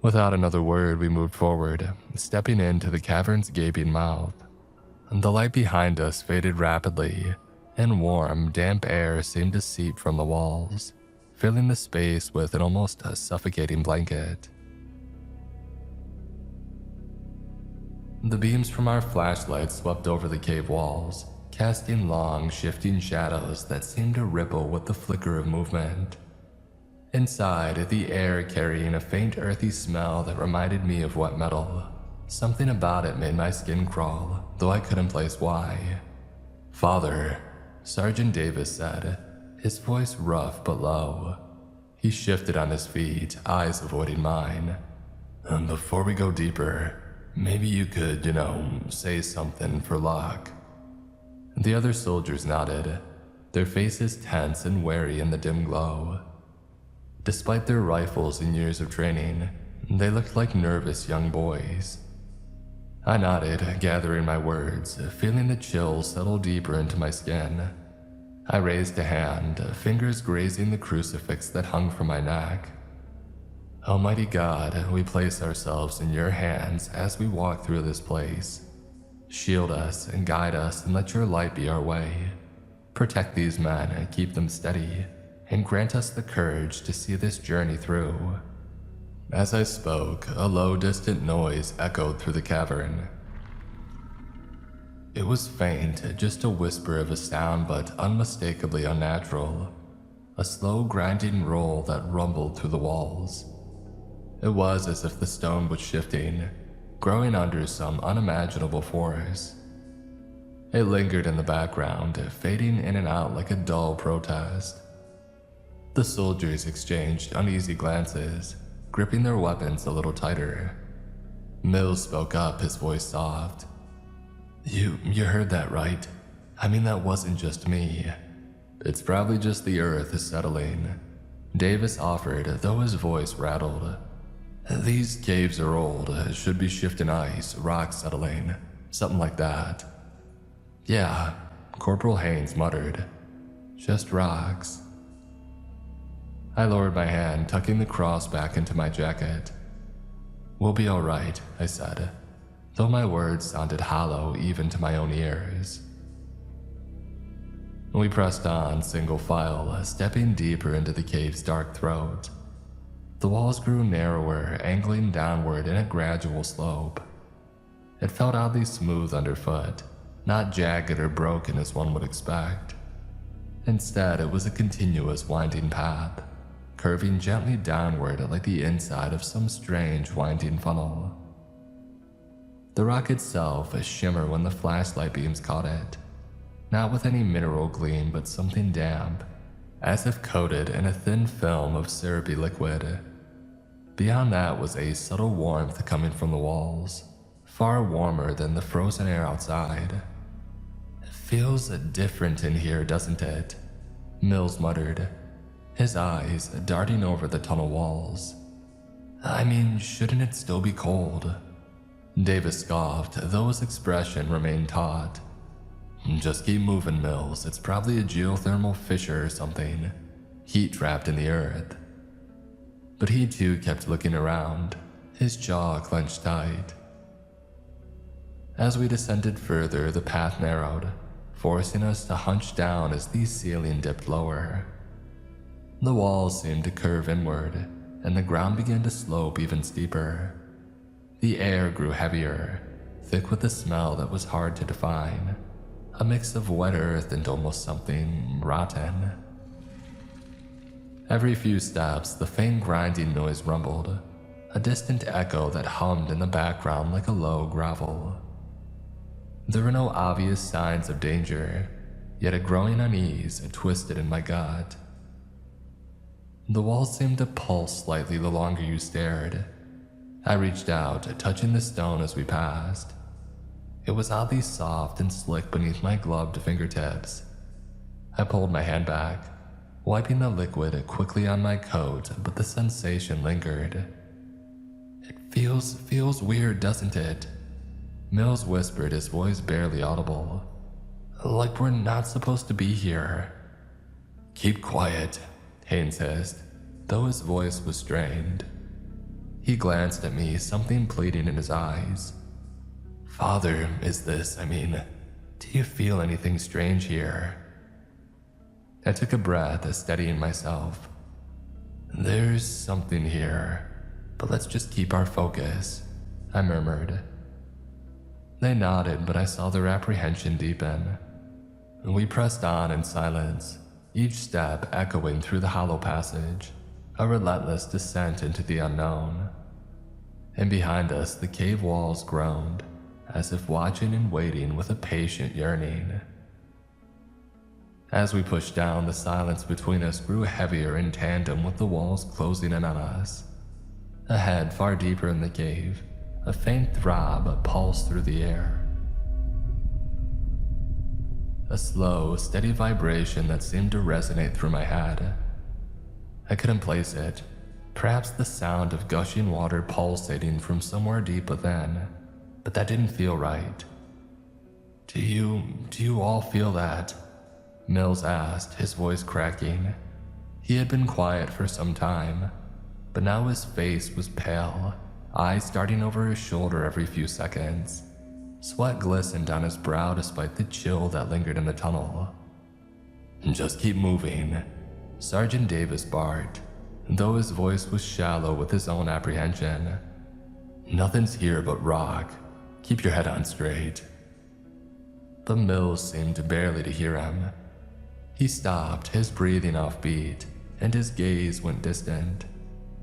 Without another word, we moved forward, stepping into the cavern's gaping mouth. The light behind us faded rapidly, and warm, damp air seemed to seep from the walls, filling the space with an almost suffocating blanket. The beams from our flashlights swept over the cave walls, casting long, shifting shadows that seemed to ripple with the flicker of movement. Inside, the air carrying a faint earthy smell that reminded me of wet metal. Something about it made my skin crawl, though I couldn't place why. "Father," Sergeant Davis said, his voice rough but low. He shifted on his feet, eyes avoiding mine. "Before we go deeper, maybe you could, say something for luck." The other soldiers nodded, their faces tense and wary in the dim glow. Despite their rifles and years of training, they looked like nervous young boys. I nodded, gathering my words, feeling the chill settle deeper into my skin. I raised a hand, fingers grazing the crucifix that hung from my neck. "Almighty God, we place ourselves in your hands as we walk through this place. Shield us and guide us and let your light be our way. Protect these men and keep them steady, and grant us the courage to see this journey through." As I spoke, a low, distant noise echoed through the cavern. It was faint, just a whisper of a sound, but unmistakably unnatural. A slow, grinding roll that rumbled through the walls. It was as if the stone was shifting, growing under some unimaginable force. It lingered in the background, fading in and out like a dull protest. The soldiers exchanged uneasy glances, gripping their weapons a little tighter. Mills spoke up, his voice soft. You heard that right? I mean, that wasn't just me. It's probably just the earth is settling, Davis offered, though his voice rattled. These caves are old, should be shifting ice, rocks settling, something like that. Yeah, Corporal Haynes muttered. Just rocks. I lowered my hand, tucking the cross back into my jacket. We'll be all right, I said, though my words sounded hollow even to my own ears. We pressed on, single file, stepping deeper into the cave's dark throat. The walls grew narrower, angling downward in a gradual slope. It felt oddly smooth underfoot, not jagged or broken as one would expect. Instead, it was a continuous winding path, curving gently downward like the inside of some strange winding funnel. The rock itself a shimmer when the flashlight beams caught it, not with any mineral gleam but something damp, as if coated in a thin film of syrupy liquid. Beyond that was a subtle warmth coming from the walls, far warmer than the frozen air outside. It feels different in here, doesn't it? Mills muttered, his eyes darting over the tunnel walls. I mean, shouldn't it still be cold? Davis scoffed, though his expression remained taut. Just keep moving, Mills. It's probably a geothermal fissure or something. Heat trapped in the earth. But he too kept looking around, his jaw clenched tight. As we descended further, the path narrowed, forcing us to hunch down as the ceiling dipped lower. The walls seemed to curve inward, and the ground began to slope even steeper. The air grew heavier, thick with a smell that was hard to define, a mix of wet earth and almost something rotten. Every few steps, the faint grinding noise rumbled, a distant echo that hummed in the background like a low grovel. There were no obvious signs of danger, yet a growing unease twisted in my gut. The walls seemed to pulse slightly the longer you stared. I reached out, touching the stone as we passed. It was oddly soft and slick beneath my gloved fingertips. I pulled my hand back, wiping the liquid quickly on my coat, but the sensation lingered. It feels weird, doesn't it? Mills whispered, his voice barely audible. Like we're not supposed to be here. Keep quiet, Haynes hissed, though his voice was strained. He glanced at me, something pleading in his eyes. Father, do you feel anything strange here? I took a breath, steadying myself. There's something here, but let's just keep our focus, I murmured. They nodded, but I saw their apprehension deepen. We pressed on in silence, each step echoing through the hollow passage, a relentless descent into the unknown. And behind us, the cave walls groaned, as if watching and waiting with a patient yearning. As we pushed down, the silence between us grew heavier in tandem with the walls closing in on us. Ahead, far deeper in the cave, a faint throb pulsed through the air. A slow, steady vibration that seemed to resonate through my head. I couldn't place it. Perhaps the sound of gushing water pulsating from somewhere deep within, but that didn't feel right. Do you all feel that? Mills asked, his voice cracking. He had been quiet for some time, but now his face was pale, eyes darting over his shoulder every few seconds. Sweat glistened on his brow despite the chill that lingered in the tunnel. "Just keep moving," Sergeant Davis barked, though his voice was shallow with his own apprehension. "Nothing's here but rock. Keep your head on straight." But Mills seemed barely to hear him. He stopped, his breathing offbeat, and his gaze went distant,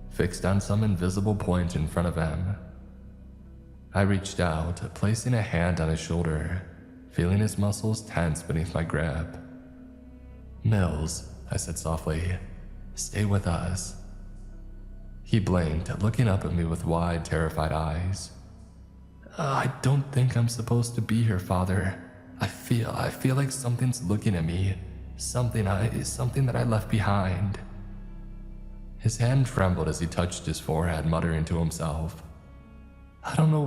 fixed on some invisible point in front of him. I reached out, placing a hand on his shoulder, feeling his muscles tense beneath my grip. "Mills," I said softly, "stay with us." He blinked, looking up at me with wide, terrified eyes. "I don't think I'm supposed to be here, Father. I feel like something's looking at me. Something that I left behind." His hand trembled as he touched his forehead, muttering to himself. "I don't know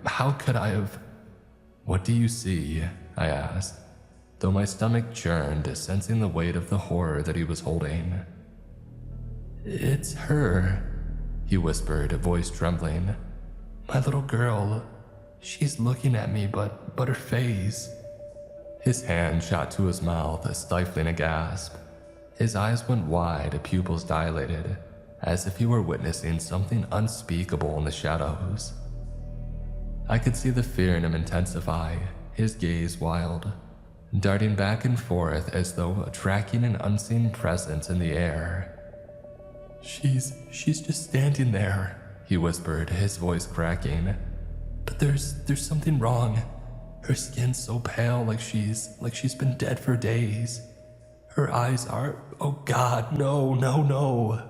how could I have—" "What do you see?" I asked, though my stomach churned, sensing the weight of the horror that he was holding. "It's her," he whispered, voice trembling. "My little girl. She's looking at me, but her face." His hand shot to his mouth, stifling a gasp. His eyes went wide, pupils dilated, as if he were witnessing something unspeakable in the shadows. I could see the fear in him intensify, his gaze wild, darting back and forth as though tracking an unseen presence in the air. She's just standing there," he whispered, his voice cracking. "But there's something wrong. Her skin's so pale, like she's been dead for days. Her eyes are— oh God, no.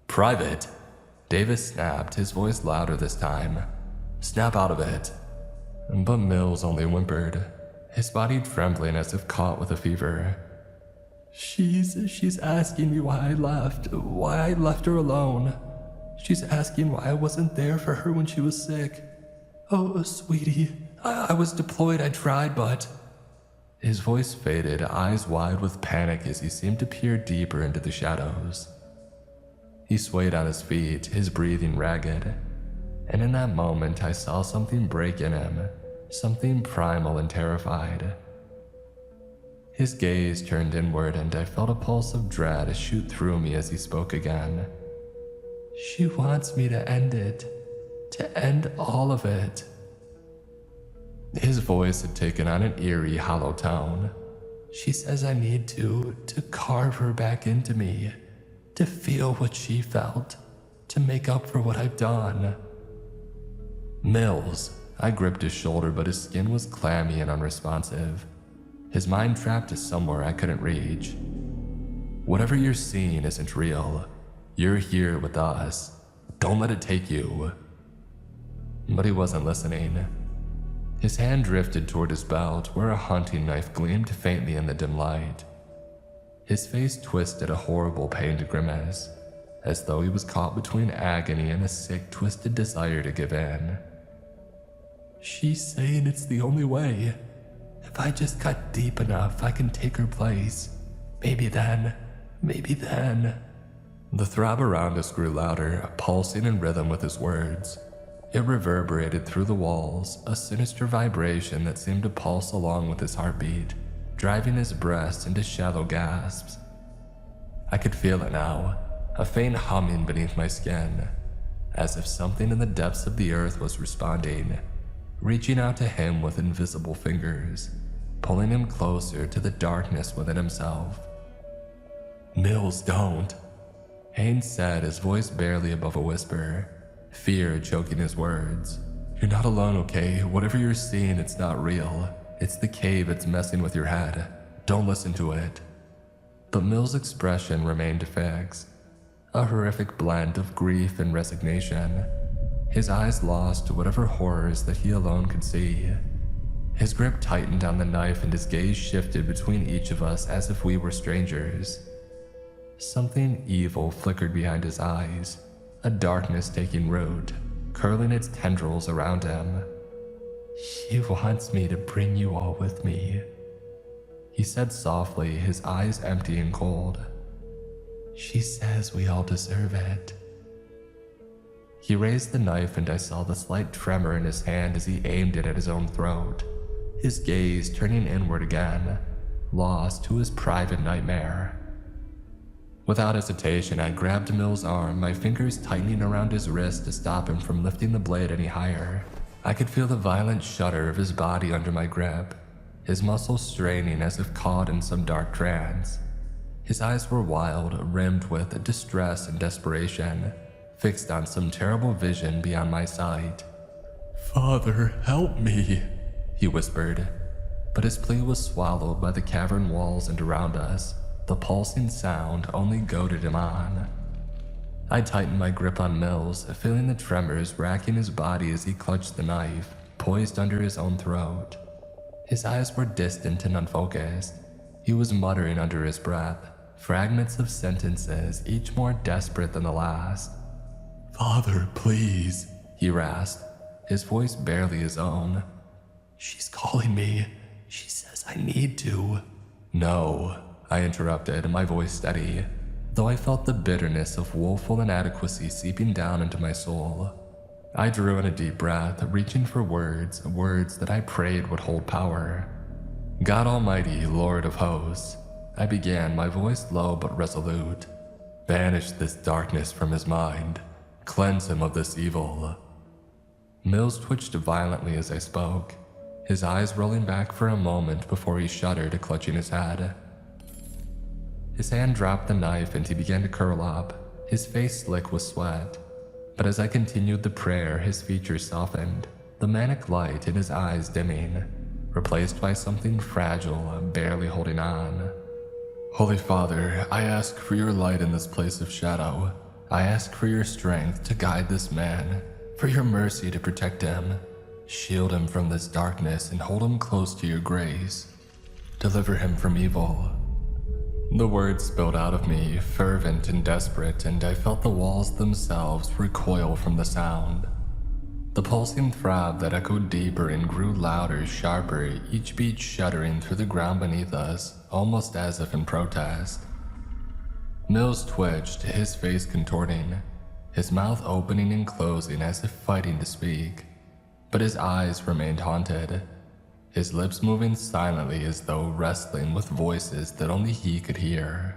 "Private!" Davis snapped, his voice louder this time. "Snap out of it." But Mills only whimpered, his body trembling as if caught with a fever. She's asking me why I left her alone. She's asking why I wasn't there for her when she was sick. Oh, sweetie, I was deployed, I tried, but..." His voice faded, eyes wide with panic as he seemed to peer deeper into the shadows. He swayed on his feet, his breathing ragged, and in that moment I saw something break in him, something primal and terrified. His gaze turned inward and I felt a pulse of dread shoot through me as he spoke again. "She wants me to end it, to end all of it." His voice had taken on an eerie, hollow tone. "She says I need to carve her back into me, to feel what she felt, to make up for what I've done." "Mills." I gripped his shoulder, but his skin was clammy and unresponsive, his mind trapped somewhere I couldn't reach. "Whatever you're seeing isn't real. You're here with us. Don't let it take you." But he wasn't listening. His hand drifted toward his belt, where a hunting knife gleamed faintly in the dim light. His face twisted a horrible pained grimace, as though he was caught between agony and a sick, twisted desire to give in. "She's saying it's the only way. If I just cut deep enough, I can take her place. Maybe then. The throb around us grew louder, pulsing in rhythm with his words. It reverberated through the walls, a sinister vibration that seemed to pulse along with his heartbeat, driving his breath into shallow gasps. I could feel it now, a faint humming beneath my skin, as if something in the depths of the earth was responding, reaching out to him with invisible fingers, pulling him closer to the darkness within himself. "Mills, don't," Haynes said, his voice barely above a whisper, fear choking his words. "You're not alone, okay? Whatever you're seeing, it's not real. It's the cave that's messing with your head. Don't listen to it." But Mills' expression remained fixed, a horrific blend of grief and resignation, his eyes lost to whatever horrors that he alone could see. His grip tightened on the knife and his gaze shifted between each of us as if we were strangers. Something evil flickered behind his eyes, a darkness taking root, curling its tendrils around him. "She wants me to bring you all with me," he said softly, his eyes empty and cold. "She says we all deserve it." He raised the knife and I saw the slight tremor in his hand as he aimed it at his own throat, his gaze turning inward again, lost to his private nightmare. Without hesitation, I grabbed Mill's arm, my fingers tightening around his wrist to stop him from lifting the blade any higher. I could feel the violent shudder of his body under my grip, his muscles straining as if caught in some dark trance. His eyes were wild, rimmed with distress and desperation, fixed on some terrible vision beyond my sight. "Father, help me," he whispered, but his plea was swallowed by the cavern walls and around us. The pulsing sound only goaded him on. I tightened my grip on Mills, feeling the tremors racking his body as he clutched the knife, poised under his own throat. His eyes were distant and unfocused. He was muttering under his breath, fragments of sentences, each more desperate than the last. "Father, please," he rasped, his voice barely his own. "She's calling me. She says I need to." "No," I interrupted, my voice steady, though I felt the bitterness of woeful inadequacy seeping down into my soul. I drew in a deep breath, reaching for words that I prayed would hold power. "God Almighty, Lord of hosts," I began, my voice low but resolute. "Banish this darkness from his mind. Cleanse him of this evil." Mills twitched violently as I spoke, his eyes rolling back for a moment before he shuddered, clutching his head. His hand dropped the knife and he began to curl up, his face slick with sweat. But as I continued the prayer, his features softened, the manic light in his eyes dimming, replaced by something fragile, barely holding on. "Holy Father, I ask for your light in this place of shadow. I ask for your strength to guide this man, for your mercy to protect him. Shield him from this darkness and hold him close to your grace. Deliver him from evil." The words spilled out of me, fervent and desperate, and I felt the walls themselves recoil from the sound. The pulsing throb that echoed deeper and grew louder, sharper, each beat shuddering through the ground beneath us, almost as if in protest. Mills twitched, his face contorting, his mouth opening and closing as if fighting to speak, but his eyes remained haunted, his lips moving silently as though wrestling with voices that only he could hear.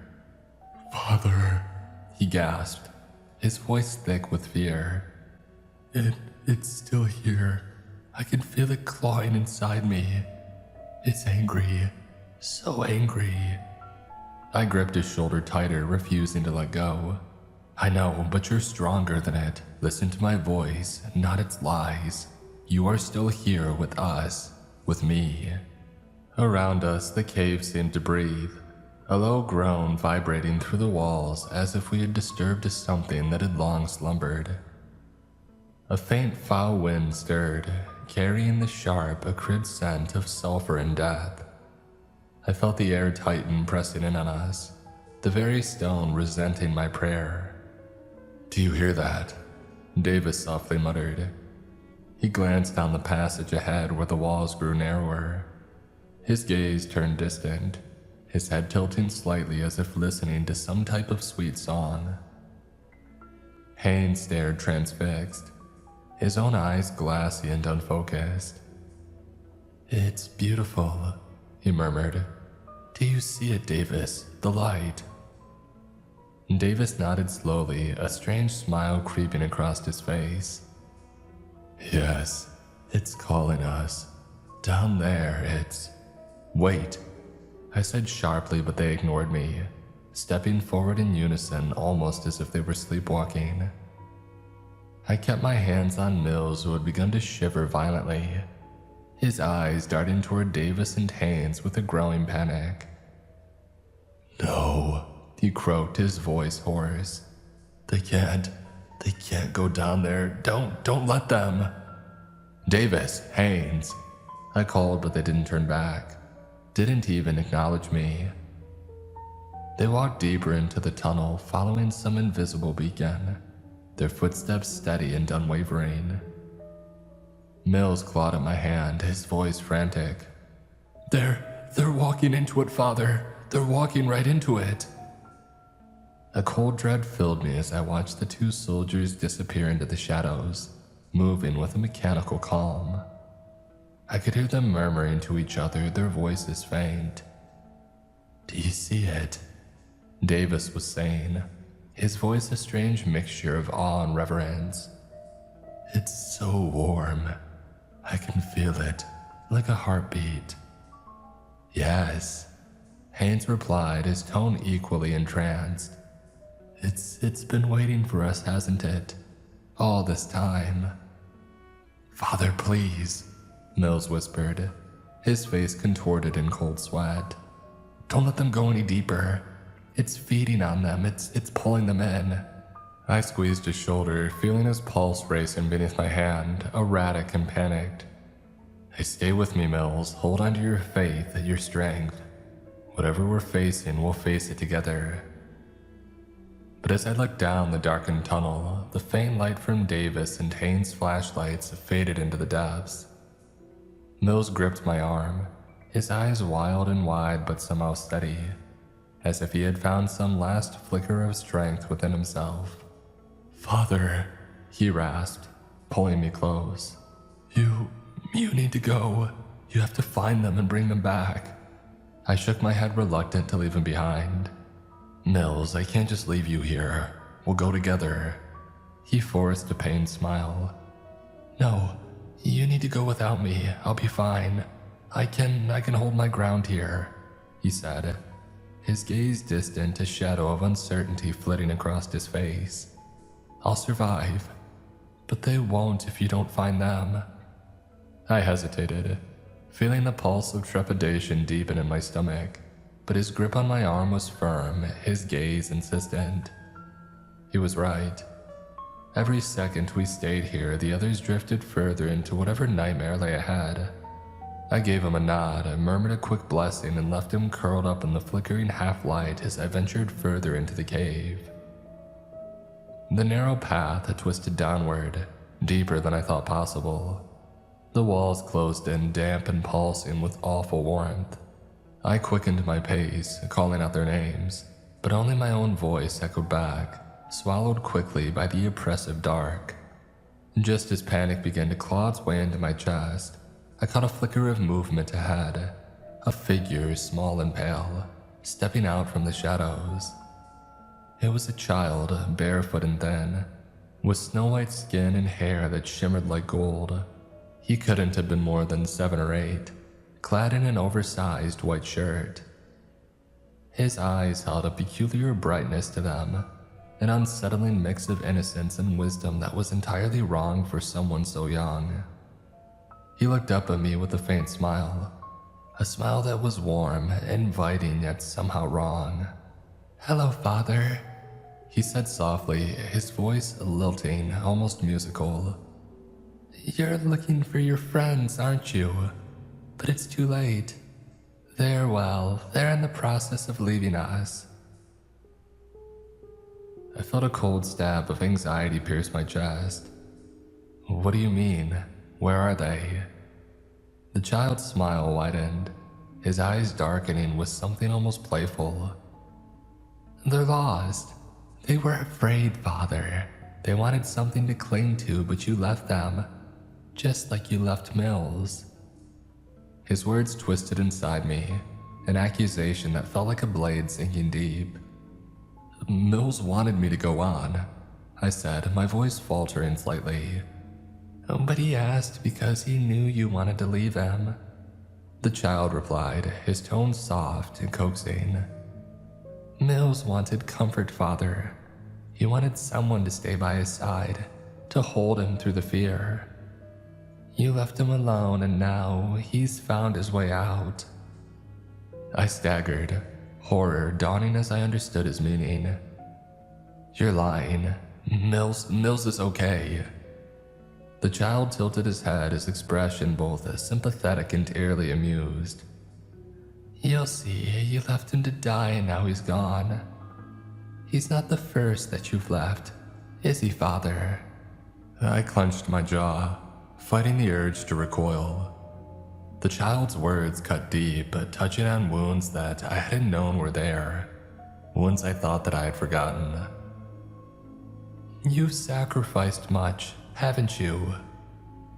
"Father," he gasped, his voice thick with fear. It's still here. I can feel it clawing inside me. It's angry, so angry." I gripped his shoulder tighter, refusing to let go. "I know, but you're stronger than it. Listen to my voice, not its lies. You are still here with us, with me." Around us, the cave seemed to breathe, a low groan vibrating through the walls as if we had disturbed something that had long slumbered. A faint foul wind stirred, carrying the sharp, acrid scent of sulfur and death. I felt the air tighten, pressing in on us, the very stone resenting my prayer. "Do you hear that?" Davis softly muttered. He glanced down the passage ahead where the walls grew narrower. His gaze turned distant, his head tilting slightly as if listening to some type of sweet song. Haynes stared transfixed, his own eyes glassy and unfocused. "It's beautiful," he murmured. "Do you see it, Davis? The light?" Davis nodded slowly, a strange smile creeping across his face. "Yes, it's calling us. Down there, it's—" "Wait," I said sharply, but they ignored me, stepping forward in unison, almost as if they were sleepwalking. I kept my hands on Mills, who had begun to shiver violently, his eyes darting toward Davis and Haynes with a growing panic. "No," he croaked, his voice hoarse. They can't go down there. Don't let them." "Davis, Haynes," I called, but they didn't turn back, didn't even acknowledge me. They walked deeper into the tunnel, following some invisible beacon, their footsteps steady and unwavering. Mills clawed at my hand, his voice frantic. They're walking into it, Father. They're walking right into it." A cold dread filled me as I watched the two soldiers disappear into the shadows, moving with a mechanical calm. I could hear them murmuring to each other, their voices faint. "Do you see it?" Davis was saying, his voice a strange mixture of awe and reverence. "It's so warm. I can feel it, like a heartbeat." "Yes," Haynes replied, his tone equally entranced. It's been waiting for us, hasn't it? All this time." "Father, please," Mills whispered, his face contorted in cold sweat. "Don't let them go any deeper. It's feeding on them, it's pulling them in." I squeezed his shoulder, feeling his pulse racing beneath my hand, erratic and panicked. "Hey, stay with me, Mills. Hold on to your faith, your strength. Whatever we're facing, we'll face it together." But as I looked down the darkened tunnel, the faint light from Davis and Haynes' flashlights faded into the depths. Mills gripped my arm, his eyes wild and wide but somehow steady, as if he had found some last flicker of strength within himself. "Father," he rasped, pulling me close. You need to go. You have to find them and bring them back." I shook my head, reluctant to leave him behind. "Mills, I can't just leave you here. We'll go together." He forced a pained smile. "No, you need to go without me. I'll be fine. I can hold my ground here," he said, his gaze distant, a shadow of uncertainty flitting across his face. "I'll survive. But they won't if you don't find them." I hesitated, feeling the pulse of trepidation deepen in my stomach, but his grip on my arm was firm, his gaze insistent. He was right. Every second we stayed here, the others drifted further into whatever nightmare lay ahead. I gave him a nod, murmured a quick blessing, and left him curled up in the flickering half-light as I ventured further into the cave. The narrow path twisted downward, deeper than I thought possible. The walls closed in, damp and pulsing with awful warmth. I quickened my pace, calling out their names, but only my own voice echoed back, swallowed quickly by the oppressive dark. Just as panic began to claw its way into my chest, I caught a flicker of movement ahead, a figure small and pale, stepping out from the shadows. It was a child, barefoot and thin, with snow-white skin and hair that shimmered like gold. He couldn't have been more than 7 or 8, clad in an oversized white shirt. His eyes held a peculiar brightness to them, an unsettling mix of innocence and wisdom that was entirely wrong for someone so young. He looked up at me with a faint smile, a smile that was warm, inviting yet somehow wrong. "Hello, Father," he said softly, his voice lilting, almost musical. "You're looking for your friends, aren't you? But it's too late. They're in the process of leaving us." I felt a cold stab of anxiety pierce my chest. "What do you mean? Where are they?" The child's smile widened, his eyes darkening with something almost playful. "They're lost. They were afraid, Father. They wanted something to cling to, but you left them. Just like you left Mills." His words twisted inside me, an accusation that felt like a blade sinking deep. "Mills wanted me to go on," I said, my voice faltering slightly. "But he asked because he knew you wanted to leave him," the child replied, his tone soft and coaxing. "Mills wanted comfort, Father. He wanted someone to stay by his side, to hold him through the fear. You left him alone, and now he's found his way out." I staggered, horror dawning as I understood his meaning. "You're lying. Mills is okay." The child tilted his head, his expression both sympathetic and eerily amused. "You'll see, you left him to die and now he's gone. He's not the first that you've left, is he, Father?" I clenched my jaw, fighting the urge to recoil. The child's words cut deep, touching on wounds that I hadn't known were there. Once I thought that I had forgotten. You've sacrificed much, haven't you?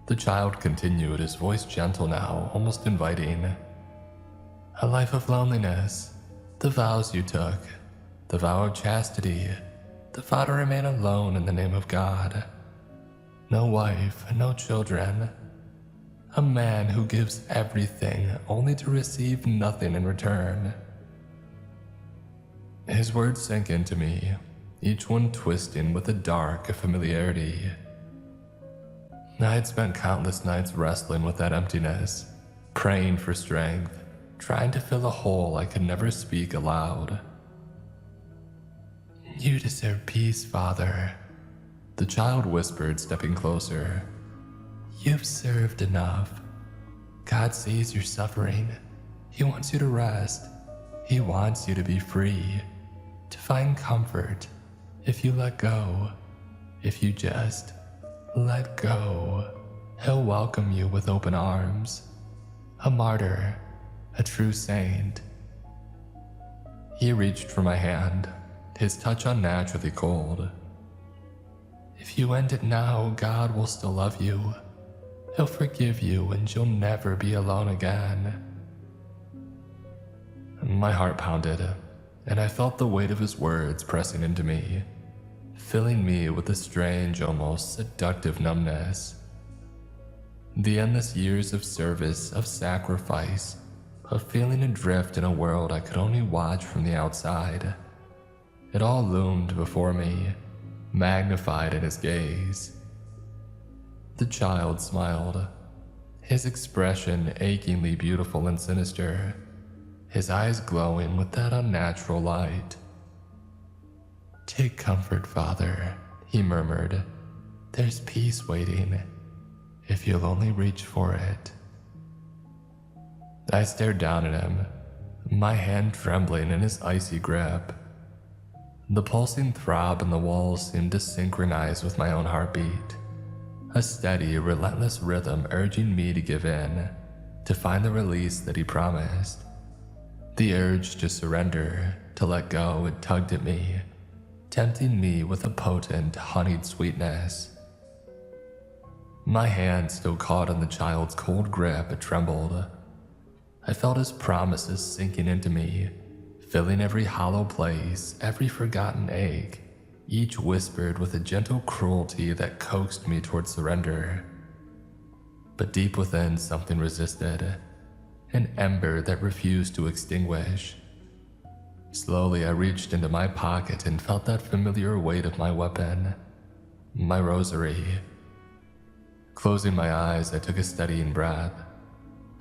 The child continued, his voice gentle now, almost inviting. A life of loneliness, the vows you took, the vow of chastity, the vow to remain alone in the name of God. No wife, no children. A man who gives everything only to receive nothing in return. His words sank into me, each one twisting with a dark familiarity. I had spent countless nights wrestling with that emptiness, praying for strength, trying to fill a hole I could never speak aloud. You deserve peace, Father, the child whispered, stepping closer. You've served enough. God sees your suffering. He wants you to rest. He wants you to be free, to find comfort. If you let go, if you just let go, He'll welcome you with open arms. A martyr, a true saint. He reached for my hand, his touch unnaturally cold. If you end it now, God will still love you. He'll forgive you and you'll never be alone again. My heart pounded, and I felt the weight of his words pressing into me, filling me with a strange, almost seductive numbness. The endless years of service, of sacrifice, of feeling adrift in a world I could only watch from the outside. It all loomed before me, magnified in his gaze. The child smiled, his expression achingly beautiful and sinister, his eyes glowing with that unnatural light. Take comfort, Father, he murmured. There's peace waiting, if you'll only reach for it. I stared down at him, my hand trembling in his icy grip. The pulsing throb in the walls seemed to synchronize with my own heartbeat, a steady, relentless rhythm urging me to give in, to find the release that he promised. The urge to surrender, to let go, it tugged at me, tempting me with a potent, honeyed sweetness. My hand still caught in the child's cold grip, it trembled. I felt his promises sinking into me, filling every hollow place, every forgotten ache, each whispered with a gentle cruelty that coaxed me toward surrender. But deep within, something resisted, an ember that refused to extinguish. Slowly, I reached into my pocket and felt that familiar weight of my weapon, my rosary. Closing my eyes, I took a steadying breath.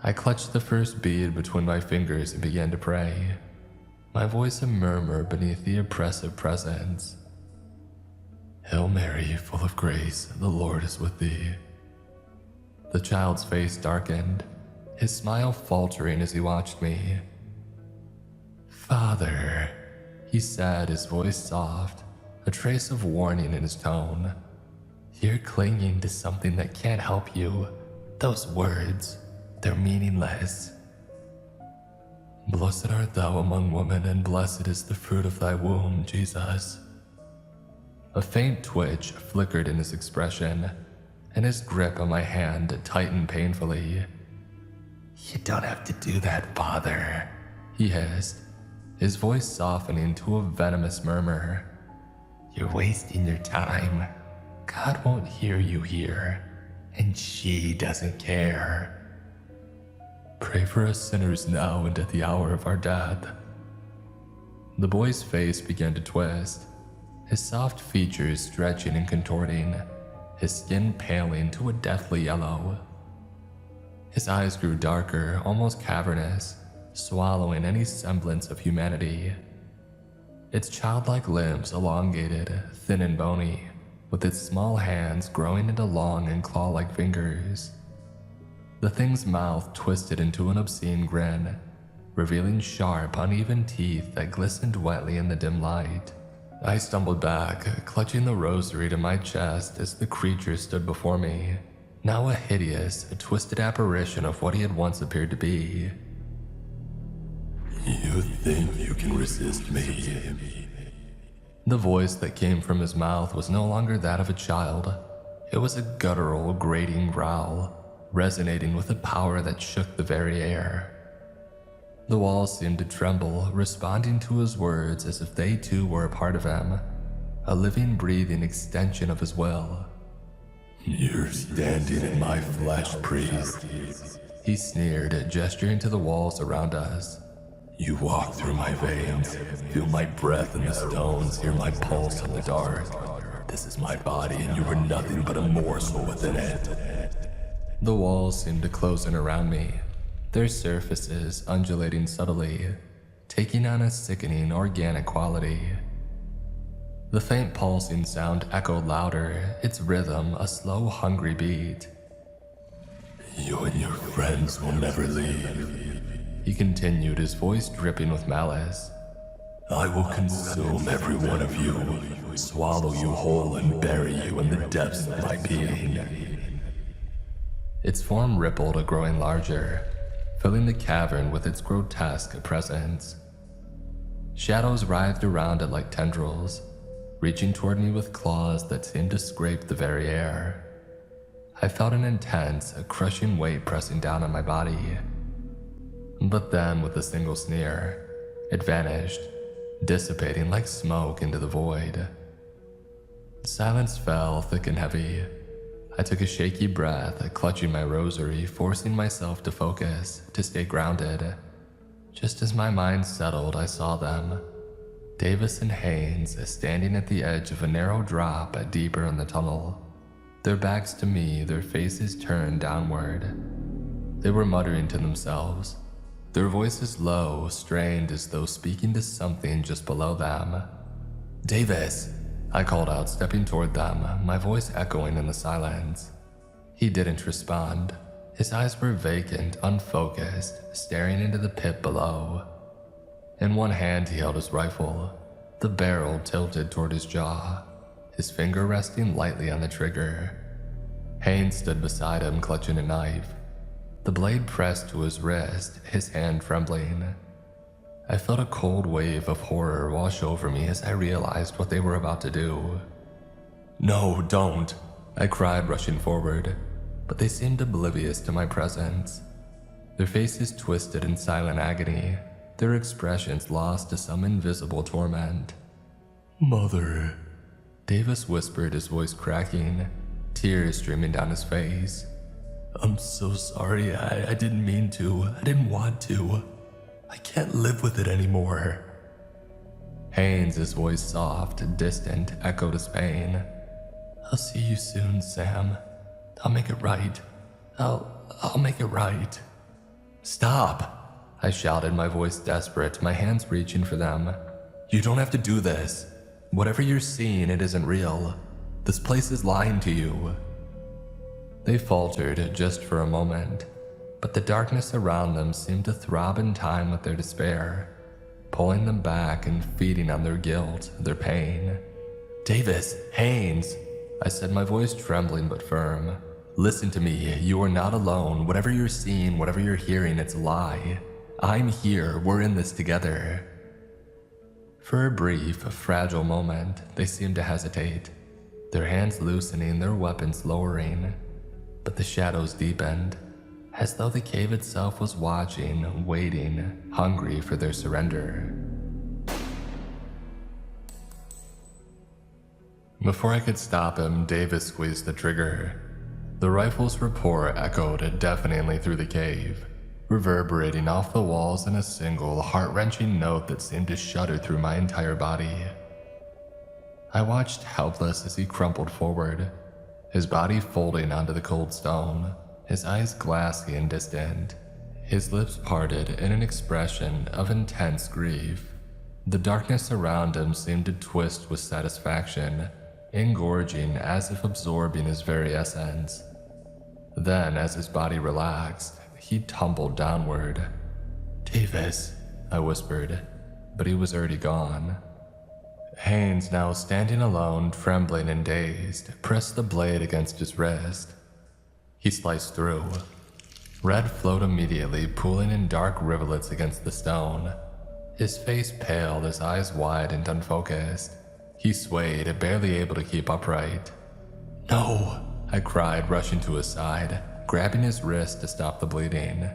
I clutched the first bead between my fingers and began to pray, my voice a murmur beneath the oppressive presence. Hail Mary, full of grace, the Lord is with thee. The child's face darkened, his smile faltering as he watched me. Father, he said, his voice soft, a trace of warning in his tone. You're clinging to something that can't help you. Those words, they're meaningless. Blessed art thou among women, and blessed is the fruit of thy womb, Jesus. A faint twitch flickered in his expression, and his grip on my hand tightened painfully. You don't have to do that, Father, he hissed, his voice softening to a venomous murmur. You're wasting your time. God won't hear you here, and she doesn't care. Pray for us sinners now and at the hour of our death. The boy's face began to twist, his soft features stretching and contorting, his skin paling to a deathly yellow. His eyes grew darker, almost cavernous, swallowing any semblance of humanity. Its childlike limbs elongated, thin and bony, with its small hands growing into long and claw-like fingers. The thing's mouth twisted into an obscene grin, revealing sharp, uneven teeth that glistened wetly in the dim light. I stumbled back, clutching the rosary to my chest as the creature stood before me, now a hideous, twisted apparition of what he had once appeared to be. You think you can resist me? The voice that came from his mouth was no longer that of a child. It was a guttural, grating growl, resonating with a power that shook the very air. The walls seemed to tremble, responding to his words as if they too were a part of him, a living, breathing extension of his will. You're standing in my flesh, priest. He sneered, gesturing to the walls around us. You walk through my veins, feel my breath in the stones, hear my pulse in the dark. This is my body, and you are nothing but a morsel within it. The walls seemed to close in around me, their surfaces undulating subtly, taking on a sickening organic quality. The faint pulsing sound echoed louder, its rhythm a slow, hungry beat. You and your friends will never leave, he continued, his voice dripping with malice. I will consume every one of you, swallow you whole and bury you in the depths of my being. Its form rippled, growing larger, filling the cavern with its grotesque presence. Shadows writhed around it like tendrils, reaching toward me with claws that seemed to scrape the very air. I felt an intense, crushing weight pressing down on my body. But then, with a single sneer, it vanished, dissipating like smoke into the void. Silence fell thick and heavy. I took a shaky breath, clutching my rosary, forcing myself to focus, to stay grounded. Just as my mind settled, I saw them. Davis and Haynes standing at the edge of a narrow drop deeper in the tunnel. Their backs to me, their faces turned downward. They were muttering to themselves, their voices low, strained as though speaking to something just below them. Davis, I called out, stepping toward them, my voice echoing in the silence. He didn't respond. His eyes were vacant, unfocused, staring into the pit below. In one hand he held his rifle, the barrel tilted toward his jaw, his finger resting lightly on the trigger. Haynes stood beside him, clutching a knife, the blade pressed to his wrist, his hand trembling. I felt a cold wave of horror wash over me as I realized what they were about to do. No, don't, I cried, rushing forward, but they seemed oblivious to my presence. Their faces twisted in silent agony, their expressions lost to some invisible torment. Mother, Davis whispered, his voice cracking, tears streaming down his face. I'm so sorry, I didn't mean to, I didn't want to. I can't live with it anymore. Haynes' voice soft, distant, echoed his pain. I'll see you soon, Sam. I'll make it right. I'll make it right. Stop, I shouted, my voice desperate, my hands reaching for them. You don't have to do this. Whatever you're seeing, it isn't real. This place is lying to you. They faltered just for a moment, but the darkness around them seemed to throb in time with their despair, pulling them back and feeding on their guilt, their pain. Davis, Haynes, I said, my voice trembling but firm. Listen to me, you are not alone. Whatever you're seeing, whatever you're hearing, it's a lie. I'm here, we're in this together. For a brief, fragile moment, they seemed to hesitate, their hands loosening, their weapons lowering. But the shadows deepened, as though the cave itself was watching, waiting, hungry for their surrender. Before I could stop him, Davis squeezed the trigger. The rifle's report echoed deafeningly through the cave, reverberating off the walls in a single, heart-wrenching note that seemed to shudder through my entire body. I watched helpless as he crumpled forward, his body folding onto the cold stone, his eyes glassy and distant, his lips parted in an expression of intense grief. The darkness around him seemed to twist with satisfaction, engorging as if absorbing his very essence. Then, as his body relaxed, he tumbled downward. Davis, I whispered, but he was already gone. Haynes, now standing alone, trembling and dazed, pressed the blade against his wrist. He sliced through. Red flowed immediately, pooling in dark rivulets against the stone. His face paled, his eyes wide and unfocused. He swayed, barely able to keep upright. "No!" I cried, rushing to his side, grabbing his wrist to stop the bleeding.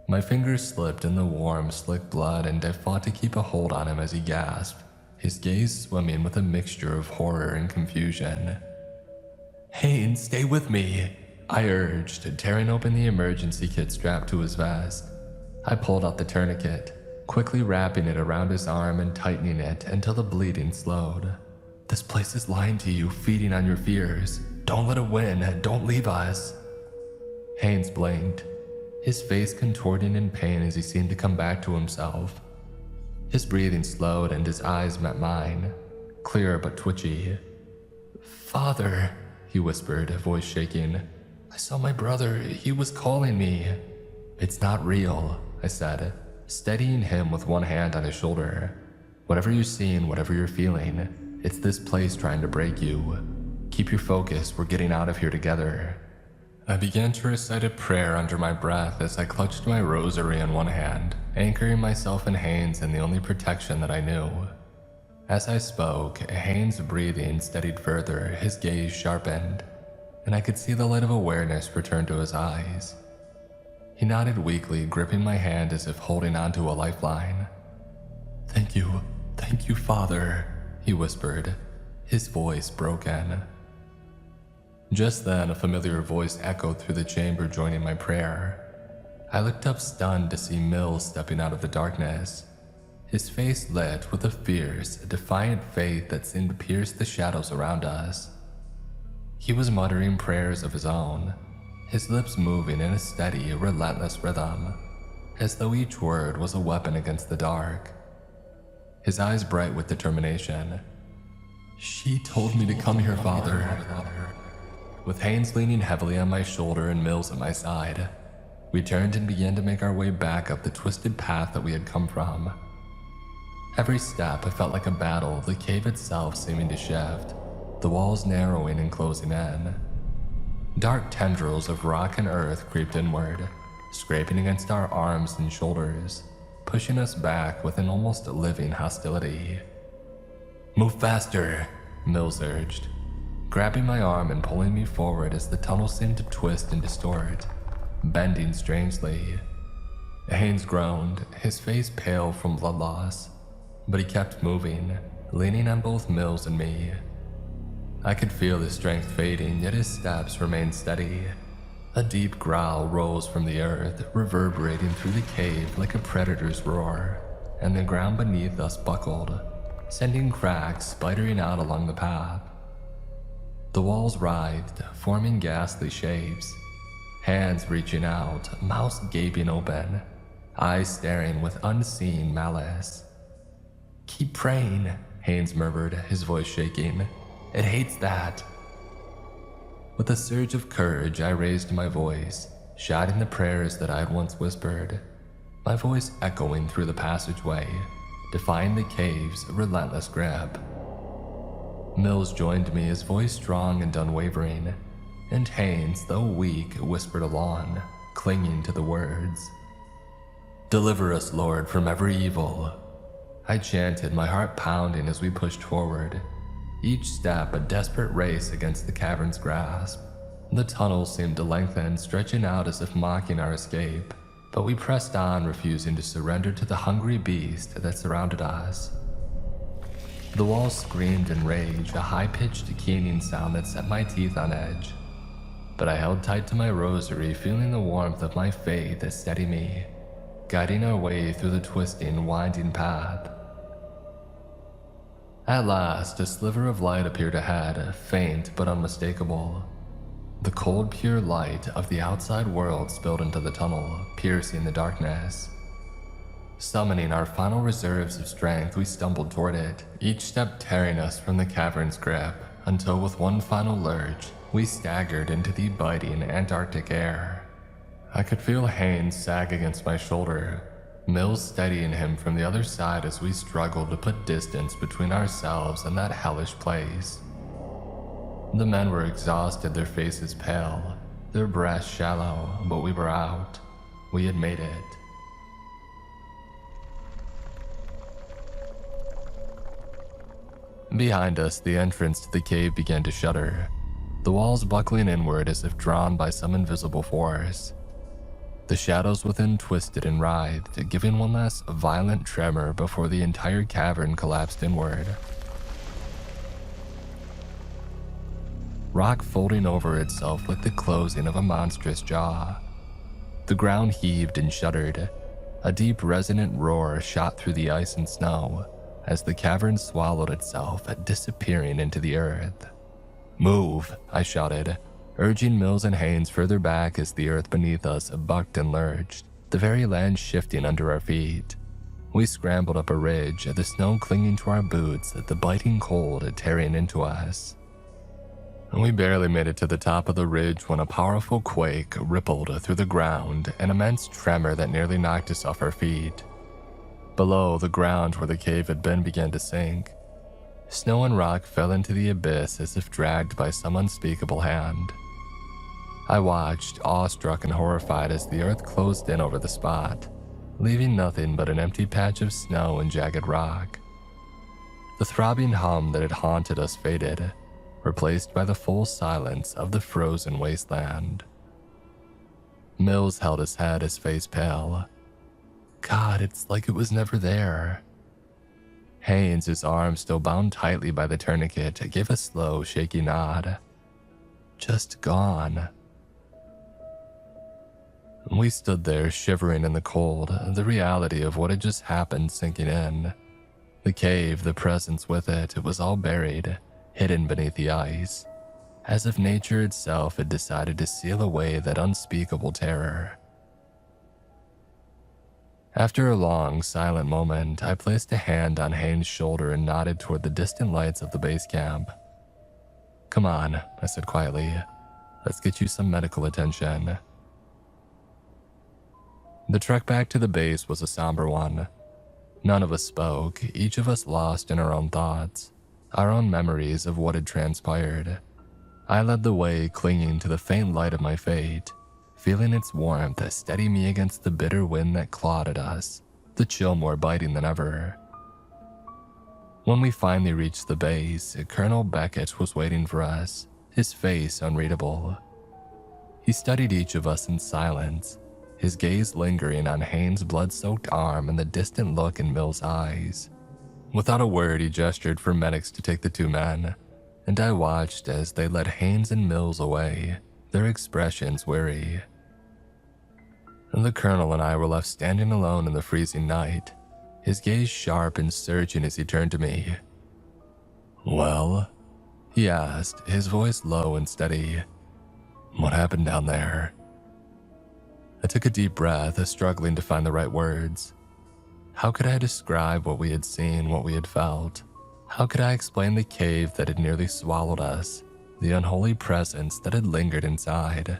My fingers slipped in the warm, slick blood, and I fought to keep a hold on him as he gasped, his gaze swimming with a mixture of horror and confusion. "Haynes, stay with me," I urged, tearing open the emergency kit strapped to his vest. I pulled out the tourniquet, quickly wrapping it around his arm and tightening it until the bleeding slowed. "This place is lying to you, feeding on your fears. Don't let it win. Don't leave us." Haynes blinked, his face contorting in pain as he seemed to come back to himself. His breathing slowed and his eyes met mine, clear but twitchy. "Father," he whispered, voice shaking. "I saw my brother. He was calling me." "It's not real," I said, steadying him with one hand on his shoulder. "Whatever you're seeing, whatever you're feeling, it's this place trying to break you. Keep your focus. We're getting out of here together." I began to recite a prayer under my breath as I clutched my rosary in one hand, anchoring myself in Haynes and the only protection that I knew. As I spoke, Haynes' breathing steadied further, his gaze sharpened, and I could see the light of awareness return to his eyes. He nodded weakly, gripping my hand as if holding onto a lifeline. Thank you, Father," he whispered, his voice broken. Just then, a familiar voice echoed through the chamber, joining my prayer. I looked up stunned to see Mills stepping out of the darkness, his face lit with a fierce, defiant faith that seemed to pierce the shadows around us. He was muttering prayers of his own, his lips moving in a steady, relentless rhythm, as though each word was a weapon against the dark. His eyes bright with determination. "She told me to come here, Father." With Haynes leaning heavily on my shoulder and Mills at my side, we turned and began to make our way back up the twisted path that we had come from. Every step felt like a battle, the cave itself seeming to shift, the walls narrowing and closing in. Dark tendrils of rock and earth creeped inward, scraping against our arms and shoulders, pushing us back with an almost living hostility. "Move faster," Mills urged, grabbing my arm and pulling me forward as the tunnel seemed to twist and distort, bending strangely. Haynes groaned, his face pale from blood loss, but he kept moving, leaning on both Mills and me. I could feel his strength fading, yet his steps remained steady. A deep growl rose from the earth, reverberating through the cave like a predator's roar, and the ground beneath us buckled, sending cracks spidering out along the path. The walls writhed, forming ghastly shapes, hands reaching out, mouths gaping open, eyes staring with unseen malice. "Keep praying," Haynes murmured, his voice shaking. "It hates that." With a surge of courage, I raised my voice, shouting the prayers that I had once whispered, my voice echoing through the passageway, defying the cave's relentless grip. Mills joined me, his voice strong and unwavering, and Haynes, though weak, whispered along, clinging to the words. "Deliver us, Lord, from every evil," I chanted, my heart pounding as we pushed forward, each step a desperate race against the cavern's grasp. The tunnel seemed to lengthen, stretching out as if mocking our escape, but we pressed on, refusing to surrender to the hungry beast that surrounded us. The walls screamed in rage, a high-pitched keening sound that set my teeth on edge. But I held tight to my rosary, feeling the warmth of my faith steady me, guiding our way through the twisting, winding path. At last, a sliver of light appeared ahead, faint but unmistakable. The cold, pure light of the outside world spilled into the tunnel, piercing the darkness. Summoning our final reserves of strength, we stumbled toward it, each step tearing us from the cavern's grip, until with one final lurch, we staggered into the biting Antarctic air. I could feel Haynes sag against my shoulder, Mills steadying him from the other side as we struggled to put distance between ourselves and that hellish place. The men were exhausted, their faces pale, their breaths shallow, but we were out. We had made it. Behind us, the entrance to the cave began to shudder, the walls buckling inward as if drawn by some invisible force. The shadows within twisted and writhed, giving one last violent tremor before the entire cavern collapsed inward. Rock folding over itself like the closing of a monstrous jaw. The ground heaved and shuddered. A deep resonant roar shot through the ice and snow as the cavern swallowed itself, disappearing into the earth. "Move," I shouted, urging Mills and Haynes further back as the earth beneath us bucked and lurched, the very land shifting under our feet. We scrambled up a ridge, the snow clinging to our boots, the biting cold tearing into us. We barely made it to the top of the ridge when a powerful quake rippled through the ground, an immense tremor that nearly knocked us off our feet. Below, the ground where the cave had been began to sink. Snow and rock fell into the abyss as if dragged by some unspeakable hand. I watched, awestruck and horrified, as the earth closed in over the spot, leaving nothing but an empty patch of snow and jagged rock. The throbbing hum that had haunted us faded, replaced by the full silence of the frozen wasteland. Mills held his head, his face pale. "God, it's like it was never there." Haynes, his arm still bound tightly by the tourniquet, gave a slow, shaky nod. "Just gone." We stood there, shivering in the cold, the reality of what had just happened sinking in. The cave, the presence with it, it was all buried, hidden beneath the ice, as if nature itself had decided to seal away that unspeakable terror. After a long, silent moment, I placed a hand on Haynes' shoulder and nodded toward the distant lights of the base camp. "Come on," I said quietly. "Let's get you some medical attention." The trek back to the base was a somber one. None of us spoke, each of us lost in our own thoughts, our own memories of what had transpired. I led the way, clinging to the faint light of my fate, feeling its warmth steady me against the bitter wind that clawed at us, the chill more biting than ever. When we finally reached the base, Colonel Beckett was waiting for us, his face unreadable. He studied each of us in silence, his gaze lingering on Haynes' blood-soaked arm and the distant look in Mills' eyes. Without a word, he gestured for medics to take the two men, and I watched as they led Haynes and Mills away, their expressions weary. The Colonel and I were left standing alone in the freezing night, his gaze sharp and searching as he turned to me. "Well?" he asked, his voice low and steady. "What happened down there?" I took a deep breath, struggling to find the right words. How could I describe what we had seen, what we had felt? How could I explain the cave that had nearly swallowed us, the unholy presence that had lingered inside?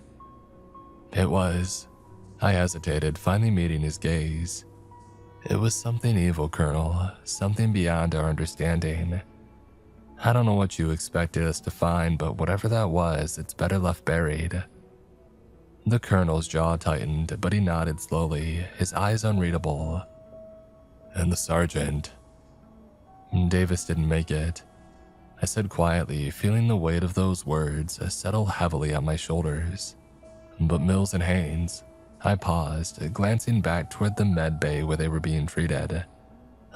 I hesitated, finally meeting his gaze. "It was something evil, Colonel, something beyond our understanding. I don't know what you expected us to find, but whatever that was, it's better left buried." The Colonel's jaw tightened, but he nodded slowly, his eyes unreadable. "And the sergeant?" "Davis didn't make it," I said quietly, feeling the weight of those words settle heavily on my shoulders. "But Mills and Haynes?" I paused, glancing back toward the med bay where they were being treated.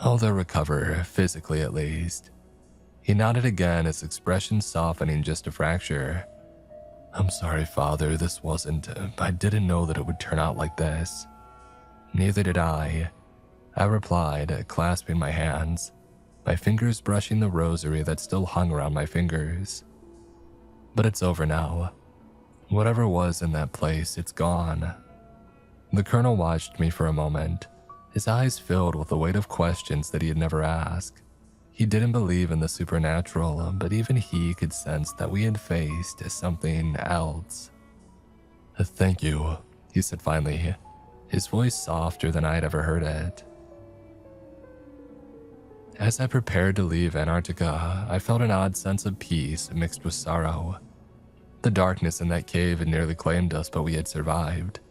"Oh, they'll recover, physically at least." He nodded again, his expression softening just a fracture. "I'm sorry, Father, this wasn't... I didn't know that it would turn out like this." "Neither did I replied, clasping my hands, my fingers brushing the rosary that still hung around my fingers. "But it's over now. Whatever was in that place, it's gone." The Colonel watched me for a moment, his eyes filled with the weight of questions that he had never asked. He didn't believe in the supernatural, but even he could sense that we had faced something else. "Thank you," he said finally, his voice softer than I had ever heard it. As I prepared to leave Antarctica, I felt an odd sense of peace mixed with sorrow. The darkness in that cave had nearly claimed us, but we had survived.